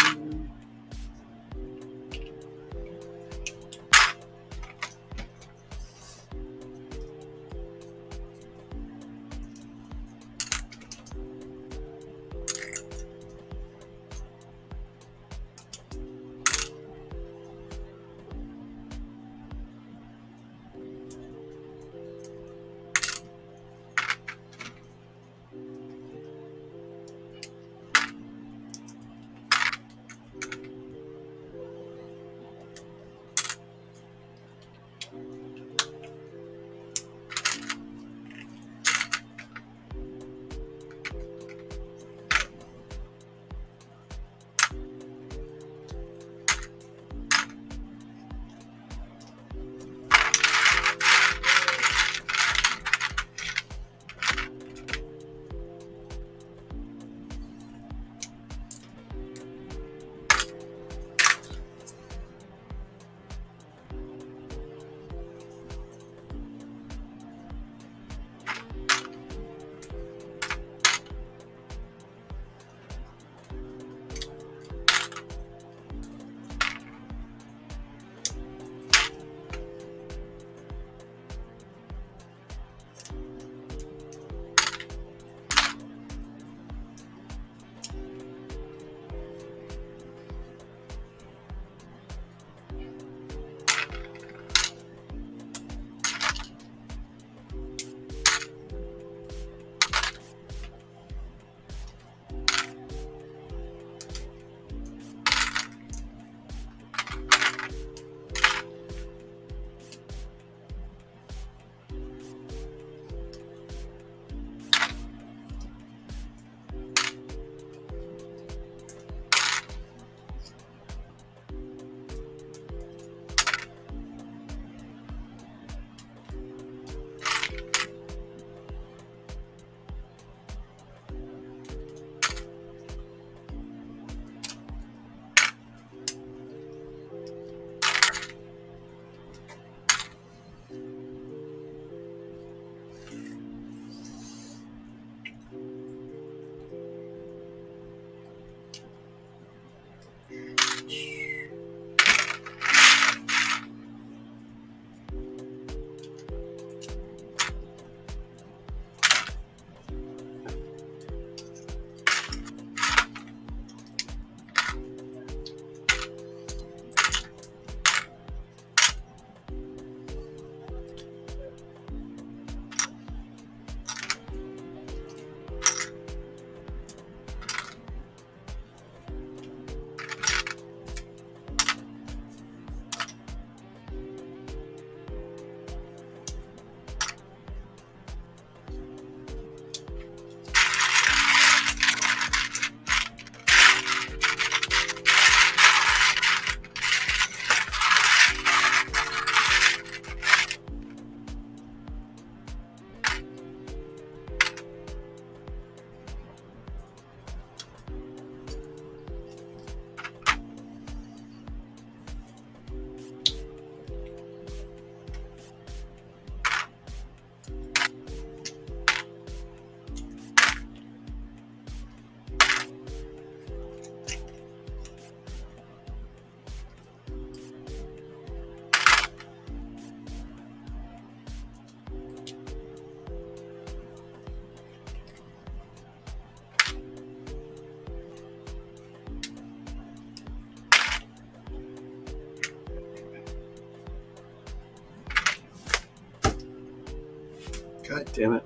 God damn it.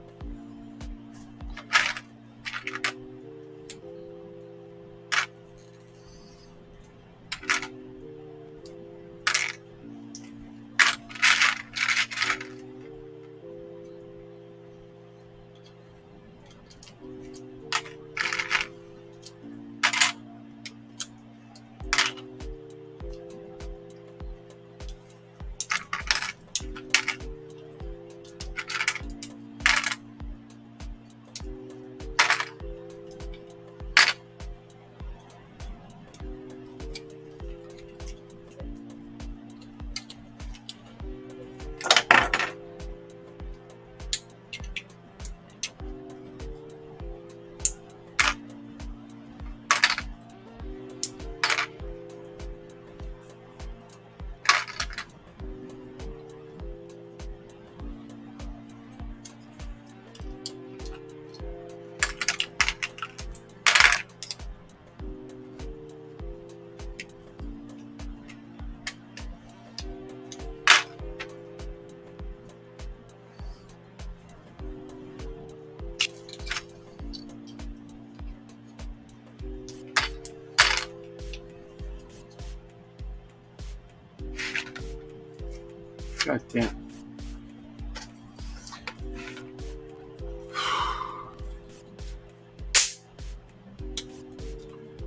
God damn.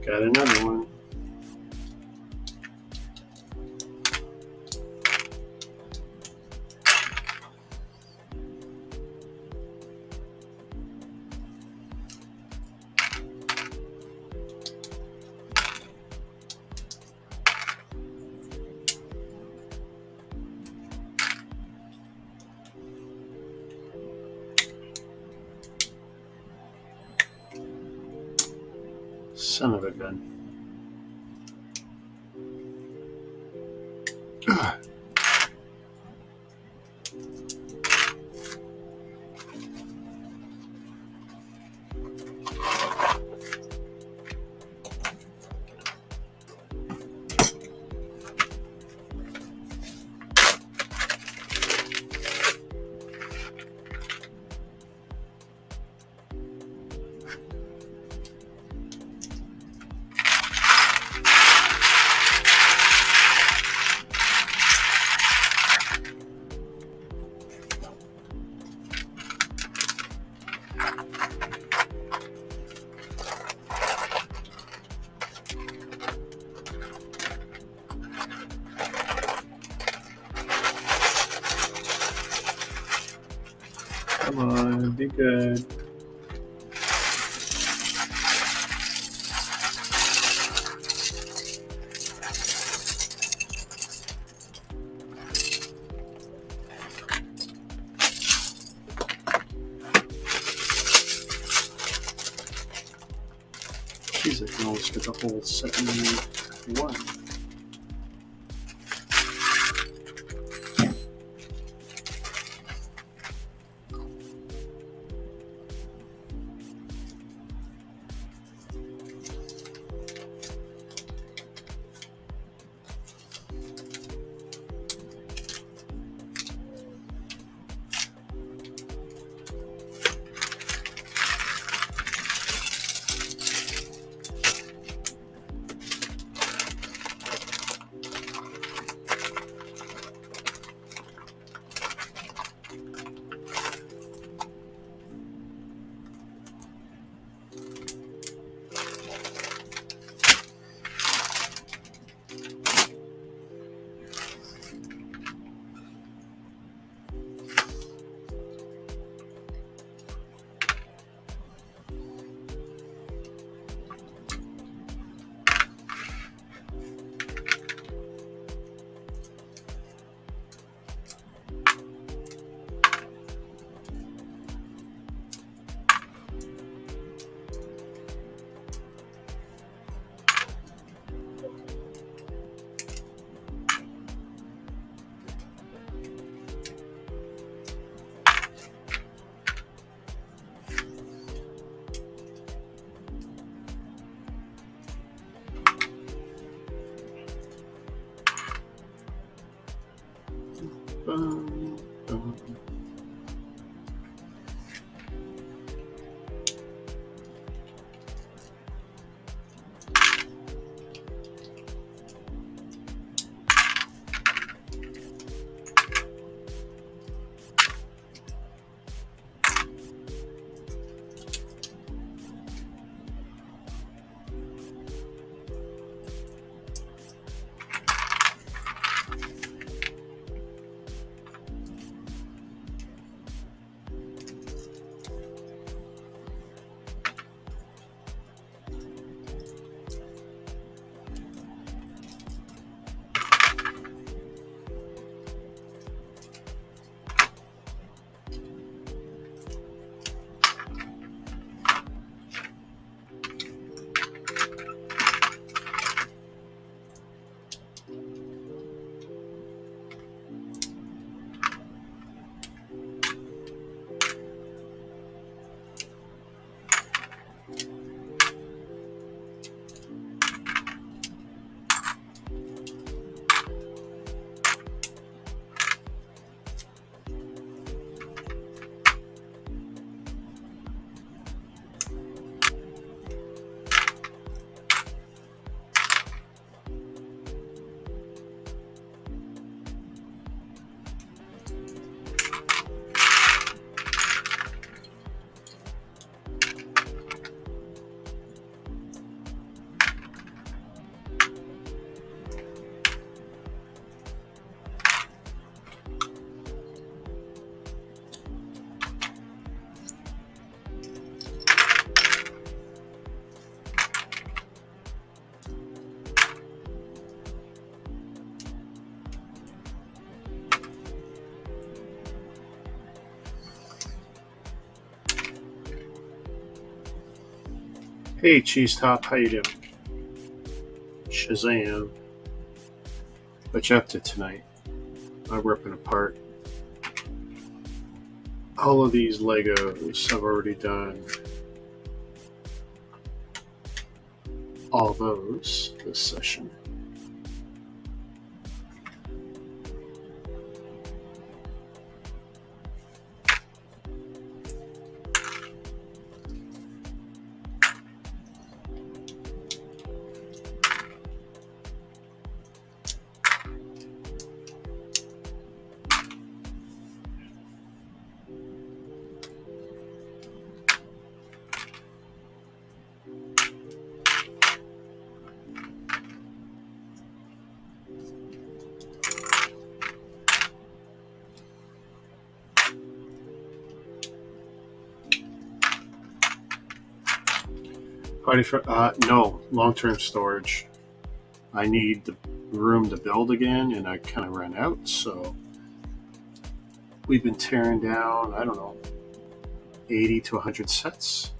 Got another one. Son of a gun. Come on, be good. Jeez, I can almost get the whole 71. Hey, Cheese Top, how you doing? Shazam. What you up to tonight? I'm ripping apart all of these Legos. I've already done all those this session. Party for no long-term storage. I need the room to build again, and I kind of ran out. So we've been tearing down. I don't know, 80 to 100 sets.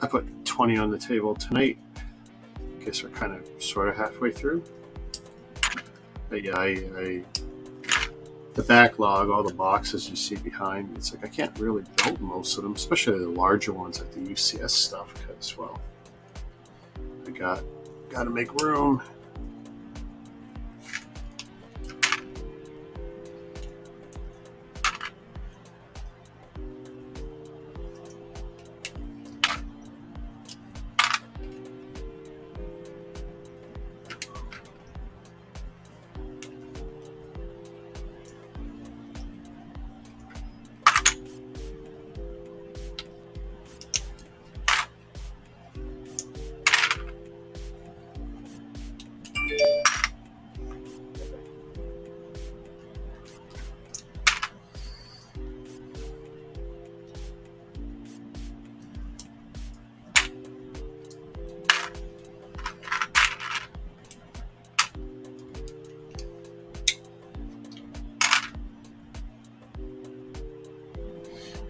I put 20 on the table tonight. Guess we're kind of sort of halfway through. But yeah, the backlog, all the boxes you see behind, it's like I can't really build most of them, especially the larger ones like the UCS stuff, because well, I got to make room.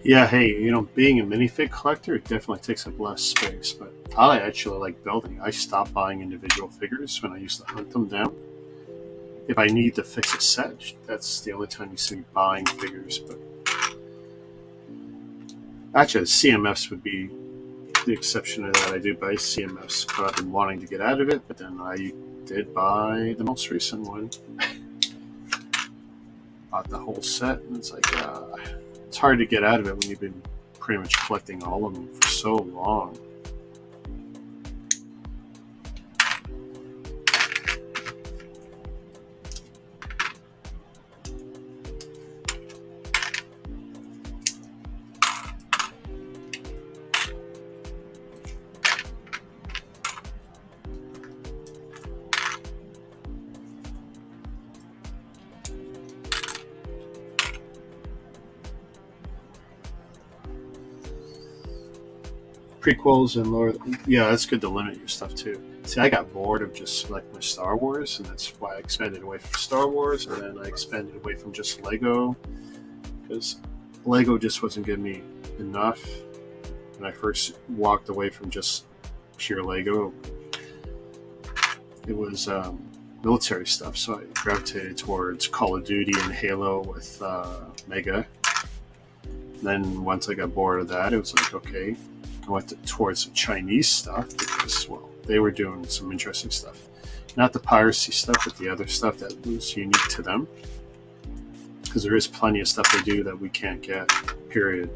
Yeah, hey, being a minifig collector, it definitely takes up less space, but I actually like building. I stopped buying individual figures when I used to hunt them down. If I need to fix a set, that's the only time you see me buying figures. But actually, CMFs would be the exception to that. I do buy CMFs, but I've been wanting to get out of it, but then I did buy the most recent one. Bought the whole set, and it's like, it's hard to get out of it when you've been pretty much collecting all of them for so long. Prequels and lower, yeah, that's good to limit your stuff too. See, I got bored of just like my Star Wars, and that's why I expanded away from Star Wars, and then I expanded away from just Lego, because Lego just wasn't giving me enough. When I first walked away from just pure Lego, it was military stuff, so I gravitated towards Call of Duty and Halo with Mega. Then once I got bored of that, it was like, okay, I went towards some Chinese stuff because, well, they were doing some interesting stuff. Not the piracy stuff, but the other stuff that was unique to them. Because there is plenty of stuff they do that we can't get, period.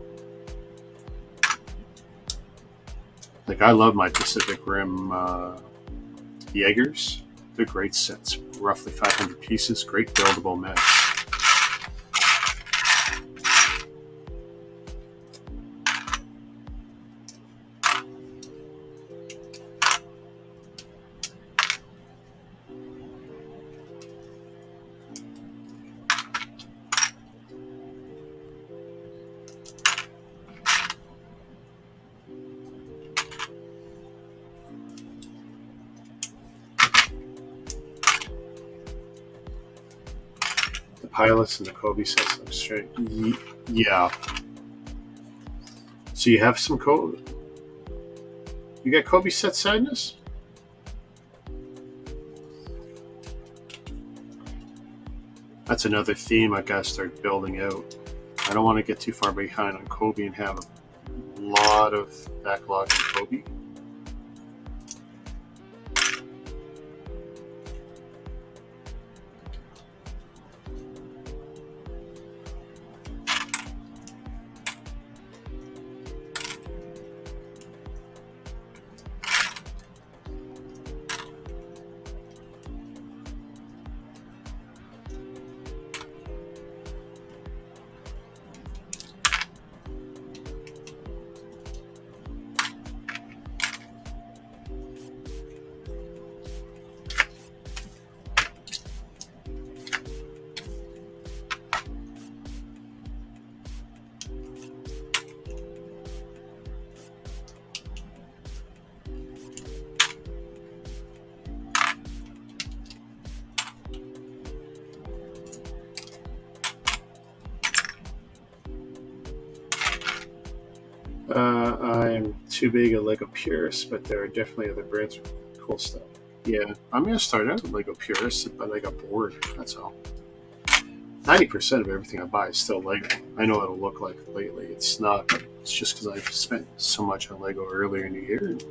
Like, I love my Pacific Rim Jaegers. They're great sets, roughly 500 pieces, great buildable mechs. Pilots and the Kobe sets look straight. Yeah. So you have some Kobe. You got Kobe set sadness? That's another theme I gotta start building out. I don't want to get too far behind on Kobe and have a lot of backlog in Kobe. I'm too big a Lego purist, but there are definitely other brands with cool stuff. Yeah, I'm gonna start out with Lego purist, but I got bored. That's all. 90% of everything I buy is still Lego. I know what it'll look like lately. It's not. It's just because I've spent so much on Lego earlier in the year. And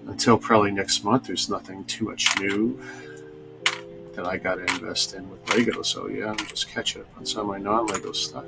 until probably next month, there's nothing too much new that I got to invest in with Lego. So yeah, I'm just catching up on some of my non-Lego stuff.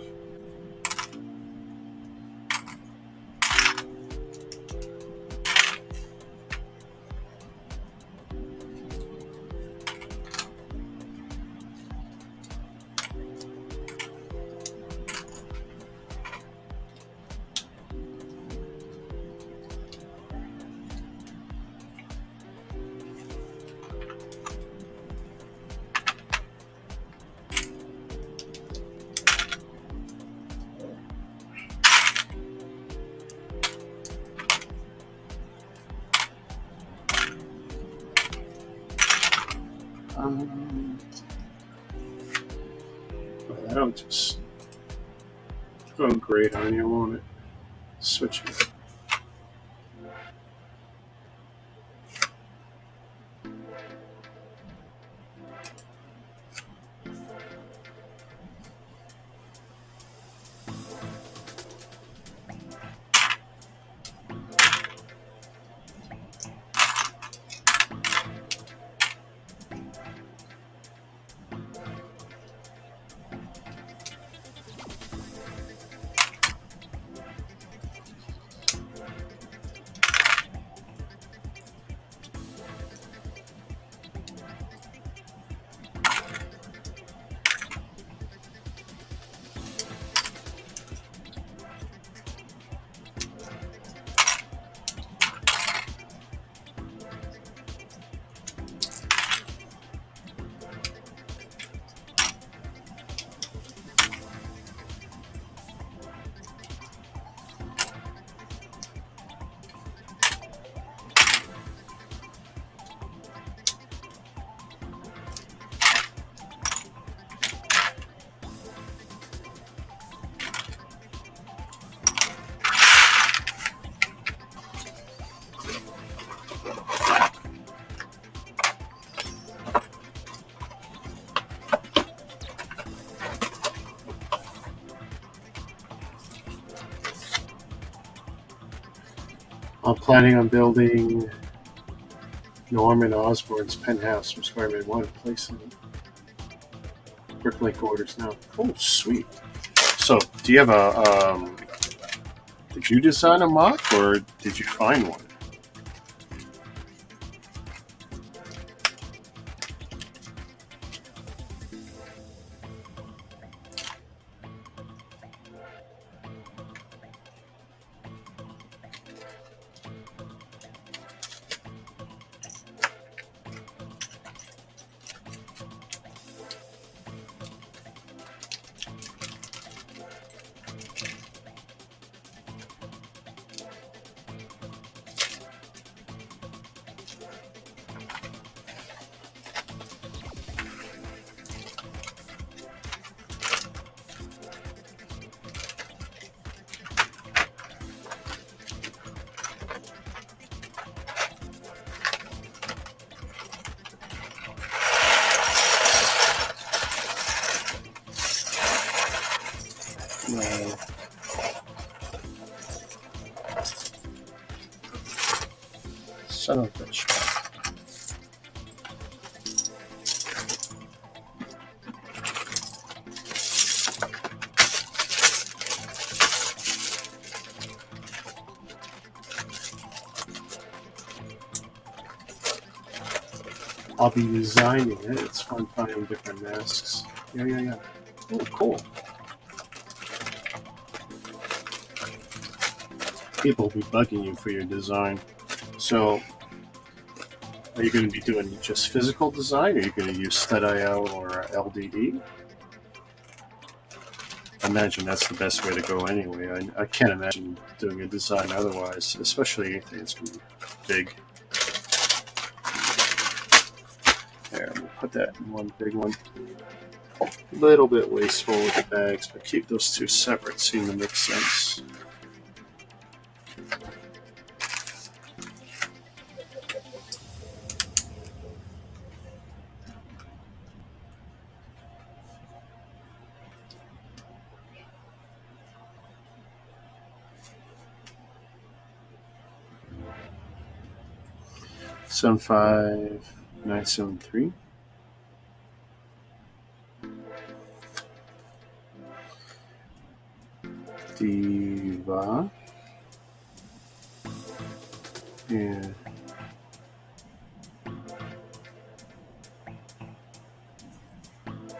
That'll just go great on you, won't it? Switch it. I'm planning on building Norman Osborn's penthouse from Spider-Man 1, placing BrickLink orders now. Oh, sweet. So, do you have a, did you design a mock or did you find one? Son of a bitch. I'll be designing it. It's fun finding different masks. Yeah. Oh, cool. People will be bugging you for your design. So, are you going to be doing just physical design? Or are you going to use StudIO or LDD? I imagine that's the best way to go anyway. I can't imagine doing a design otherwise, especially anything that's going to be big. There, we'll put that in one big one. A little bit wasteful with the bags, but keep those two separate seem to make sense. Seven 5973. Diva. And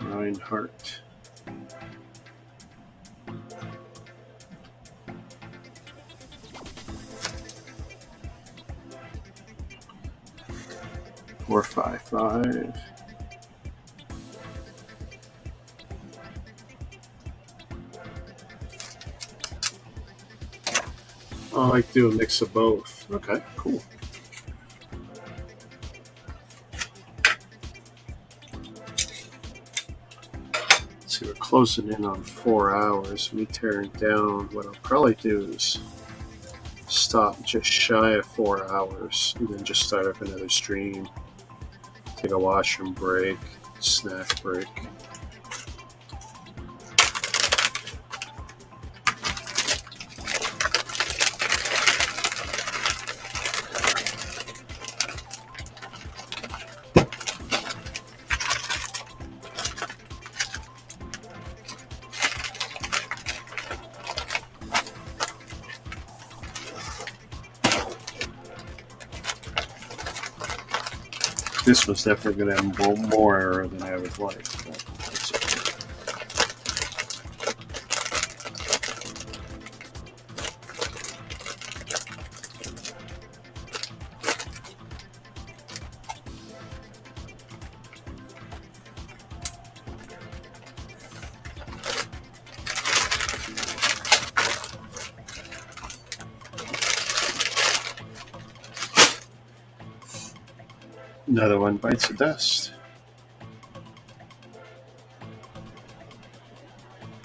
Reinhardt. Four 5 5. I like to do a mix of both. Okay, cool. See, we're closing in on 4 hours. Me tearing down. What I'll probably do is stop just shy of 4 hours and then just start up another stream. Take a washroom break, snack break. This was definitely going to have more error than I would like. But it's okay. Another one bites the dust.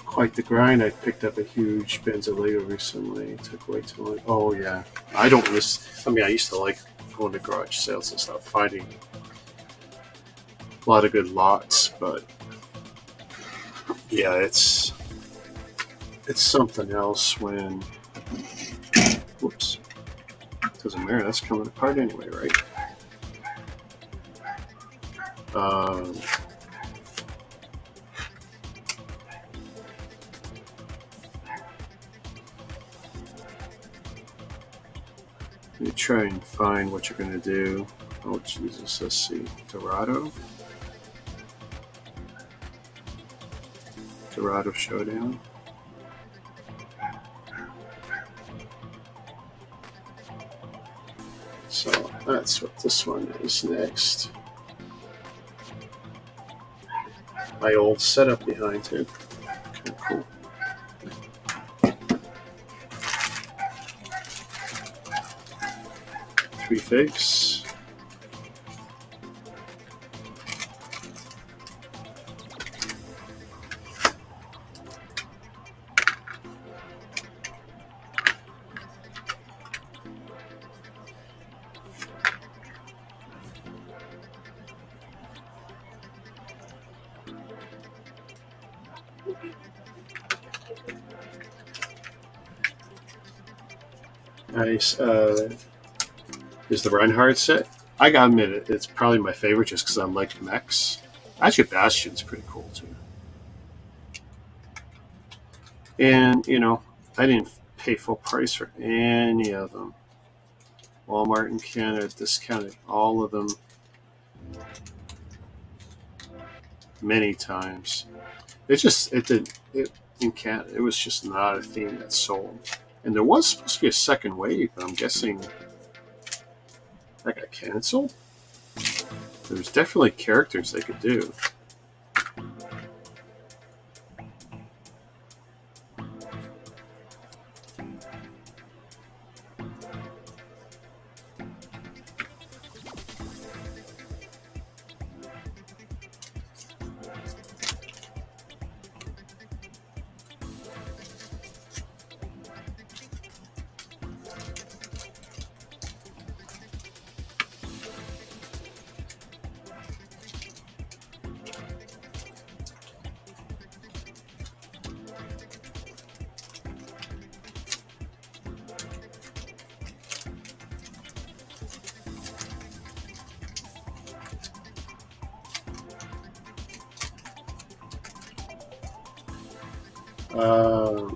Quite the grind. I picked up a huge Benzolego recently. It took way too long. Oh yeah, I don't miss. I mean, I used to like going to garage sales and stuff, finding a lot of good lots, but yeah, it's something else when. Whoops. Doesn't matter. That's coming apart anyway, right? You try and find what you're going to do. Oh, Jesus. Let's see. Dorado Showdown. So that's what this one is next. My old setup behind it. Okay, cool. Three figs. Nice. Is the Reinhardt set? I gotta admit it, it's probably my favorite just because I like mechs. Actually, Bastion's pretty cool too. And I didn't pay full price for any of them. Walmart in Canada discounted all of them many times. It did it in Canada. It was just not a theme that sold. And there was supposed to be a second wave, but I'm guessing that got canceled. There's definitely characters they could do.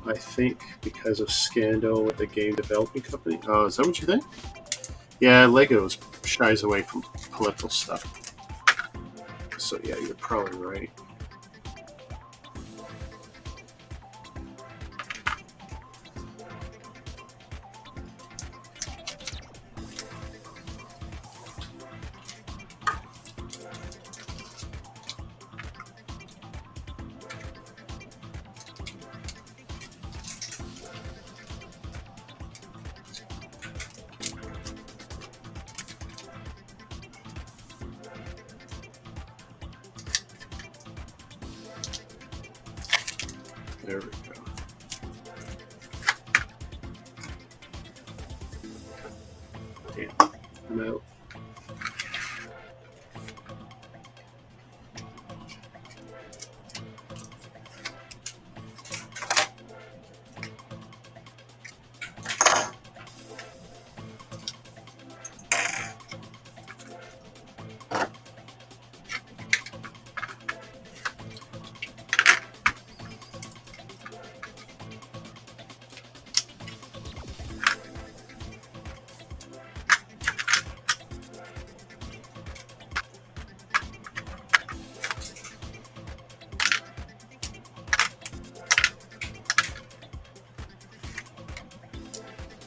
I think because of scandal with the game developing company. Oh, is that what you think? Yeah, Legos shies away from political stuff. So yeah, you're probably right. There we go. Damn, I'm out.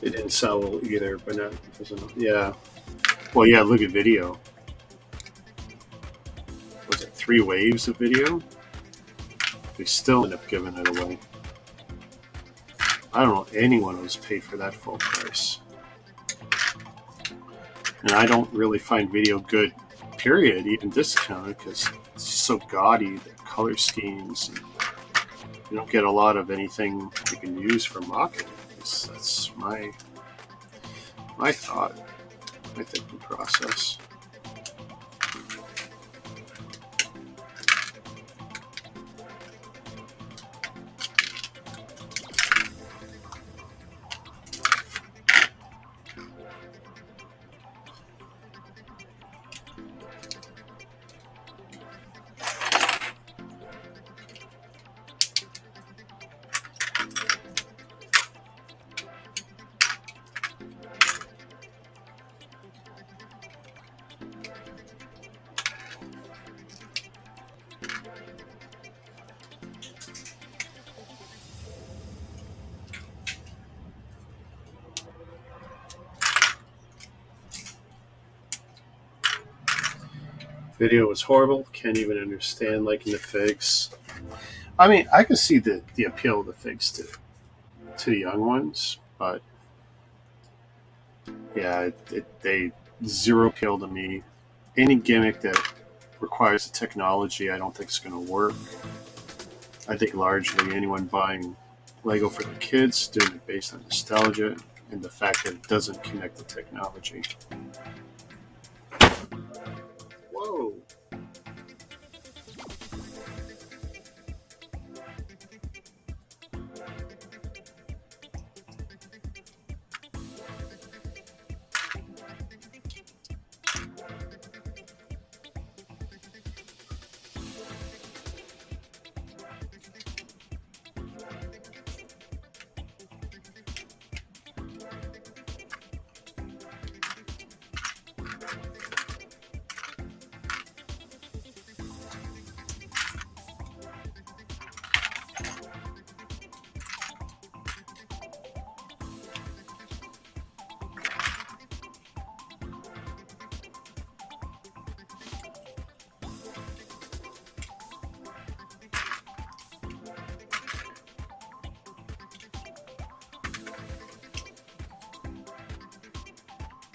It didn't sell well either, but no, it doesn't. Yeah. Well, yeah. Look at video. Was it 3 waves of video? They still end up giving it away. I don't know anyone who's paid for that full price. And I don't really find video good, period, even discounted, because it's so gaudy, the color schemes. And you don't get a lot of anything you can use for marketing. That's my thought, my thinking process. Video was horrible. Can't even understand liking the figs. I mean, I can see the appeal of the figs to the young ones, but yeah, they zero appeal to me. Any gimmick that requires the technology, I don't think is going to work. I think largely anyone buying Lego for their kids doing it based on nostalgia and the fact that it doesn't connect to technology. Whoa.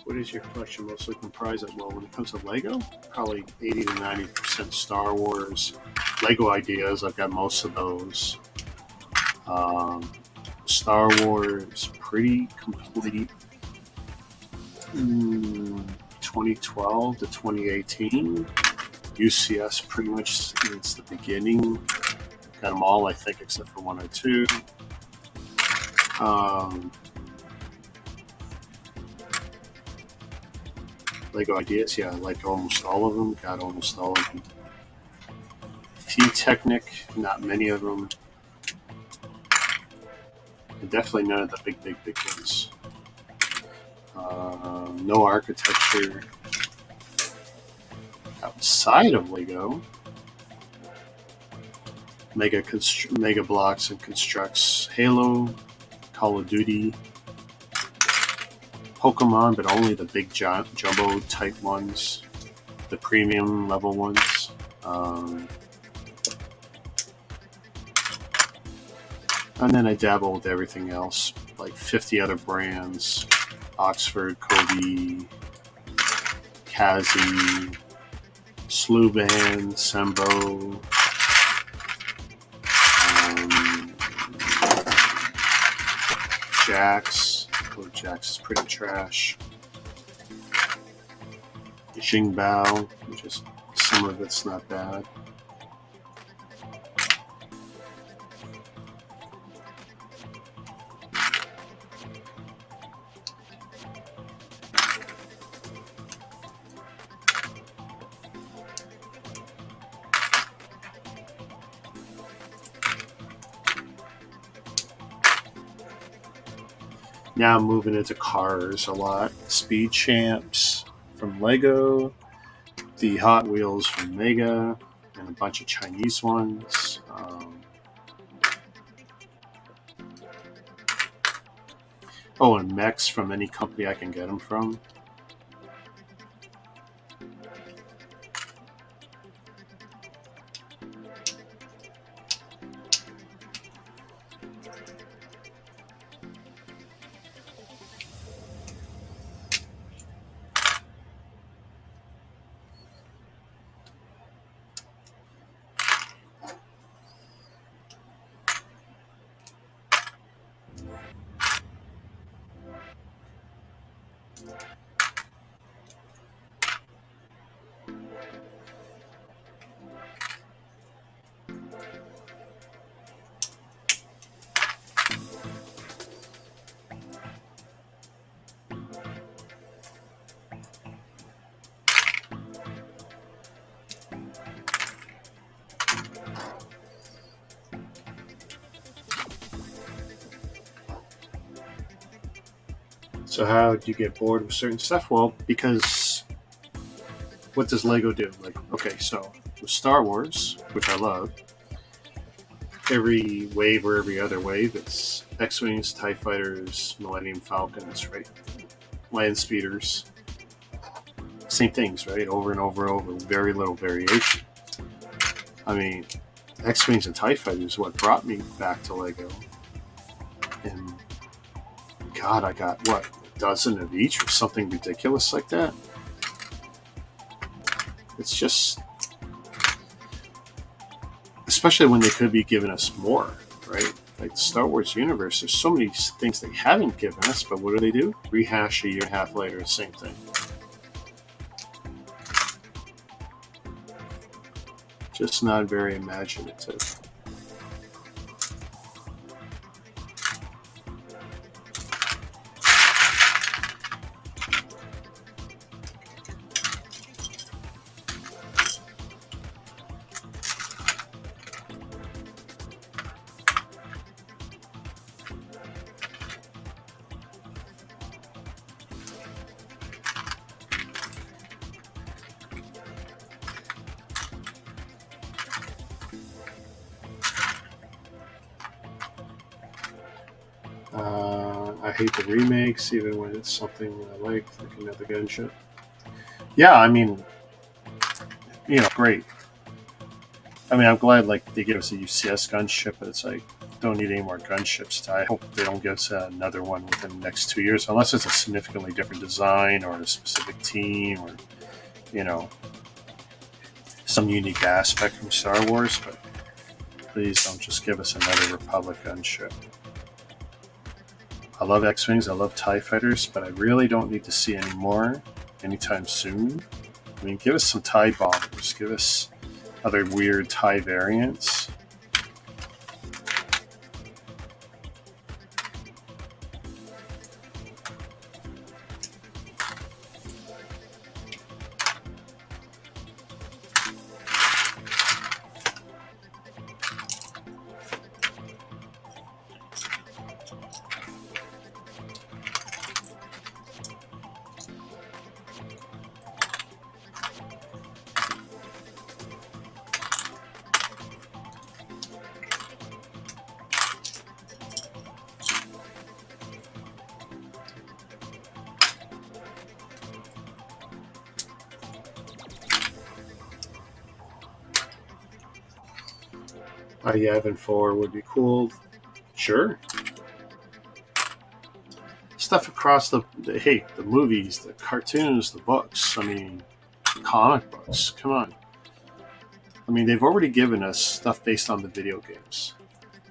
what is your collection mostly comprised of? Well, when it comes to Lego, probably 80 to 90% Star Wars. Lego ideas, I've got most of those. Star Wars, pretty complete. 2012 to 2018. UCS, pretty much since the beginning. Got them all, I think, except for one or two. Lego ideas, yeah, I like almost all of them. Got almost all of them. Few Technic, not many of them. And definitely none of the big ones. No architecture outside of Lego. Mega Blocks and Constructs, Halo, Call of Duty, Pokemon, but only the big jumbo type ones, the premium level ones. And then I dabble with everything else, like 50 other brands: Oxford, Kobe, Kazi, Sluban, Sembo, Jax. Oh, Jax is pretty trash. Xingbao, which is some of it's not bad. Now I'm moving into cars a lot. Speed Champs from Lego, the Hot Wheels from Mega, and a bunch of Chinese ones. And mechs from any company I can get them from. So how do you get bored with certain stuff? Well, because what does Lego do? Like, okay, so with Star Wars, which I love, every wave or every other wave, it's X-Wings, TIE Fighters, Millennium Falcons, right? Land Speeders. Same things, right? Over and over and over, very little variation. I mean, X-Wings and TIE Fighters is what brought me back to Lego. And God, I got, what, a dozen of each or something ridiculous like that? It's just, especially when they could be giving us more, right? Like the Star Wars universe, there's so many things they haven't given us, but what do? Rehash a year and a half later, same thing. Just not very imaginative. I hate the remakes, even when it's something I like another gunship. Yeah, I mean, great. I mean, I'm glad like they give us a UCS gunship, but it's like don't need any more gunships. I hope they don't give us another one within the next 2 years, unless it's a significantly different design or a specific team or, you know, some unique aspect from Star Wars. But please don't just give us another Republic gunship. I love X-Wings, I love TIE Fighters, but I really don't need to see any more anytime soon. I mean, give us some TIE bombers, give us other weird TIE variants. Yavin 4 would be cool. Sure. Stuff across the movies, the cartoons, the books. I mean, comic books. Come on. I mean, they've already given us stuff based on the video games.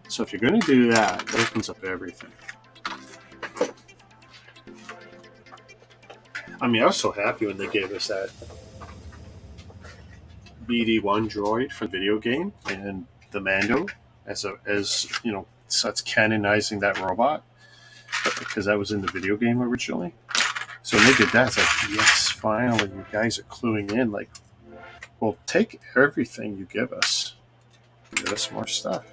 So if you're going to do that, that opens up everything. I mean, I was so happy when they gave us that BD1 droid for the video game and the Mando as you know, so it's canonizing that robot because that was in the video game originally. So when they did that, it's like, yes, finally, you guys are cluing in. Like, well, take everything you give us. Give us more stuff.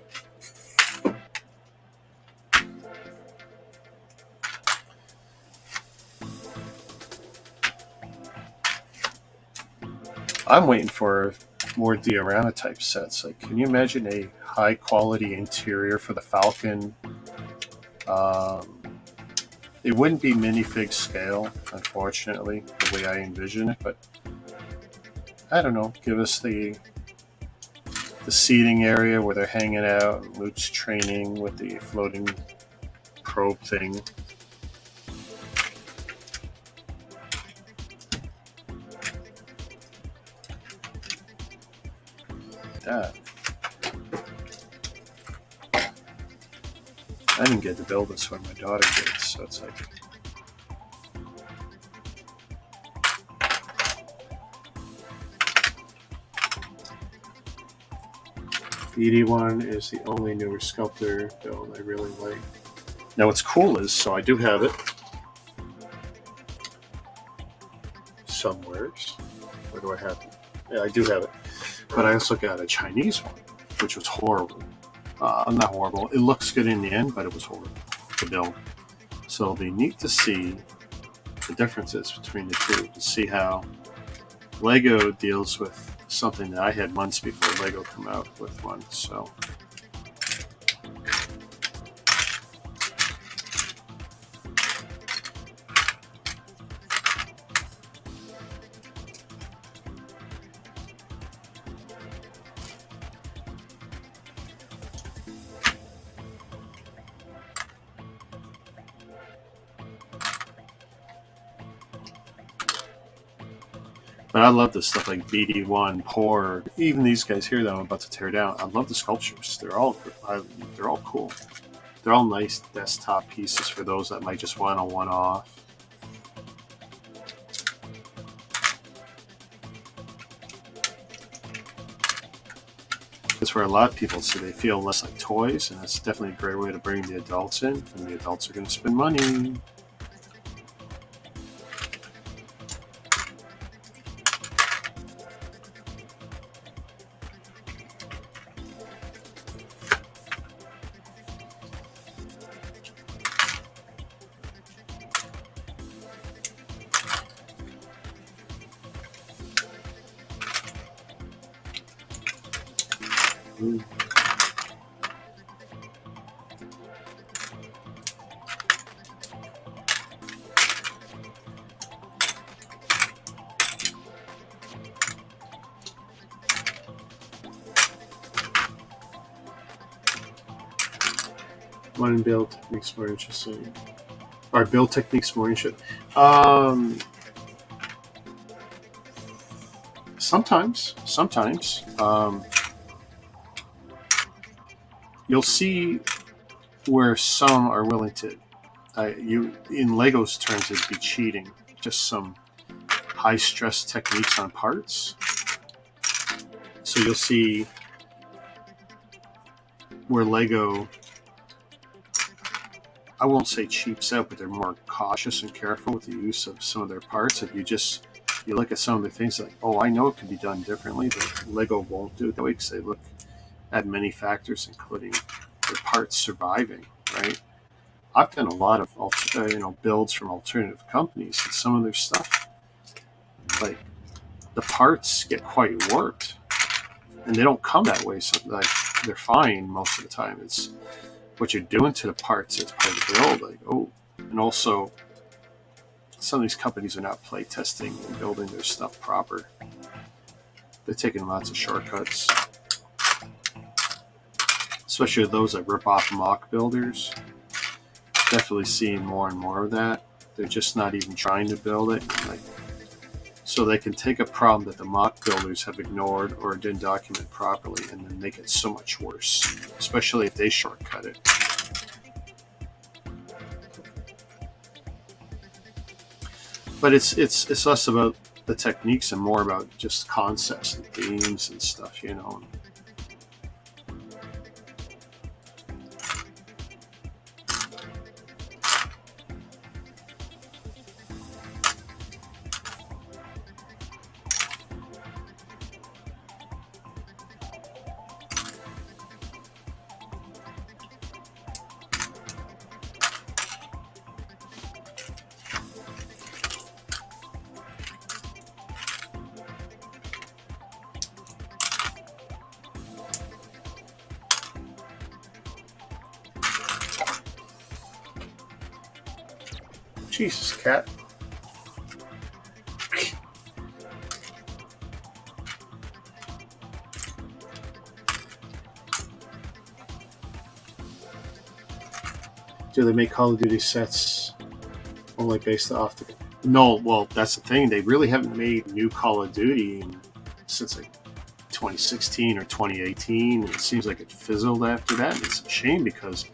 I'm waiting for more diorama type sets. Like, can you imagine a high quality interior for the Falcon? It wouldn't be minifig scale, unfortunately, the way I envision it, but I don't know. Give us the seating area where they're hanging out, Luke's training with the floating probe thing. That. I didn't get to build this one, my daughter did, so it's like... BD1 is the only newer sculptor build I really like. Now what's cool is, so I do have it somewheres. Where do I have it? Yeah, I do have it. But I also got a Chinese one, which was horrible. Not horrible. It looks good in the end, but it was horrible to build. So it'll be neat to see the differences between the two, to see how Lego deals with something that I had months before Lego come out with one. So but I love this stuff like BD1, Poor, even these guys here that I'm about to tear down. I love the sculptures. They're all cool. They're all nice desktop pieces for those that might just want a one-off. That's where a lot of people say they feel less like toys, and that's definitely a great way to bring the adults in, and the adults are going to spend money. One build techniques more interesting. Or build techniques more interesting. Sometimes. You'll see where some are willing to. You in Lego's terms, it'd be cheating. Just some high stress techniques on parts. So you'll see where Lego, I won't say cheaps out, but they're more cautious and careful with the use of some of their parts. If you look at some of the things like, oh, I know it can be done differently, but Lego won't do it that way because they look at many factors, including their parts surviving. Right? I've done a lot of builds from alternative companies, and some of their stuff, like the parts get quite warped, and they don't come that way. So like they're fine most of the time. It's what you're doing to the parts as part of the build. Like, oh, and also some of these companies are not play testing and building their stuff proper. They're taking lots of shortcuts, especially those that rip off mock builders. Definitely seeing more and more of that. They're just not even trying to build it. Like, so they can take a problem that the mock builders have ignored or didn't document properly and then make it so much worse, especially if they shortcut it. But it's less about the techniques and more about just concepts and themes and stuff, you know. Jesus, cat. Do they make Call of Duty sets only based off the... No, well, that's the thing. They really haven't made new Call of Duty since like 2016 or 2018. It seems like it fizzled after that. And it's a shame because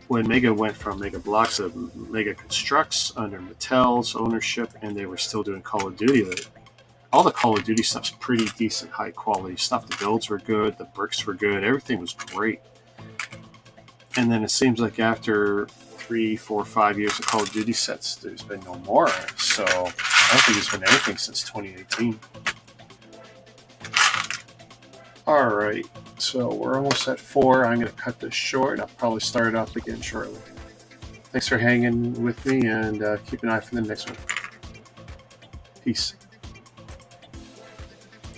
when Mega went from Mega Bloks to Mega Constructs under Mattel's ownership, and they were still doing Call of Duty, all the Call of Duty stuff's pretty decent, high quality stuff. The builds were good, the bricks were good, everything was great. And then it seems like after 3, 4, 5 years of Call of Duty sets, there's been no more. So I don't think there's been anything since 2018. All right, so we're almost at 4. I'm going to cut this short. I'll probably start it up again shortly. Thanks for hanging with me, and keep an eye for the next one. Peace.